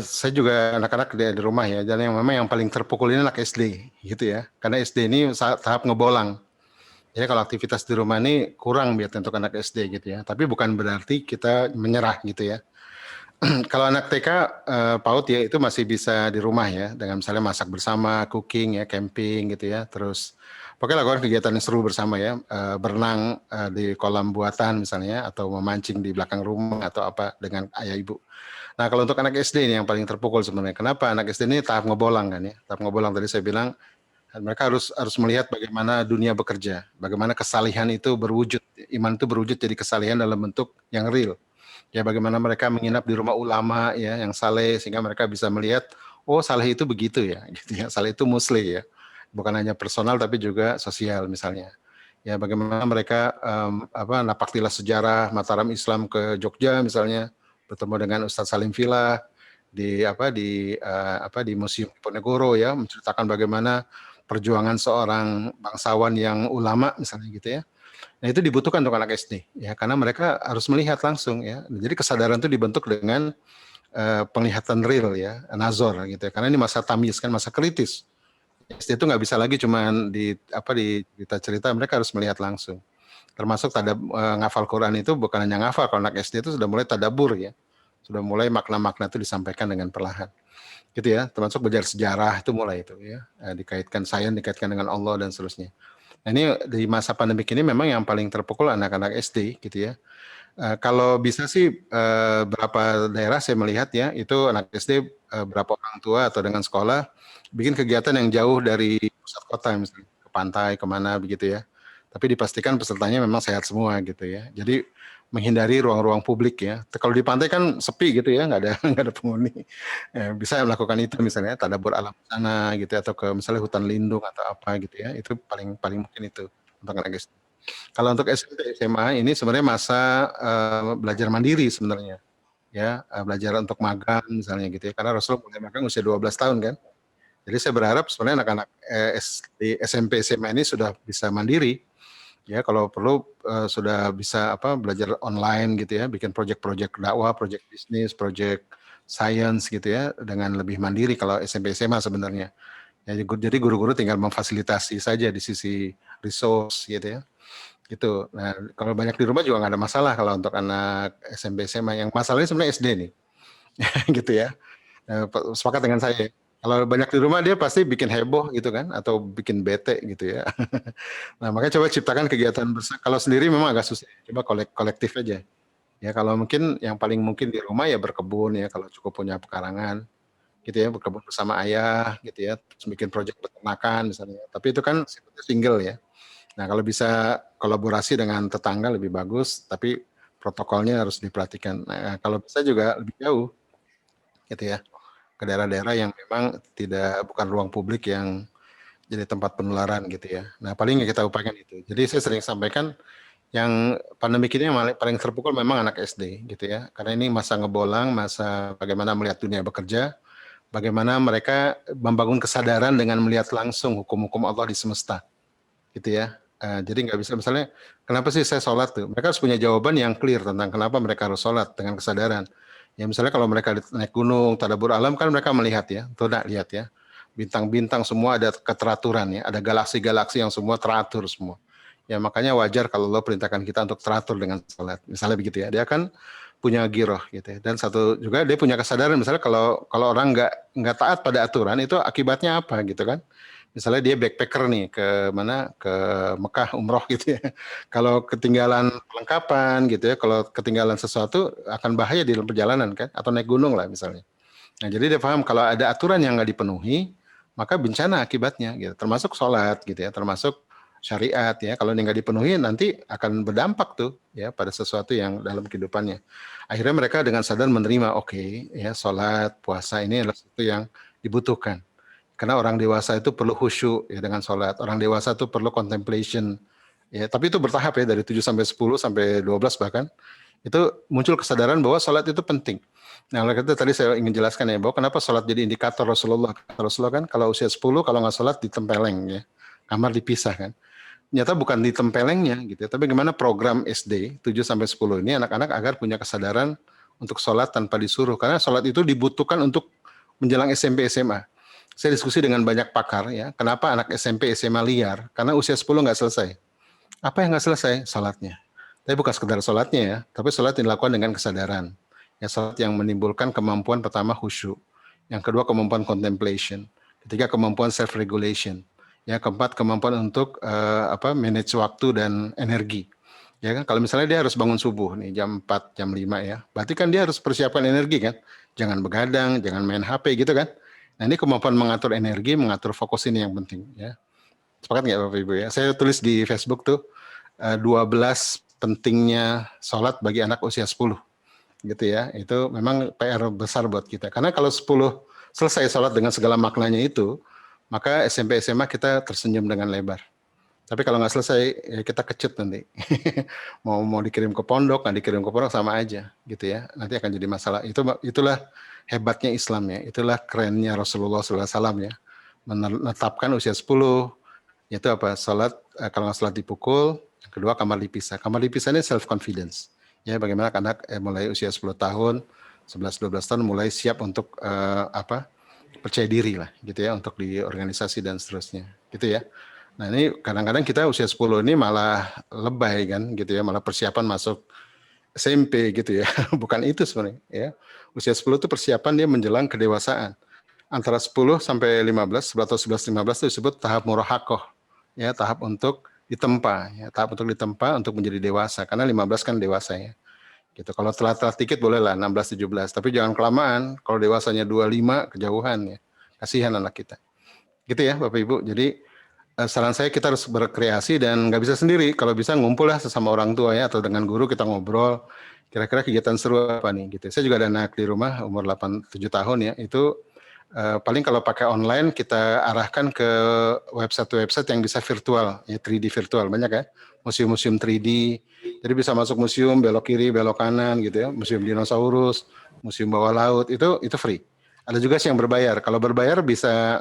saya juga anak-anak di rumah ya, dan yang memang yang paling terpukul ini anak SD, gitu ya. Karena SD ini tahap ngebolang. Jadi kalau aktivitas di rumah ini kurang biasanya untuk anak SD gitu ya. Tapi bukan berarti kita menyerah gitu ya. Kalau anak TK, PAUD ya itu masih bisa di rumah ya, dengan misalnya masak bersama, cooking ya, camping gitu ya. Terus pokoknya lakukan kegiatan yang seru bersama ya, berenang di kolam buatan misalnya, atau memancing di belakang rumah atau apa dengan ayah ibu. Nah kalau untuk anak SD ini yang paling terpukul sebenarnya. Kenapa? Anak SD ini tahap ngebolang kan ya. Tahap ngebolang tadi saya bilang, mereka harus melihat bagaimana dunia bekerja, bagaimana kesalihan itu berwujud, iman itu berwujud jadi kesalihan dalam bentuk yang real. Ya bagaimana mereka menginap di rumah ulama ya yang saleh sehingga mereka bisa melihat oh saleh itu begitu ya, gitu ya. Saleh itu musli ya, bukan hanya personal tapi juga sosial misalnya. Ya bagaimana mereka napaktilas sejarah Mataram Islam ke Jogja misalnya, bertemu dengan Ustadz Salim Villa di Museum Diponegoro ya, menceritakan bagaimana perjuangan seorang bangsawan yang ulama misalnya gitu ya. Nah itu dibutuhkan untuk anak SD ya, karena mereka harus melihat langsung ya. Jadi kesadaran itu dibentuk dengan penglihatan real ya, nazar gitu ya. Karena ini masa tamyiz kan, masa kritis. SD itu nggak bisa lagi cuman di cerita-cerita, mereka harus melihat langsung. Termasuk ngafal Quran itu bukan hanya ngafal, kalau anak SD itu sudah mulai tadabbur ya. Sudah mulai makna-makna itu disampaikan dengan perlahan. Gitu ya, termasuk belajar sejarah itu mulai itu ya, dikaitkan sains, dikaitkan dengan Allah dan seterusnya. Nah ini di masa pandemi ini memang yang paling terpukul anak-anak SD gitu ya. Kalau bisa sih berapa daerah saya melihat ya, itu anak SD berapa orang tua atau dengan sekolah bikin kegiatan yang jauh dari pusat kota misalnya, ke pantai kemana begitu ya. Tapi dipastikan pesertanya memang sehat semua gitu ya. Jadi menghindari ruang-ruang publik ya. Kalau di pantai kan sepi gitu ya, nggak ada penghuni. Bisa melakukan itu misalnya tadabbur alam sana gitu atau ke misalnya hutan lindung atau apa gitu ya. Itu paling mungkin itu untuk anak SD. Kalau untuk SMP SMA ini sebenarnya masa belajar mandiri sebenarnya. Ya, belajar untuk magang misalnya gitu ya. Karena Rasul mulai magang usia 12 tahun kan. Jadi saya berharap sebenarnya anak-anak di SMP SMA ini sudah bisa mandiri. Ya, kalau perlu sudah bisa belajar online gitu ya, bikin proyek-proyek dakwah, proyek bisnis, proyek science gitu ya, dengan lebih mandiri kalau SMP SMA sebenarnya. Ya, jadi guru-guru tinggal memfasilitasi saja di sisi resource gitu ya. Gitu. Nah, kalau banyak di rumah juga nggak ada masalah kalau untuk anak SMP SMA. Yang masalahnya sebenarnya SD nih, gitu ya. Sepakat dengan saya. Kalau banyak di rumah dia pasti bikin heboh gitu kan, atau bikin bete gitu ya. Nah makanya coba ciptakan kegiatan bersama. Kalau sendiri memang agak susah. Coba kolektif aja. Ya kalau mungkin yang paling mungkin di rumah ya berkebun ya, kalau cukup punya pekarangan gitu ya, berkebun bersama ayah gitu ya, terus bikin proyek peternakan misalnya. Tapi itu kan sifatnya single ya. Nah kalau bisa kolaborasi dengan tetangga lebih bagus, tapi protokolnya harus diperhatikan. Nah kalau bisa juga lebih jauh gitu ya, ke daerah-daerah yang memang bukan ruang publik yang jadi tempat penularan gitu ya. Nah paling kita upayakan itu. Jadi saya sering sampaikan yang pandemi ini yang paling terpukul memang anak SD gitu ya. Karena ini masa ngebolang, masa bagaimana melihat dunia bekerja, bagaimana mereka membangun kesadaran dengan melihat langsung hukum-hukum Allah di semesta gitu ya. Jadi nggak bisa misalnya, kenapa sih saya sholat tuh? Mereka harus punya jawaban yang clear tentang kenapa mereka harus sholat dengan kesadaran. Ya misalnya kalau mereka naik gunung, tadabbur alam kan mereka melihat ya, tuh lihat ya. Bintang-bintang semua ada keteraturan ya, ada galaksi-galaksi yang semua teratur semua. Ya makanya wajar kalau Allah perintahkan kita untuk teratur dengan sholat. Misalnya begitu ya, dia kan punya giroh gitu ya. Dan satu juga dia punya kesadaran misalnya kalau orang nggak taat pada aturan itu akibatnya apa gitu kan. Misalnya dia backpacker nih ke Mekah umroh gitu ya. Kalau ketinggalan perlengkapan gitu ya, kalau ketinggalan sesuatu akan bahaya di dalam perjalanan kan, atau naik gunung lah misalnya. Nah jadi dia paham kalau ada aturan yang nggak dipenuhi, maka bencana akibatnya gitu. Termasuk sholat gitu ya, termasuk syariat ya. Kalau ini nggak dipenuhi nanti akan berdampak tuh ya pada sesuatu yang dalam kehidupannya. Akhirnya mereka dengan sadar menerima oke, ya sholat, puasa ini adalah sesuatu yang dibutuhkan. Karena orang dewasa itu perlu khusyuk ya dengan sholat. Orang dewasa itu perlu contemplation. Ya, tapi itu bertahap ya dari 7 sampai 10 sampai 12 bahkan. Itu muncul kesadaran bahwa sholat itu penting. Nah, oleh karena itu tadi saya ingin jelaskan ya bahwa kenapa sholat jadi indikator Rasulullah. Rasulullah kan kalau usia 10 kalau nggak sholat ditempeleng ya. Kamar dipisah kan. Ternyata bukan ditempelengnya gitu ya, tapi gimana program SD 7 sampai 10 ini anak-anak agar punya kesadaran untuk sholat tanpa disuruh. Karena sholat itu dibutuhkan untuk menjelang SMP SMA. Saya diskusi dengan banyak pakar ya, kenapa anak SMP SMA liar? Karena usia 10 nggak selesai. Apa yang nggak selesai? Sholatnya. Tapi bukan sekedar sholatnya ya, tapi sholat dilakukan dengan kesadaran. Ya, sholat yang menimbulkan kemampuan pertama khusyuk, yang kedua kemampuan contemplation, ketiga kemampuan self-regulation, ya keempat kemampuan untuk manage waktu dan energi. Ya kan, kalau misalnya dia harus bangun subuh nih jam 4, jam 5 ya, berarti kan dia harus persiapkan energi kan, jangan begadang, jangan main HP gitu kan. Nah ini kemampuan mengatur energi, mengatur fokus ini yang penting ya. Sepakat nggak Bapak Ibu ya? Saya tulis di Facebook tuh 12 pentingnya sholat bagi anak usia 10 gitu ya. Itu memang PR besar buat kita. Karena kalau 10 selesai sholat dengan segala maknanya itu, maka SMP SMA kita tersenyum dengan lebar. Tapi kalau nggak selesai ya kita kecut nanti. mau dikirim ke pondok, nggak dikirim ke pondok sama aja gitu ya. Nanti akan jadi masalah. Itulah hebatnya Islam ya. Itulah kerennya Rasulullah SAW ya. Menetapkan usia 10 yaitu apa? Salat kalau nggak salat dipukul, yang kedua kamar dipisah. Kamar dipisah ini self confidence. Ya, bagaimana anak mulai usia 10 tahun, 11 12 tahun mulai siap untuk percaya diri lah gitu ya untuk di organisasi dan seterusnya. Gitu ya. Nah, ini kadang-kadang kita usia 10 ini malah lebay kan gitu ya, malah persiapan masuk SMP gitu ya. Bukan itu sebenarnya ya. Usia 10 itu persiapan dia menjelang kedewasaan. Antara 10 sampai 15 atau 11 15 itu disebut tahap murahaqah. Ya, tahap untuk ditempa, ya, tahap untuk ditempa untuk menjadi dewasa karena 15 kan dewasa ya. Gitu. Kalau telat-telat dikit bolehlah 16 17, tapi jangan kelamaan. Kalau dewasanya 25 kejauhan ya. Kasihan anak kita. Gitu ya Bapak Ibu. Jadi saran saya kita harus berkreasi dan nggak bisa sendiri. Kalau bisa ngumpul lah sesama orang tua ya atau dengan guru kita ngobrol. Kira-kira kegiatan seru apa nih gitu. Saya juga ada anak di rumah umur 8 7 tahun ya. Itu paling kalau pakai online kita arahkan ke website yang bisa virtual, ya 3D virtual banyak ya, museum-museum 3D. Jadi bisa masuk museum belok kiri, belok kanan gitu ya, museum dinosaurus, museum bawah laut itu free. Ada juga sih yang berbayar. Kalau berbayar bisa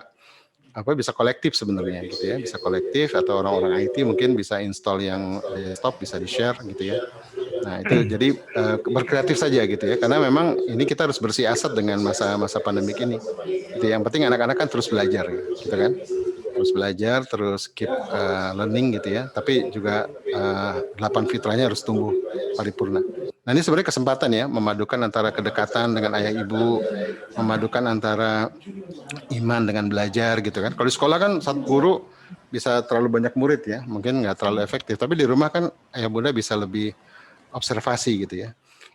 kolektif sebenarnya gitu ya, bisa kolektif atau orang-orang IT mungkin bisa install yang desktop bisa di-share gitu ya. Nah itu jadi berkreatif saja gitu ya, karena memang ini kita harus bersiasat dengan masa pandemik ini. Gitu. Yang penting anak-anak kan terus belajar gitu kan, terus belajar, terus keep learning gitu ya, tapi juga 8 fitrahnya harus tumbuh paripurna. Nah ini sebenarnya kesempatan ya, memadukan antara kedekatan dengan ayah ibu, memadukan antara iman dengan belajar gitu kan. Kalau di sekolah kan satu guru bisa terlalu banyak murid ya, mungkin nggak terlalu efektif, tapi di rumah kan ayah bunda bisa lebih observasi gitu ya.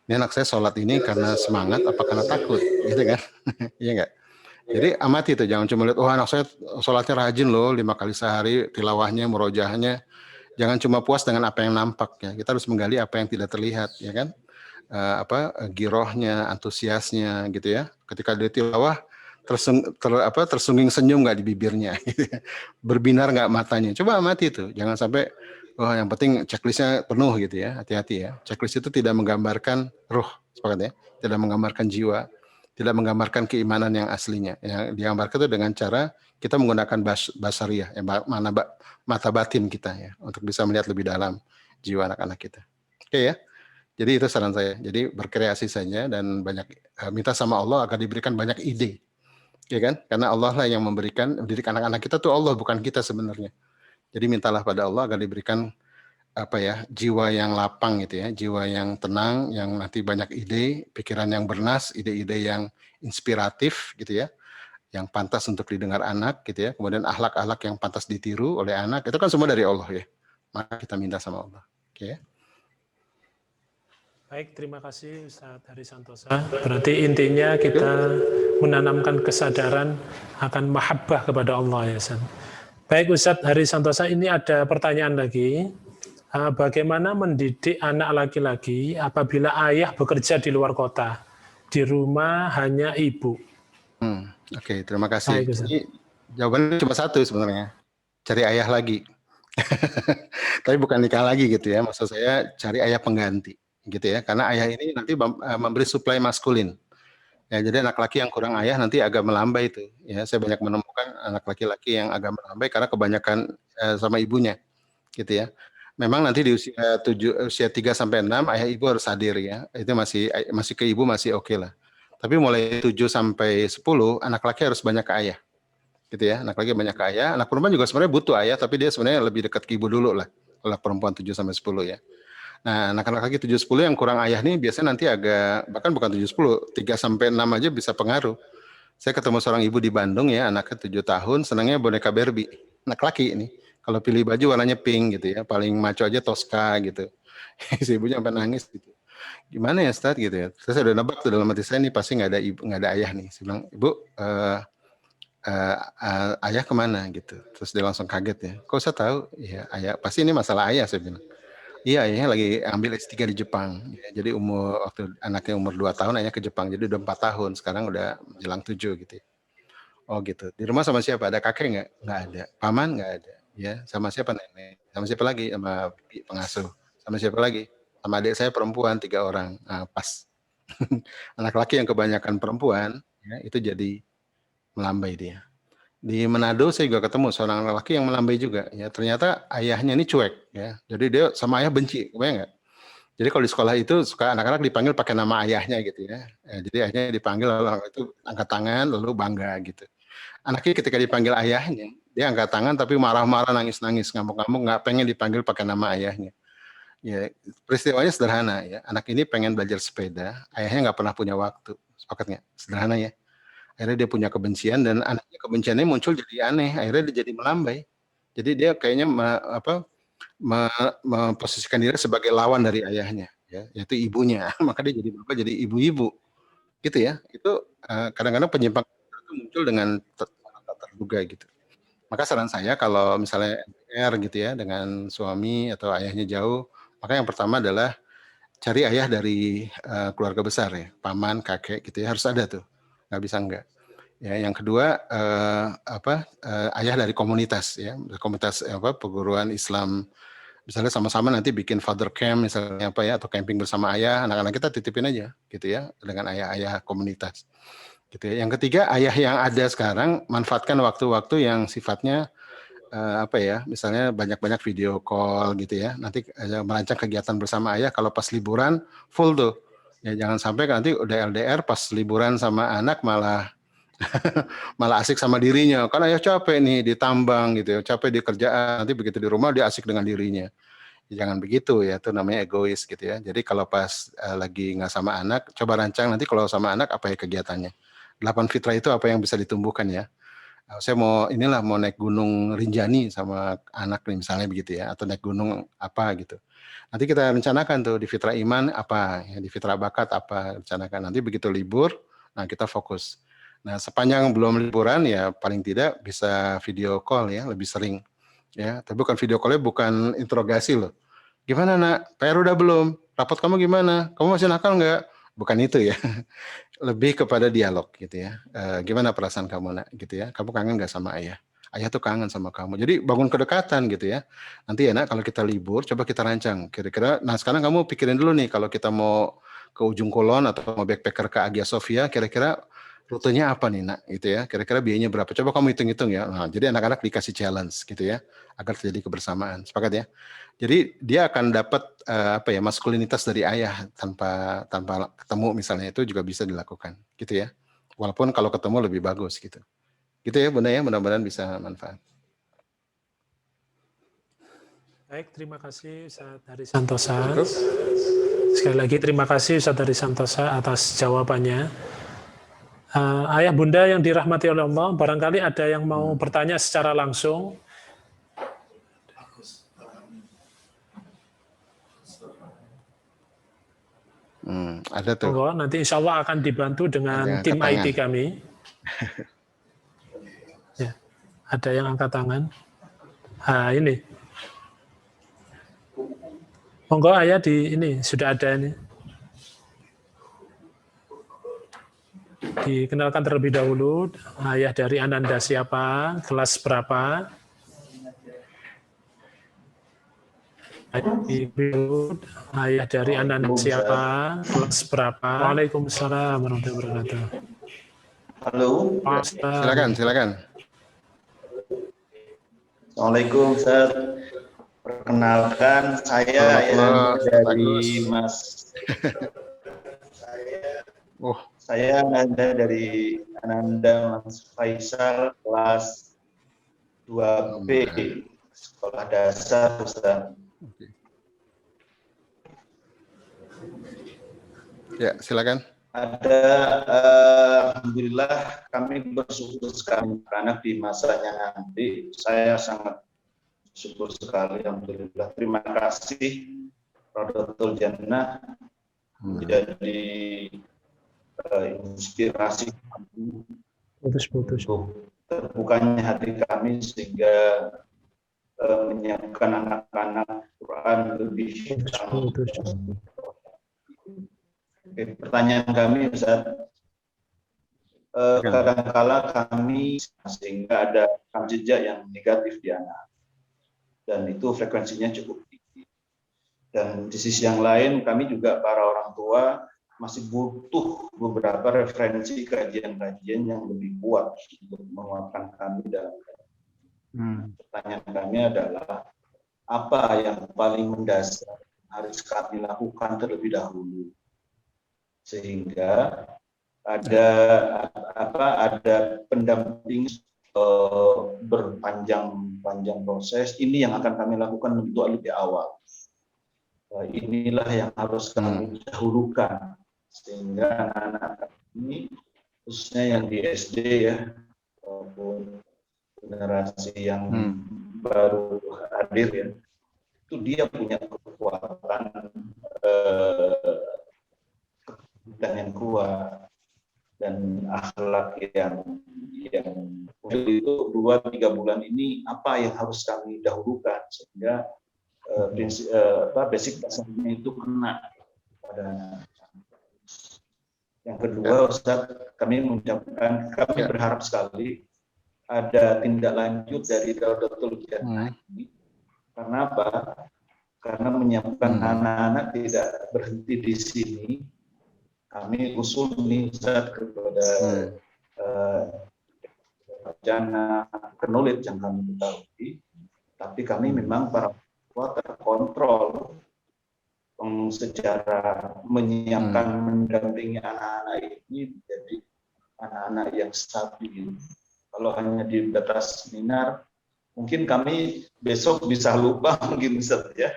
Ini anak saya sholat ini karena semangat apa karena takut gitu kan. Iya enggak? Jadi amati itu, jangan cuma lihat anak saya sholatnya rajin loh 5 kali sehari, tilawahnya, murojaahnya. Jangan cuma puas dengan apa yang nampak ya. Kita harus menggali apa yang tidak terlihat ya kan. Girohnya, antusiasnya gitu ya. Ketika dia tilawah tersungging senyum nggak di bibirnya gitu ya. Berbinar nggak matanya. Coba amati itu. Jangan sampai yang penting checklistnya penuh gitu ya, hati-hati ya. Checklist itu tidak menggambarkan ruh, sepakat ya, tidak menggambarkan jiwa, tidak menggambarkan keimanan yang aslinya. Yang digambarkan itu dengan cara kita menggunakan basariyah, mata batin kita ya, untuk bisa melihat lebih dalam jiwa anak-anak kita. Oke ya, jadi itu saran saya. Jadi berkreasi saja dan banyak minta sama Allah agar diberikan banyak ide, ya kan? Karena Allah lah yang mendidik anak-anak kita tuh Allah, bukan kita sebenarnya. Jadi mintalah pada Allah agar diberikan jiwa yang lapang gitu ya, jiwa yang tenang, yang nanti banyak ide, pikiran yang bernas, ide-ide yang inspiratif gitu ya, yang pantas untuk didengar anak gitu ya, kemudian akhlak-akhlak yang pantas ditiru oleh anak, itu kan semua dari Allah ya. Maka kita minta sama Allah. Oke ya. Baik, terima kasih Ustaz Hari Santosa. Berarti intinya kita menanamkan kesadaran akan mahabbah kepada Allah ya San. Baik Ustadz Hari Santosa, ini ada pertanyaan lagi. Bagaimana mendidik anak laki-laki apabila ayah bekerja di luar kota? Di rumah hanya ibu. Oke, terima kasih. Baik, Ustaz. Jadi jawabannya cuma satu sebenarnya. Cari ayah lagi. Tapi bukan nikah lagi gitu ya. Maksud saya cari ayah pengganti gitu ya. Karena ayah ini nanti memberi suplai maskulin. Ya, jadi anak laki yang kurang ayah nanti agak melambai itu. Ya, saya banyak menemukan anak laki-laki yang agak melambai karena kebanyakan sama ibunya, gitu ya. Memang nanti di usia 3 sampai 6 ayah ibu harus hadir ya. Itu masih ke ibu masih oke lah. Tapi mulai 7 sampai 10 anak laki harus banyak ke ayah. Gitu ya. Anak laki banyak ke ayah, anak perempuan juga sebenarnya butuh ayah tapi dia sebenarnya lebih dekat ke ibu dulu lah. Kalau perempuan 7 sampai 10 ya. Nah, anak-anak laki 7-10 yang kurang ayah nih biasanya nanti agak, bahkan bukan 7-10, 3 sampai 6 aja bisa pengaruh. Saya ketemu seorang ibu di Bandung ya, anaknya 7 tahun, senangnya boneka Barbie. Anak laki ini. Kalau pilih baju warnanya pink gitu ya, paling maco aja Tosca gitu. Si ibunya sampai nangis gitu. Gimana ya Ustaz gitu ya. Saya udah nebak tuh dalam hati saya nih pasti nggak ada ibu, nggak ada ayah nih. Saya bilang, "Ibu, ayah kemana?" gitu. Terus dia langsung kaget ya. Kok saya tahu? Ya, ayah pasti ini masalah ayah saya bilang. Iya, ayahnya lagi ambil S3 di Jepang. Ya, jadi waktu anaknya umur 2 tahun, ayahnya ke Jepang. Jadi udah 4 tahun, sekarang udah menjelang 7 gitu ya. Oh gitu. Di rumah sama siapa? Ada kakek nggak? Nggak ada. Paman nggak ada. Ya, sama siapa nenek? Sama siapa lagi? Sama bibi pengasuh. Sama siapa lagi? Sama adik saya perempuan 3 orang. Nah, pas. Anak laki yang kebanyakan perempuan, ya, itu jadi melambai dia. Di Manado saya juga ketemu seorang laki yang melambai juga ya, ternyata ayahnya ini cuek ya, jadi dia sama ayah benci, kebayang nggak? Jadi kalau di sekolah itu suka anak-anak dipanggil pakai nama ayahnya gitu ya, jadi ayahnya dipanggil lalu anak itu angkat tangan lalu bangga gitu. Anaknya ketika dipanggil ayahnya dia angkat tangan tapi marah-marah, nangis-nangis, ngamuk-ngamuk, nggak pengen dipanggil pakai nama ayahnya. Ya peristiwanya sederhana ya, anak ini pengen belajar sepeda, ayahnya nggak pernah punya waktu, sepakat nggak? Sederhana ya. Akhirnya dia punya kebencian dan anaknya kebenciannya muncul jadi aneh, akhirnya dia jadi melambai. Jadi dia kayaknya memposisikan diri sebagai lawan dari ayahnya, ya, yaitu ibunya. Maka dia jadi berubah jadi ibu-ibu, gitu ya. Itu kadang-kadang penyimpangan itu muncul dengan tak terduga gitu. Maka saran saya kalau misalnya LDR gitu ya dengan suami atau ayahnya jauh, maka yang pertama adalah cari ayah dari keluarga besar ya, paman, kakek gitu ya, harus ada tuh, nggak bisa enggak. Ya, yang kedua ayah dari komunitas ya, komunitas perguruan Islam, misalnya sama-sama nanti bikin father camp misalnya apa ya, atau camping bersama ayah, anak-anak kita titipin aja gitu ya dengan ayah-ayah komunitas gitu ya. Yang ketiga, ayah yang ada sekarang manfaatkan waktu-waktu yang sifatnya misalnya banyak-banyak video call gitu ya, nanti merancang kegiatan bersama ayah. Kalau pas liburan full tuh ya, jangan sampai nanti udah LDR pas liburan sama anak malah asik sama dirinya, kan ayah capek nih ditambang gitu ya, capek di kerjaan, nanti begitu di rumah dia asik dengan dirinya. Ya, jangan begitu ya, itu namanya egois gitu ya. Jadi kalau pas lagi nggak sama anak, coba rancang nanti kalau sama anak apa ya kegiatannya. 8 fitrah itu apa yang bisa ditumbuhkan ya. Saya mau naik gunung Rinjani sama anak nih misalnya begitu ya, atau naik gunung apa gitu. Nanti kita rencanakan tuh di fitrah iman apa, ya, di fitrah bakat apa, rencanakan. Nanti begitu libur, nah kita fokus. Nah, sepanjang belum liburan ya paling tidak bisa video call ya, lebih sering. Ya, tapi bukan video call-nya bukan interogasi loh. Gimana nak? PR udah belum? Rapot kamu gimana? Kamu masih nakal nggak? Bukan itu ya. Lebih kepada dialog gitu ya. Gimana perasaan kamu nak? Gitu ya. Kamu kangen nggak sama ayah? Ayah tuh kangen sama kamu. Jadi bangun kedekatan gitu ya. Nanti ya nak kalau kita libur coba kita rancang. Kira-kira, nah sekarang kamu pikirin dulu nih kalau kita mau ke ujung kulon atau mau backpacker ke Hagia Sophia, kira-kira rutenya apa nih nak gitu ya, kira-kira biayanya berapa, coba kamu hitung-hitung ya. Nah, jadi anak-anak dikasih challenge gitu ya agar terjadi kebersamaan, sepakat ya. Jadi dia akan dapat maskulinitas dari ayah tanpa ketemu misalnya, itu juga bisa dilakukan gitu ya, walaupun kalau ketemu lebih bagus gitu ya Bunda ya, mudah-mudahan bisa manfaat. Baik, terima kasih Ustadz Hari Santosa. Sekali lagi terima kasih Ustadz Hari Santosa atas jawabannya. Ayah bunda yang dirahmati oleh Allah, barangkali ada yang mau bertanya secara langsung. Ada tuh. Monggo, nanti insya Allah akan dibantu dengan tim IT kami. Ya, ada yang angkat tangan. Nah, ini. Monggo ayah di ini sudah ada ini. Dikenalkan terlebih dahulu, ayah dari Ananda siapa, kelas berapa? Ayah dari Ananda siapa, kelas berapa? Waalaikumsalam warahmatullahi wabarakatuh. Halo. Silakan. Assalamualaikum Ustaz. Perkenalkan saya dari Mas. Saya dari Ananda Mas Faisal kelas 2B sekolah dasar Ustaz. Ya, silakan. Alhamdulillah kami bersyukur sekali karena di masanya nanti saya sangat syukur sekali. Alhamdulillah. Terima kasih Rodotul Jannah menjadi inspirasi untuk terbukanya hati kami sehingga menyiapkan anak-anak Quran lebih. Pertanyaan kami Ustaz, kadang-kala kami sehingga ada rekam jejak yang negatif di anak dan itu frekuensinya cukup tinggi, dan di sisi yang lain kami juga para orang tua masih butuh beberapa referensi kajian-kajian yang lebih kuat untuk menguatkan kami dalam. Pertanyaan kami adalah apa yang paling mendasar harus kami lakukan terlebih dahulu sehingga ada pendamping berpanjang proses ini yang akan kami lakukan untuk lebih awal. Inilah yang harus kami dahulukan sehingga anak-anak ini khususnya yang di SD ya maupun generasi yang baru hadir ya, itu dia punya kekuatan yang kuat dan akhlak yang itu 2-3 bulan ini apa yang harus kami dahulukan sehingga basic dasarnya itu kena pada anak. Yang kedua Ustaz, kami berharap sekali ada tindak lanjut dari Rodotul Jannah ini. Karena apa? Karena menyiapkan anak-anak tidak berhenti di sini. Kami usul nih Ustaz kepada Jannah penulis yang kami ketahui, tapi kami memang para tua terkontrol secara menyiapkan mendampingi anak-anak ini menjadi anak-anak yang stabil. Kalau hanya di batas seminar, mungkin kami besok bisa lupa mungkin Ustaz ya,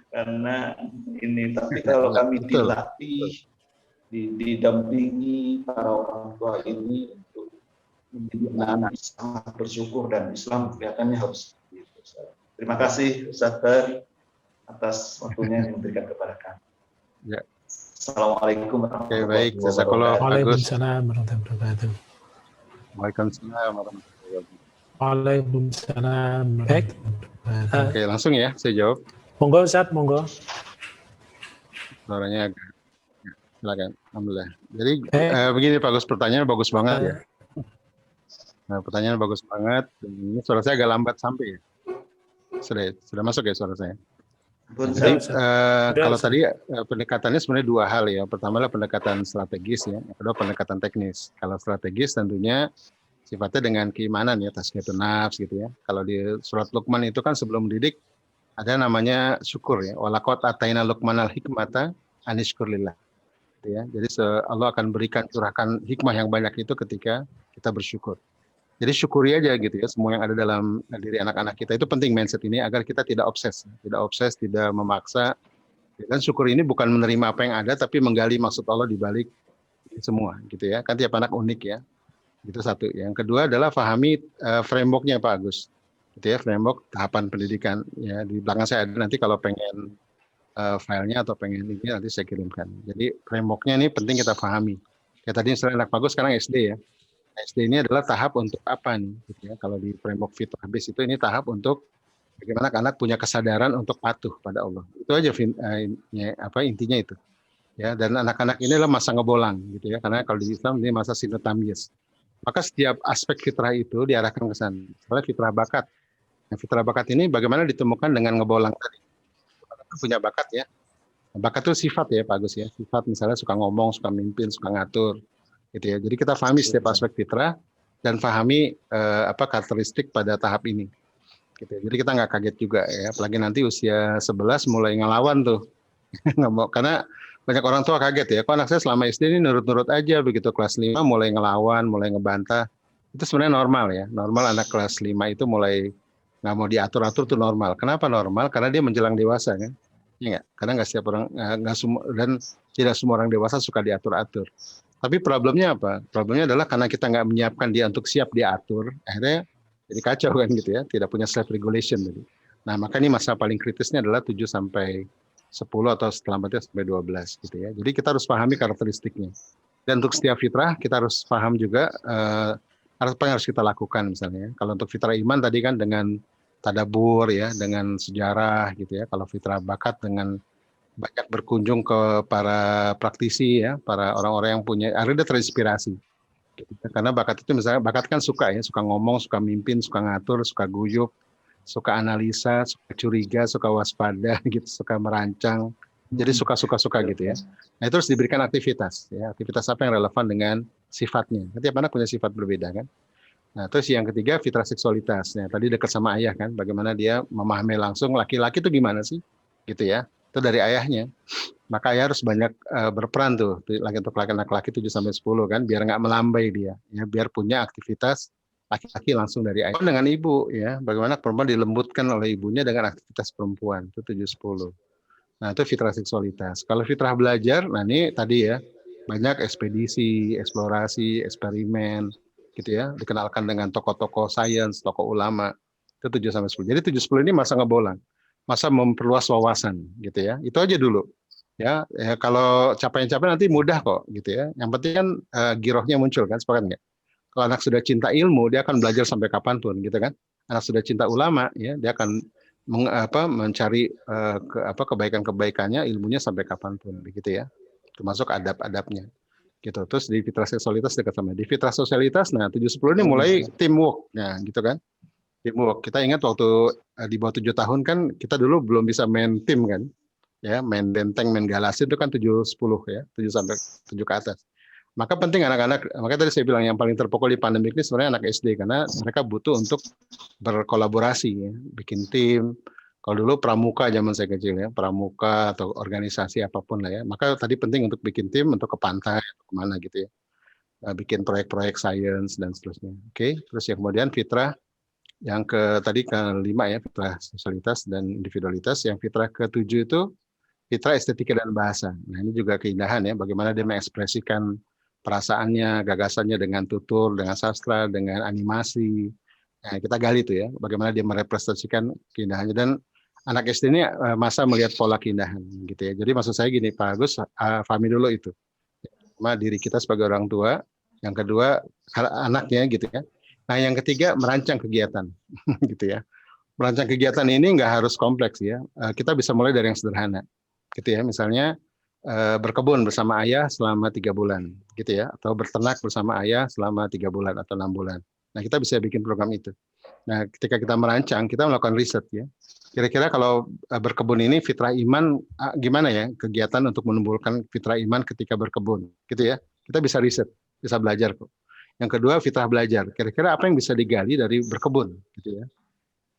karena ini. Tapi kalau kami dilatih, didampingi para orang tua ini untuk menjadi anak-anak sangat bersyukur dan Islam kelihatannya harus seperti itu. Terima kasih Ustaz atas waktunya yang diberikan kepada kami. Ya. Assalamualaikum warahmatullahi wabarakatuh. Waalaikumsalam warahmatullahi wabarakatuh. Waalaikumsalam warahmatullahi wabarakatuh. Waalaikumsalam. Baik. Oke, langsung ya saya jawab. Monggo Ustaz, monggo. Suaranya agak. Silakan. Alhamdulillah. Jadi begini Pak Gus, pertanyaannya bagus banget ya. Nah, pertanyaan bagus banget. Ini suara saya agak lambat sampai ya. Sudah masuk ya suara saya. Jadi kalau tadi pendekatannya sebenarnya 2 hal ya. Pertama adalah pendekatan strategis ya. Yang kedua pendekatan teknis. Kalau strategis tentunya sifatnya dengan keimanan ya, tazkiyatun nafs gitu ya. Kalau di surat Luqman itu kan sebelum mendidik ada namanya syukur ya. Walaqad ataina Luqmanal hikmata anishkurlillah. Ya. Jadi Allah akan curahkan hikmah yang banyak itu ketika kita bersyukur. Jadi syukuri aja gitu ya, semua yang ada dalam diri anak-anak kita itu penting mindset ini agar kita tidak obses, tidak memaksa. Dan syukur ini bukan menerima apa yang ada, tapi menggali maksud Allah di balik semua gitu ya. Kan tiap anak unik ya. Itu satu. Yang kedua adalah pahami framework-nya Pak Agus. Gitu ya, framework tahapan pendidikan ya. Di belakang saya ada nanti kalau pengen filenya atau pengen ini nanti saya kirimkan. Jadi framework-nya ini penting kita pahami. Ya tadi misalnya anak bagus sekarang SD ya. SD ini adalah tahap untuk apa nih? Gitu ya. Kalau di framework fitrah base itu ini tahap untuk Bagaimana anak punya kesadaran untuk patuh pada Allah. Itu aja intinya itu. Ya, dan anak-anak ini adalah masa ngebolang gitu ya, karena kalau di Islam ini masa sinu tamyiz. Maka setiap aspek fitrah itu diarahkan ke sana. Sebenarnya fitrah bakat. Nah, fitrah bakat ini bagaimana ditemukan dengan ngebolang tadi. Punya bakat ya. Bakat itu sifat ya Pak Agus ya. Sifat misalnya suka ngomong, suka mimpin, suka ngatur gitu ya. Jadi kita pahami setiap aspek fitrah dan pahami karakteristik pada tahap ini. Gitu. Jadi kita nggak kaget juga ya, apalagi nanti usia 11 mulai ngelawan tuh. Nggak mau, karena banyak orang tua kaget ya, kok anak saya selama SD ini nurut-nurut aja, begitu kelas 5 mulai ngelawan, mulai ngebantah. Itu sebenarnya normal ya, normal anak kelas 5 itu mulai nggak mau diatur-atur tuh normal. Kenapa normal? Karena dia menjelang dewasa kan. Iya nggak? Karena nggak setiap orang, nggak semua, dan tidak semua orang dewasa suka diatur-atur. Tapi problemnya apa? Problemnya adalah karena kita nggak menyiapkan dia untuk siap diatur, akhirnya jadi kacau kan gitu ya, tidak punya self regulation tadi. Nah, maka ini masa paling kritisnya adalah 7 sampai 10 atau selambatnya sampai 12 gitu ya. Jadi kita harus pahami karakteristiknya. Dan untuk setiap fitrah kita harus paham juga apa yang harus kita lakukan misalnya. Kalau untuk fitrah iman tadi kan dengan tadabur ya, dengan sejarah gitu ya. Kalau fitrah bakat dengan banyak berkunjung ke para praktisi ya, para orang-orang yang punya, akhirnya terinspirasi. Karena bakat itu misalnya, bakat kan suka ya, suka ngomong, suka mimpin, suka ngatur, suka guyup, suka analisa, suka curiga, suka waspada gitu, suka merancang. Jadi suka-suka gitu ya. Nah, itu harus diberikan aktivitas ya, aktivitas apa yang relevan dengan sifatnya. Setiap anak punya sifat berbeda kan. Nah, terus yang ketiga fitrah seksualitas. Nah, tadi dekat sama ayah kan, bagaimana dia memahami langsung laki-laki itu gimana sih? Gitu ya. Itu dari ayahnya. Maka ayah harus banyak berperan tuh untuk laki-laki 7 sampai 10 kan, biar nggak melambai dia ya, biar punya aktivitas laki-laki langsung dari ayah. Dengan ibu ya, bagaimana perempuan dilembutkan oleh ibunya dengan aktivitas perempuan, itu 7-10. Nah, itu fitrah seksualitas. Kalau fitrah belajar, nah ini tadi ya, banyak ekspedisi, eksplorasi, eksperimen gitu ya, dikenalkan dengan tokoh-tokoh sains, tokoh ulama. Itu 7 sampai 10. Jadi 7-10 ini masa ngebolang, masa memperluas wawasan gitu ya. Itu aja dulu. Ya, kalau capek-capek nanti mudah kok gitu ya. Yang penting kan girohnya muncul kan, sepakat nggak? Kalau anak sudah cinta ilmu, dia akan belajar sampai kapanpun gitu kan. Anak sudah cinta ulama, ya dia akan mencari kebaikan-kebaikannya, ilmunya sampai kapanpun begitu ya. Termasuk adab-adabnya. Gitu. Terus di fitrah seksualitas dekat sama. Di fitrah sosialitas, nah 7-10 ini mulai teamwork, nah gitu kan. Teamwork. Kita ingat waktu di bawah 7 tahun kan, kita dulu belum bisa main tim kan. Ya, main benteng, main galasin itu kan 7-10 ya, 7 sampai 7 ke atas. Maka penting anak-anak, makanya tadi saya bilang yang paling terpokok di pandemi ini sebenarnya anak SD, karena mereka butuh untuk berkolaborasi ya, bikin tim. Kalau dulu pramuka zaman saya kecil ya, pramuka atau organisasi apapun lah ya. Maka tadi penting untuk bikin tim, untuk ke pantai, kemana gitu ya. Bikin proyek-proyek sains dan seterusnya. Oke, terus yang kemudian fitrah yang tadi kelima ya, fitrah sosialitas dan individualitas. Yang fitrah ke-7 itu fitrah estetika dan bahasa. Nah, ini juga keindahan ya, bagaimana dia mengekspresikan perasaannya, gagasannya dengan tutur, dengan sastra, dengan animasi. Nah, kita gali itu ya, bagaimana dia merepresentasikan keindahannya. Dan anak SD ini masa melihat pola keindahan gitu ya. Jadi maksud saya gini, Pak Agus, pahami dulu itu. Pertama, diri kita sebagai orang tua, yang kedua anaknya gitu ya. Nah, yang ketiga merancang kegiatan gitu ya. Merancang kegiatan ini nggak harus kompleks ya. Kita bisa mulai dari yang sederhana. Gitu ya, misalnya berkebun bersama ayah selama 3 bulan gitu ya, atau berternak bersama ayah selama 3 bulan atau 6 bulan. Nah, kita bisa bikin program itu. Nah, ketika kita merancang, kita melakukan riset ya. Kira-kira kalau berkebun ini fitrah iman gimana ya kegiatan untuk menumbuhkan fitrah iman ketika berkebun gitu ya. Kita bisa riset, bisa belajar kok. Yang kedua fitrah belajar. Kira-kira apa yang bisa digali dari berkebun gitu ya.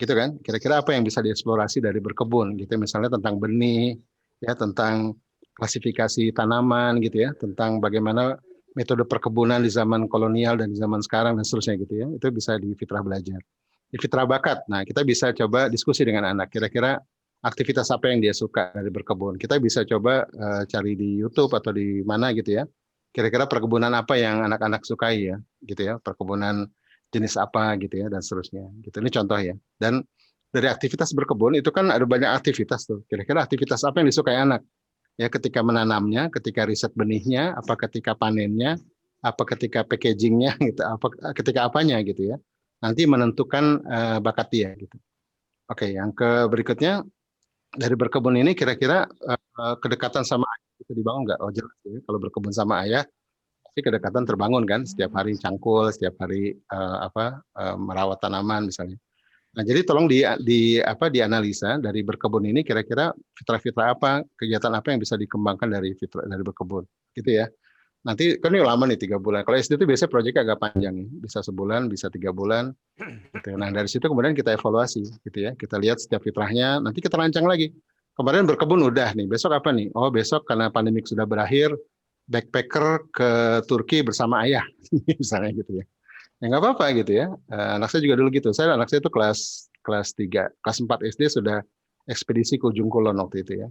Gitu kan? Kira-kira apa yang bisa dieksplorasi dari berkebun gitu, misalnya tentang benih ya, tentang klasifikasi tanaman gitu ya, tentang bagaimana metode perkebunan di zaman kolonial dan di zaman sekarang dan seterusnya gitu ya. Itu bisa di fitrah belajar. Di fitrah bakat, nah kita bisa coba diskusi dengan anak, kira-kira aktivitas apa yang dia suka dari berkebun. Kita bisa coba cari di YouTube atau di mana gitu ya. Kira-kira perkebunan apa yang anak-anak sukai ya, gitu ya. Perkebunan jenis apa gitu ya dan seterusnya. Gitu. Ini contoh ya. Dan dari aktivitas berkebun itu kan ada banyak aktivitas tuh. Kira-kira aktivitas apa yang disukai anak? Ya, ketika menanamnya, ketika riset benihnya, apa ketika panennya, apa ketika packagingnya, gitu, apa ketika apanya gitu ya. Nanti menentukan bakat dia gitu. Oke, yang berikutnya dari berkebun ini kira-kira kedekatan sama ayah itu dibangun nggak? Oh jelas ya. Kalau berkebun sama ayah, pasti kedekatan terbangun kan. Setiap hari cangkul, setiap hari merawat tanaman misalnya. Nah, jadi tolong dianalisa dari berkebun ini kira-kira fitrah-fitrah apa, kegiatan apa yang bisa dikembangkan dari berkebun, gitu ya. Nanti kan ini lama nih 3 bulan. Kalau SD itu biasanya proyeknya agak panjang, bisa sebulan, bisa 3 bulan. Gitu. Nah dari situ kemudian kita evaluasi, gitu ya. Kita lihat setiap fitrahnya, nanti kita rancang lagi. Kemarin berkebun udah nih, besok apa nih? Oh besok karena pandemik sudah berakhir, backpacker ke Turki bersama ayah, misalnya gitu ya. Ya nggak apa-apa gitu ya. Anak saya juga dulu gitu. Anak saya itu kelas 3, kelas 4 SD sudah ekspedisi ke ujung kulon waktu itu ya.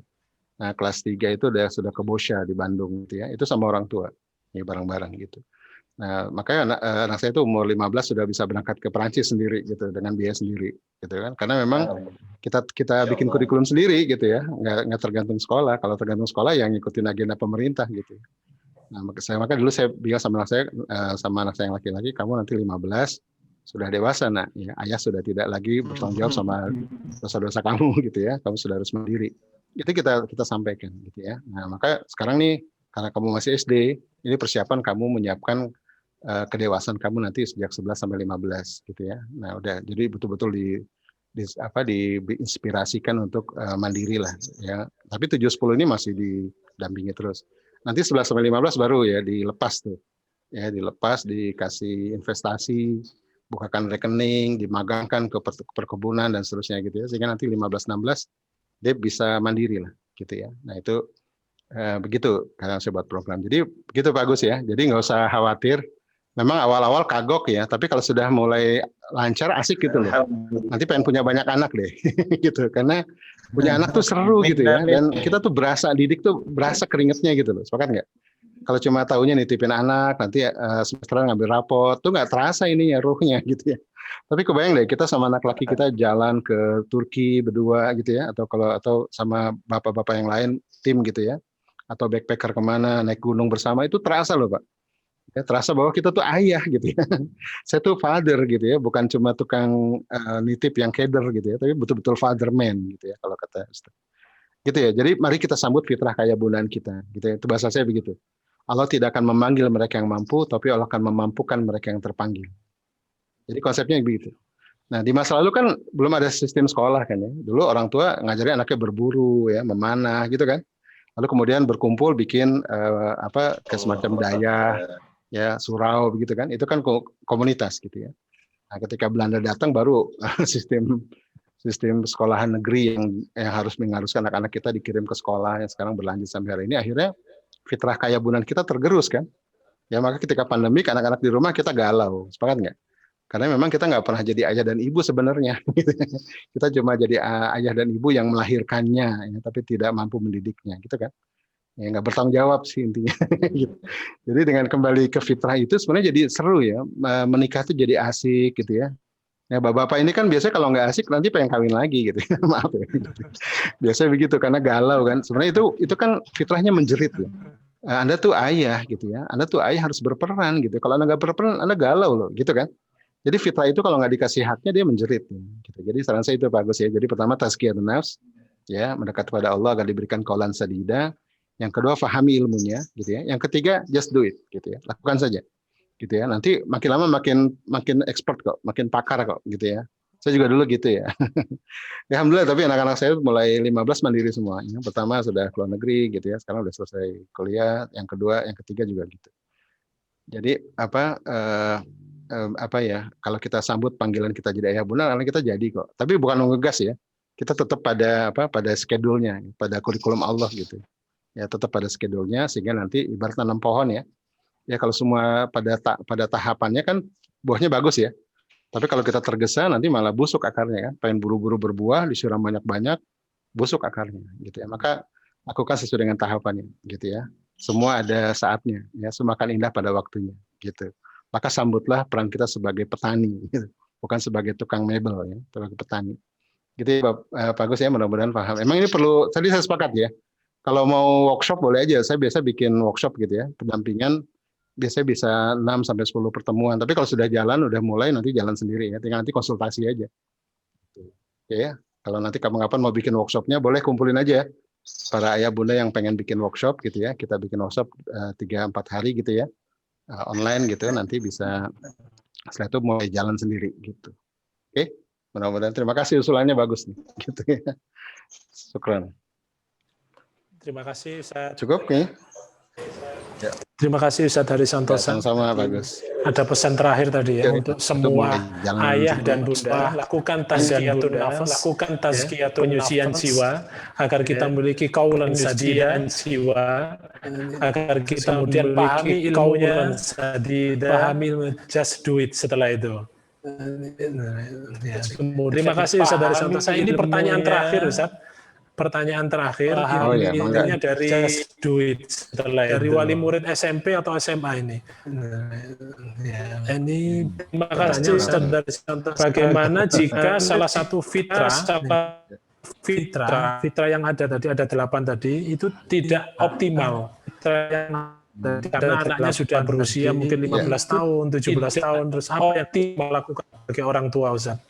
Nah, kelas 3 itu sudah ke Bosya di Bandung gitu ya. Itu sama orang tua. Ya bareng-bareng gitu. Nah, makanya anak saya itu umur 15 sudah bisa berangkat ke Perancis sendiri gitu dengan biaya sendiri gitu kan. Karena memang kita bikin kurikulum sendiri gitu ya. Nggak tergantung sekolah. Kalau tergantung sekolah yang ngikutin agenda pemerintah gitu. Nah, maka dulu saya bilang sama anak saya yang laki-laki, kamu nanti 15 sudah dewasa, nak. Ya, ayah sudah tidak lagi bertanggung jawab sama dosa-dosa kamu gitu ya. Kamu sudah harus mandiri. Itu kita sampaikan gitu ya. Nah, maka sekarang nih karena kamu masih SD, ini persiapan kamu menyiapkan kedewasaan kamu nanti sejak 11 sampai 15 gitu ya. Nah, udah jadi betul-betul diinspirasikan untuk mandiri lah ya. Tapi 7 10 ini masih didampingi terus. Nanti 11 sampai 15 baru ya dilepas tuh. Ya, dilepas, dikasih investasi, bukakan rekening, dimagangkan ke perkebunan dan seterusnya gitu ya. Sehingga nanti 15 16 dia bisa mandiri lah gitu ya. Nah, itu begitu karena saya buat program. Jadi begitu Pak Agus ya. Jadi nggak usah khawatir. Memang awal-awal kagok ya, tapi kalau sudah mulai lancar asik gitu loh. Nanti pengen punya banyak anak deh, gitu. Karena punya anak tuh seru gitu ya. Dan kita tuh berasa didik tuh berasa keringetnya gitu loh. Sepakat nggak? Kalau cuma tahunya nitipin anak, nanti semesteran ngambil rapot, tuh nggak terasa ini ya ruhnya gitu ya. Tapi kebayang deh kita sama anak laki kita jalan ke Turki berdua gitu ya, atau sama bapak-bapak yang lain tim gitu ya, atau backpacker kemana naik gunung bersama itu terasa loh Pak. Ya, terasa bahwa kita tuh ayah gitu ya. Saya tuh father gitu ya, bukan cuma tukang nitip yang keder gitu ya, tapi betul-betul father man gitu ya kalau kata Ustaz. Gitu ya. Jadi mari kita sambut fitrah kaya bulan kita gitu ya. Itu bahasa saya begitu. Allah tidak akan memanggil mereka yang mampu, tapi Allah akan memampukan mereka yang terpanggil. Jadi konsepnya begitu. Nah, di masa lalu kan belum ada sistem sekolah kan ya. Dulu orang tua ngajarin anaknya berburu ya, memanah gitu kan. Lalu kemudian berkumpul bikin kayak semacam daya ya surau begitu kan, itu kan komunitas gitu ya. Nah, ketika Belanda datang baru sistem sekolahan negeri yang harus mengharuskan anak-anak kita dikirim ke sekolah yang sekarang berlanjut sampai hari ini, akhirnya fitrah kaya bulan kita tergerus kan. Ya maka ketika pandemi anak-anak di rumah kita galau, sepakat nggak? Karena memang kita nggak pernah jadi ayah dan ibu sebenarnya. Kita cuma jadi ayah dan ibu yang melahirkannya, ya, tapi tidak mampu mendidiknya, gitu kan? Ya nggak bertanggung jawab sih intinya. Gitu. Jadi dengan kembali ke fitrah itu sebenarnya jadi seru ya, menikah itu jadi asik gitu ya. Ya bapak-bapak ini kan biasanya kalau nggak asik nanti pengen kawin lagi gitu. Maaf ya. Biasanya begitu karena galau kan. Sebenarnya itu kan fitrahnya menjerit ya. Anda tuh ayah gitu ya. Anda tuh ayah harus berperan gitu. Kalau Anda nggak berperan Anda galau loh gitu kan. Jadi fitrah itu kalau nggak dikasih haknya dia menjerit. Gitu. Jadi saran saya itu bagus ya. Jadi pertama tazkiyatun nafs ya, mendekat kepada Allah agar diberikan qaulan sadida. Yang kedua fahami ilmunya gitu ya. Yang ketiga just do it gitu ya. Lakukan saja. Gitu ya. Nanti makin lama makin expert kok, makin pakar kok gitu ya. Saya juga dulu gitu ya. Ya alhamdulillah tapi anak-anak saya mulai 15 mandiri semua. Yang pertama sudah keluar negeri gitu ya. Sekarang udah selesai kuliah, yang kedua, yang ketiga juga gitu. Jadi ya, kalau kita sambut panggilan kita jadi ayah bunda, karena kita jadi kok. Tapi bukan ngegas ya. Kita tetap pada schedule-nya, pada kurikulum Allah gitu. Ya tetap pada schedule-nya sehingga nanti ibarat nanam pohon ya. Ya kalau semua pada tahapannya kan buahnya bagus ya. Tapi kalau kita tergesa nanti malah busuk akarnya kan. Pengen buru-buru berbuah, disiram banyak-banyak, busuk akarnya gitu ya. Maka lakukan sesuai dengan tahapannya gitu ya. Semua ada saatnya ya, semakan indah pada waktunya gitu. Maka sambutlah peran kita sebagai petani gitu. Bukan sebagai tukang mebel ya, sebagai petani. Gitu ya Pak Agus ya, mudah-mudahan paham. Emang ini perlu, tadi saya sepakat ya. Kalau mau workshop boleh aja, saya biasa bikin workshop gitu ya, pendampingan biasanya bisa 6 sampai 10 pertemuan. Tapi kalau sudah jalan, udah mulai nanti jalan sendiri ya, tinggal nanti konsultasi aja. Ya, kalau nanti kapan-kapan mau bikin workshopnya, boleh kumpulin aja para ayah bunda yang pengen bikin workshop gitu ya. Kita bikin workshop 3-4 hari gitu ya, online gitu. Nanti bisa setelah itu mulai jalan sendiri gitu. Oke, mudah-mudahan. Terima kasih, usulannya bagus nih. Gitu ya. Syukran. Terima kasih Ustaz. Cukup nih? Terima kasih Ustaz Hari Ya, Santosa. sama-sama, bagus. Ada pesan terakhir tadi ya Ya, untuk itu semua mulai jalan ayah sendiri. dan bunda, lakukan tazkiyatun nafas, lakukan tazkiyatun penyucian jiwa agar kita memiliki kaulan sadida jiwa, agar kita kemudian pahami ilmunya, pahami just do it setelah itu. Ya. Terima kasih Ustaz Dari Santosa. Ini pertanyaan terakhir Ustaz. Pertanyaan terakhir ini dari just do it setelah dari wali murid SMP atau SMA ini. Ini terima kasih Ustaz Dari Santosa. Bagaimana jika salah satu fitrah yang ada tadi, ada 8 tadi, itu tidak optimal. Karena anaknya sudah berusia mungkin 15 tahun, 17 tahun, terus apa yang optimal lakukan sebagai orang tua Ustaz?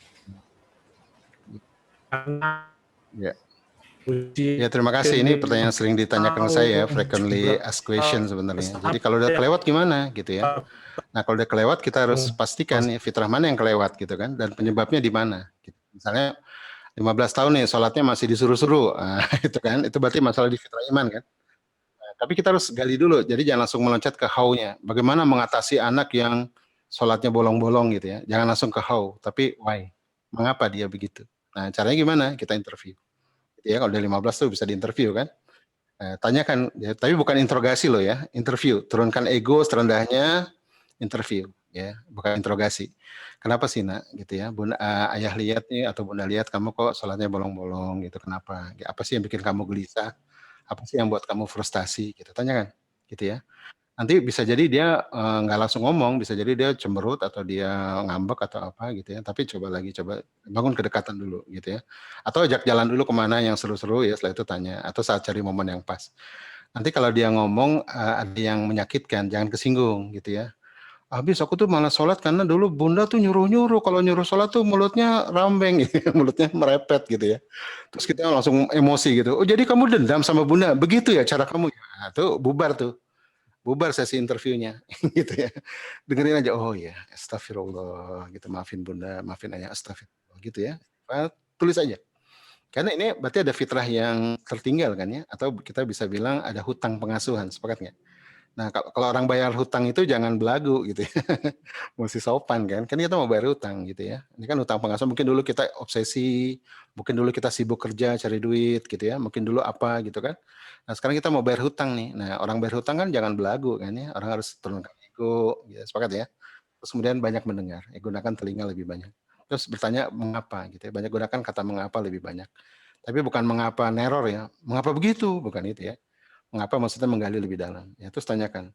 Ya, terima kasih. Ini pertanyaan sering ditanyakan ke saya, frequently asked question sebenarnya. Jadi kalau udah kelewat gimana gitu ya. Nah, kalau udah kelewat kita harus pastikan ya fitrah mana yang kelewat gitu kan, dan penyebabnya di mana. Gitu. Misalnya 15 tahun nih sholatnya masih disuruh-suruh, itu kan, itu berarti masalah di fitrah iman kan. Nah, tapi kita harus gali dulu, jadi jangan langsung meloncat ke how-nya. Bagaimana mengatasi anak yang sholatnya bolong-bolong gitu ya. Jangan langsung ke how, tapi why. Mengapa dia begitu. Nah, caranya gimana? Kita interview. Ya, kalau udah 15 tuh bisa diinterview kan. Tanyakan, ya, tapi bukan interogasi loh ya, interview. Turunkan ego serendahnya, interview, ya, bukan interogasi. Kenapa sih nak, gitu ya, bunda, ayah lihat nih atau bunda lihat kamu kok sholatnya bolong-bolong gitu, kenapa? Apa sih yang bikin kamu gelisah? Apa sih yang buat kamu frustasi? Gitu, tanyakan, gitu ya. Nanti bisa jadi dia nggak langsung ngomong, bisa jadi dia cemberut atau dia ngambek atau apa gitu ya. Tapi coba bangun kedekatan dulu gitu ya. Atau ajak jalan dulu kemana yang seru-seru ya. Setelah itu tanya atau saat cari momen yang pas. Nanti kalau dia ngomong ada yang menyakitkan, jangan kesinggung gitu ya. Habis aku tuh malah sholat karena dulu bunda tuh nyuruh-nyuruh. Kalau nyuruh sholat tuh mulutnya rambeng, gitu, mulutnya merepet gitu ya. Terus kita langsung emosi gitu. Oh jadi kamu dendam sama bunda? Begitu ya cara kamu? Nah, tuh bubar tuh. Bubar sesi interviewnya gitu ya, dengerin aja, oh ya astagfirullah gitu, maafin bunda, maafin ayah, astagfirullah gitu ya, tulis aja karena ini berarti ada fitrah yang tertinggal kan ya, atau kita bisa bilang ada hutang pengasuhan, sepakat nggak? Nah kalau orang bayar hutang itu jangan belagu gitu ya, mesti sopan kan kita mau bayar hutang gitu ya, ini kan hutang pengasuhan, mungkin dulu kita obsesi, mungkin dulu kita sibuk kerja cari duit gitu ya, mungkin dulu apa gitu kan. Nah sekarang kita mau bayar hutang nih, nah orang bayar hutang kan jangan belagu kan ya, orang harus turunkan ego, ya, sepakat ya. Terus kemudian banyak mendengar, gunakan telinga lebih banyak. Terus bertanya mengapa gitu ya, banyak gunakan kata mengapa lebih banyak. Tapi bukan mengapa neror ya, mengapa begitu, bukan itu ya. Mengapa maksudnya menggali lebih dalam. Ya, terus tanyakan.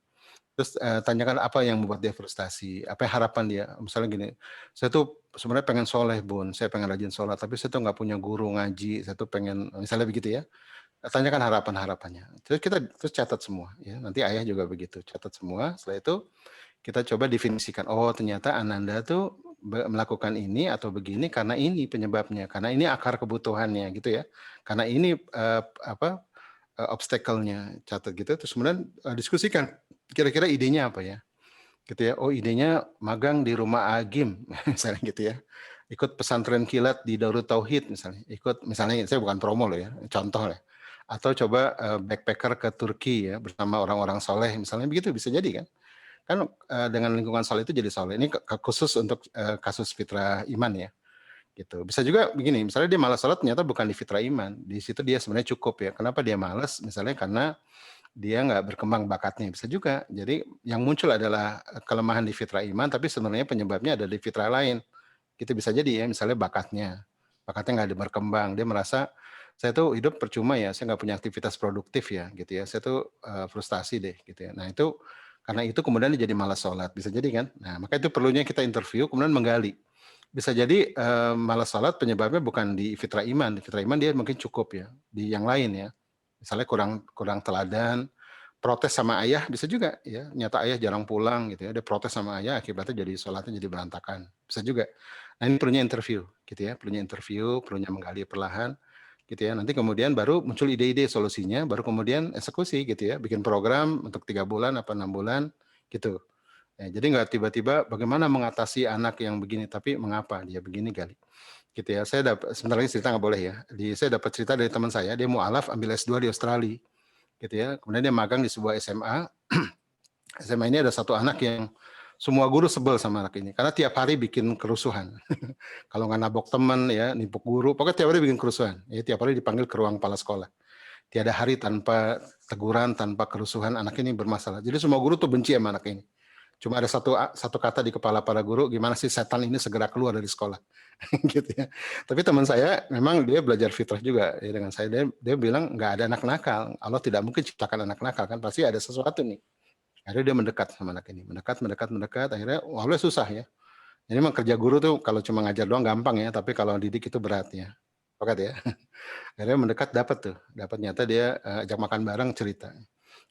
Terus tanyakan apa yang membuat dia frustasi, apa yang harapan dia. Misalnya gini, saya tuh sebenarnya pengen soleh bun, saya pengen rajin sholat, tapi saya tuh nggak punya guru ngaji, saya tuh pengen, misalnya begitu ya. Tanyakan harapan-harapannya. Terus kita catat semua. Ya, nanti ayah juga begitu, catat semua. Setelah itu kita coba definisikan. Oh ternyata Ananda tuh melakukan ini atau begini karena ini penyebabnya, karena ini akar kebutuhannya gitu ya. Karena ini obstacle-nya, catat gitu. Terus kemudian diskusikan kira-kira idenya apa ya, gitu ya. Oh idenya magang di rumah Agim misalnya gitu ya, ikut pesantren kilat di Darut Tauhid misalnya, ikut misalnya, saya bukan promo loh ya, contoh lah, atau coba backpacker ke Turki ya bersama orang-orang soleh misalnya, begitu bisa jadi kan dengan lingkungan soleh itu jadi soleh. Ini khusus untuk kasus fitrah iman ya. Gitu. Bisa juga begini, misalnya dia malas sholat ternyata bukan di fitrah iman, di situ dia sebenarnya cukup ya. Kenapa dia malas? Misalnya karena dia nggak berkembang bakatnya, bisa juga. Jadi yang muncul adalah kelemahan di fitrah iman, tapi sebenarnya penyebabnya ada di fitrah lain. Gitu bisa jadi ya, misalnya bakatnya nggak ada berkembang, dia merasa saya tuh hidup percuma ya, saya nggak punya aktivitas produktif ya, gitu ya. Saya tuh frustasi deh, gitu ya. Nah itu karena itu kemudian dia jadi malas sholat, bisa jadi kan. Nah maka itu perlunya kita interview, kemudian menggali. Bisa jadi malas sholat penyebabnya bukan di fitrah iman. Di fitrah iman dia mungkin cukup ya. Di yang lain ya. Misalnya kurang teladan, protes sama ayah, bisa juga ya, nyata ayah jarang pulang gitu ya, dia protes sama ayah, akibatnya jadi sholatnya jadi berantakan, bisa juga. Nah ini perlunya interview gitu ya, perlunya menggali perlahan gitu ya, nanti kemudian baru muncul ide-ide solusinya, baru kemudian eksekusi gitu ya, bikin program untuk 3 bulan apa 6 bulan gitu. Ya, jadi nggak tiba-tiba bagaimana mengatasi anak yang begini, tapi mengapa dia begini kali gitu ya. Saya dapat, sebentar lagi cerita nggak boleh ya, saya dapat cerita dari teman saya, dia mualaf ambil S2 di Australia gitu ya. Kemudian dia magang di sebuah SMA. SMA ini ada satu anak yang semua guru sebel sama anak ini karena tiap hari bikin kerusuhan. Kalau nggak nabok teman ya, nipu guru, pokoknya tiap hari bikin kerusuhan. Ya, tiap hari dipanggil ke ruang kepala sekolah. Tiada hari tanpa teguran, tanpa kerusuhan, anak ini bermasalah. Jadi semua guru tuh benci sama anak ini. Cuma ada satu kata di kepala para guru, gimana sih setan ini segera keluar dari sekolah. Gitu ya. Tapi teman saya memang dia belajar fitrah juga ya, dengan saya, dia bilang nggak ada anak nakal, Allah tidak mungkin ciptakan anak nakal, kan pasti ada sesuatu nih. Akhirnya dia mendekat sama anak ini, mendekat, akhirnya Allah susah ya. Jadi memang kerja guru tuh kalau cuma ngajar doang gampang ya, tapi kalau didik itu berat ya. Pakat ya. Akhirnya mendekat, dapat nyata dia ajak makan bareng, cerita.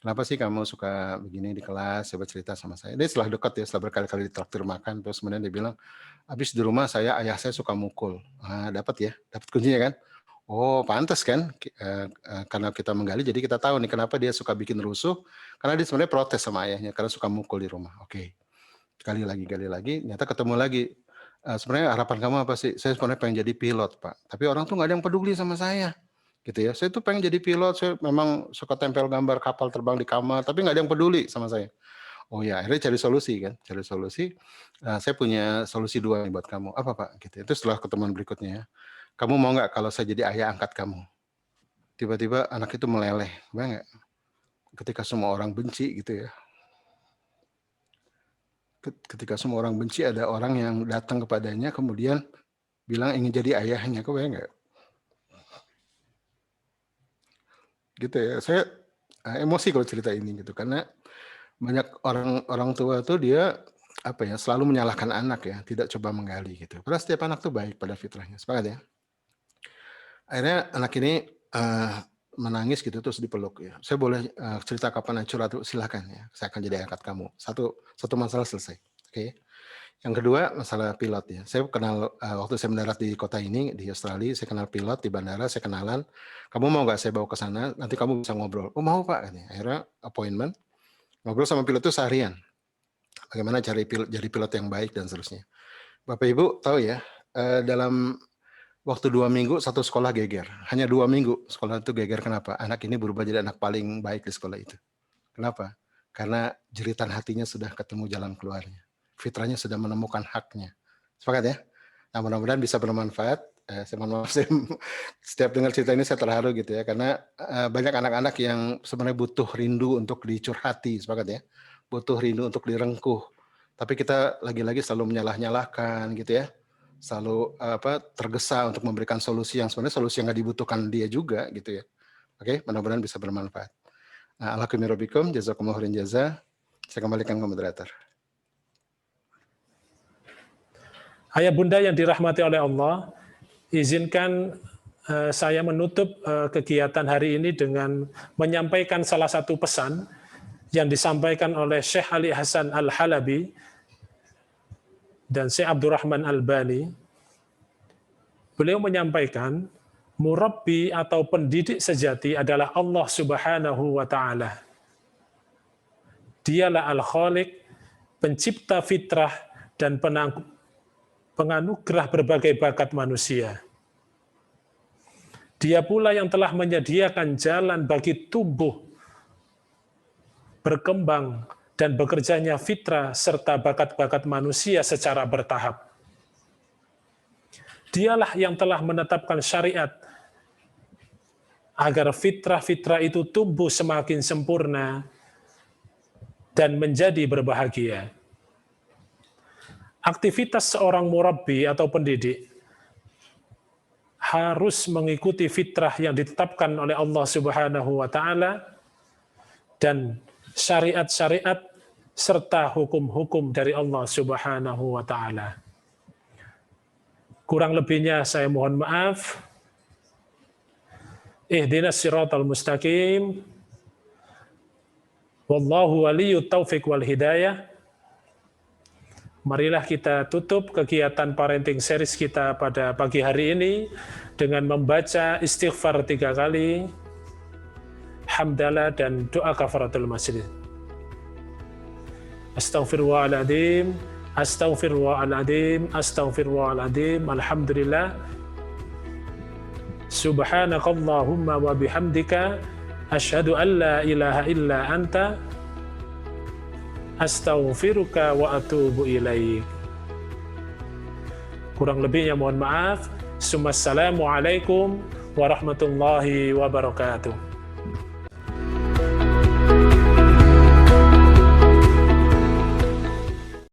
Kenapa sih kamu suka begini di kelas? Coba cerita sama saya. Dia setelah dekat ya, setelah berkali-kali ditraktir makan, terus kemudian dia bilang, habis di rumah ayah saya suka mukul. Nah, dapat kuncinya kan? Oh, pantas kan? Karena kita menggali, jadi kita tahu nih kenapa dia suka bikin rusuh. Karena dia sebenarnya protes sama ayahnya karena suka mukul di rumah. Oke, gali lagi, nyata ketemu lagi. Sebenarnya harapan kamu apa sih? Saya sebenarnya pengen jadi pilot, Pak. Tapi orang tuh nggak ada yang peduli sama saya. Gitu ya. Saya tuh pengen jadi pilot, saya memang suka tempel gambar kapal terbang di kamar, tapi nggak ada yang peduli sama saya. Oh ya, akhirnya cari solusi kan, saya punya solusi 2 nih buat kamu. Apa Pak? Gitu. Itu setelah ketemuan berikutnya ya. Kamu mau nggak kalau saya jadi ayah angkat kamu? Tiba-tiba anak itu meleleh, bayang nggak? Ketika semua orang benci gitu ya. Ketika semua orang benci, ada orang yang datang kepadanya kemudian bilang ingin jadi ayahnya, kau bayang nggak? Gitu ya, saya emosi kalau cerita ini gitu, karena banyak orang tua tuh dia selalu menyalahkan anak ya, tidak coba menggali gitu. Padahal setiap anak tuh baik pada fitrahnya, sepakat ya. Akhirnya anak ini menangis gitu terus dipeluk ya. Saya boleh cerita kapan curhat, silakan ya. Saya akan jadi angkat kamu. Satu masalah selesai. Oke. Yang kedua masalah pilot ya. Saya kenal waktu saya mendarat di kota ini di Australia, saya kenal pilot di bandara, saya kenalan. Kamu mau nggak saya bawa ke sana? Nanti kamu bisa ngobrol. Oh mau Pak. Akhirnya appointment. Ngobrol sama pilot itu seharian. Bagaimana jadi pilot yang baik dan seterusnya. Bapak Ibu tahu ya, dalam waktu 2 minggu satu sekolah geger. Hanya 2 minggu sekolah itu geger. Kenapa? Anak ini berubah jadi anak paling baik di sekolah itu. Kenapa? Karena jeritan hatinya sudah ketemu jalan keluarnya. Fitrahnya sudah menemukan haknya. Sepakat ya? Nah, mudah-mudahan bisa bermanfaat. Saya mohon maaf, setiap dengar cerita ini saya terharu gitu ya, karena banyak anak-anak yang sebenarnya butuh rindu untuk dicurhati, sepakat ya? Butuh rindu untuk direngkuh. Tapi kita lagi-lagi selalu menyalah-nyalahkan gitu ya. Selalu tergesa untuk memberikan solusi yang sebenarnya solusi yang nggak dibutuhkan dia juga gitu ya. Oke, mudah-mudahan bisa bermanfaat. Nah, Alhamdulillah rabbikum, jazakumullah khairan jaza. Saya kembalikan ke moderator. Ayah bunda yang dirahmati oleh Allah, izinkan saya menutup kegiatan hari ini dengan menyampaikan salah satu pesan yang disampaikan oleh Syekh Ali Hasan Al-Halabi dan Syekh Abdurrahman Al-Bani. Beliau menyampaikan, murabbi atau pendidik sejati adalah Allah Subhanahu wa Ta'ala. Dialah Al-Khaliq, pencipta fitrah dan penganugerah berbagai bakat manusia. Dia pula yang telah menyediakan jalan bagi tubuh berkembang dan bekerjanya fitrah serta bakat-bakat manusia secara bertahap. Dialah yang telah menetapkan syariat agar fitrah-fitrah itu tumbuh semakin sempurna dan menjadi berbahagia. Aktivitas seorang murabbi atau pendidik harus mengikuti fitrah yang ditetapkan oleh Allah Subhanahu wa Ta'ala dan syariat-syariat serta hukum-hukum dari Allah Subhanahu wa Ta'ala. Kurang lebihnya saya mohon maaf. Ihdinas siratal mustaqim. Wallahu waliyut taufiq wal hidayah. Marilah kita tutup kegiatan parenting series kita pada pagi hari ini dengan membaca istighfar 3 kali, hamdalah dan doa kafaratul majlis. Astaghfirullahaladzim, astaghfirullahaladzim, astaghfirullahaladzim, alhamdulillah. Subhanakallahumma wa bihamdika, asyhadu an la ilaha illa anta, astaghfiruka wa atubu ilaik. Kurang lebihnya mohon maaf. Assalamualaikum warahmatullahi wabarakatuh.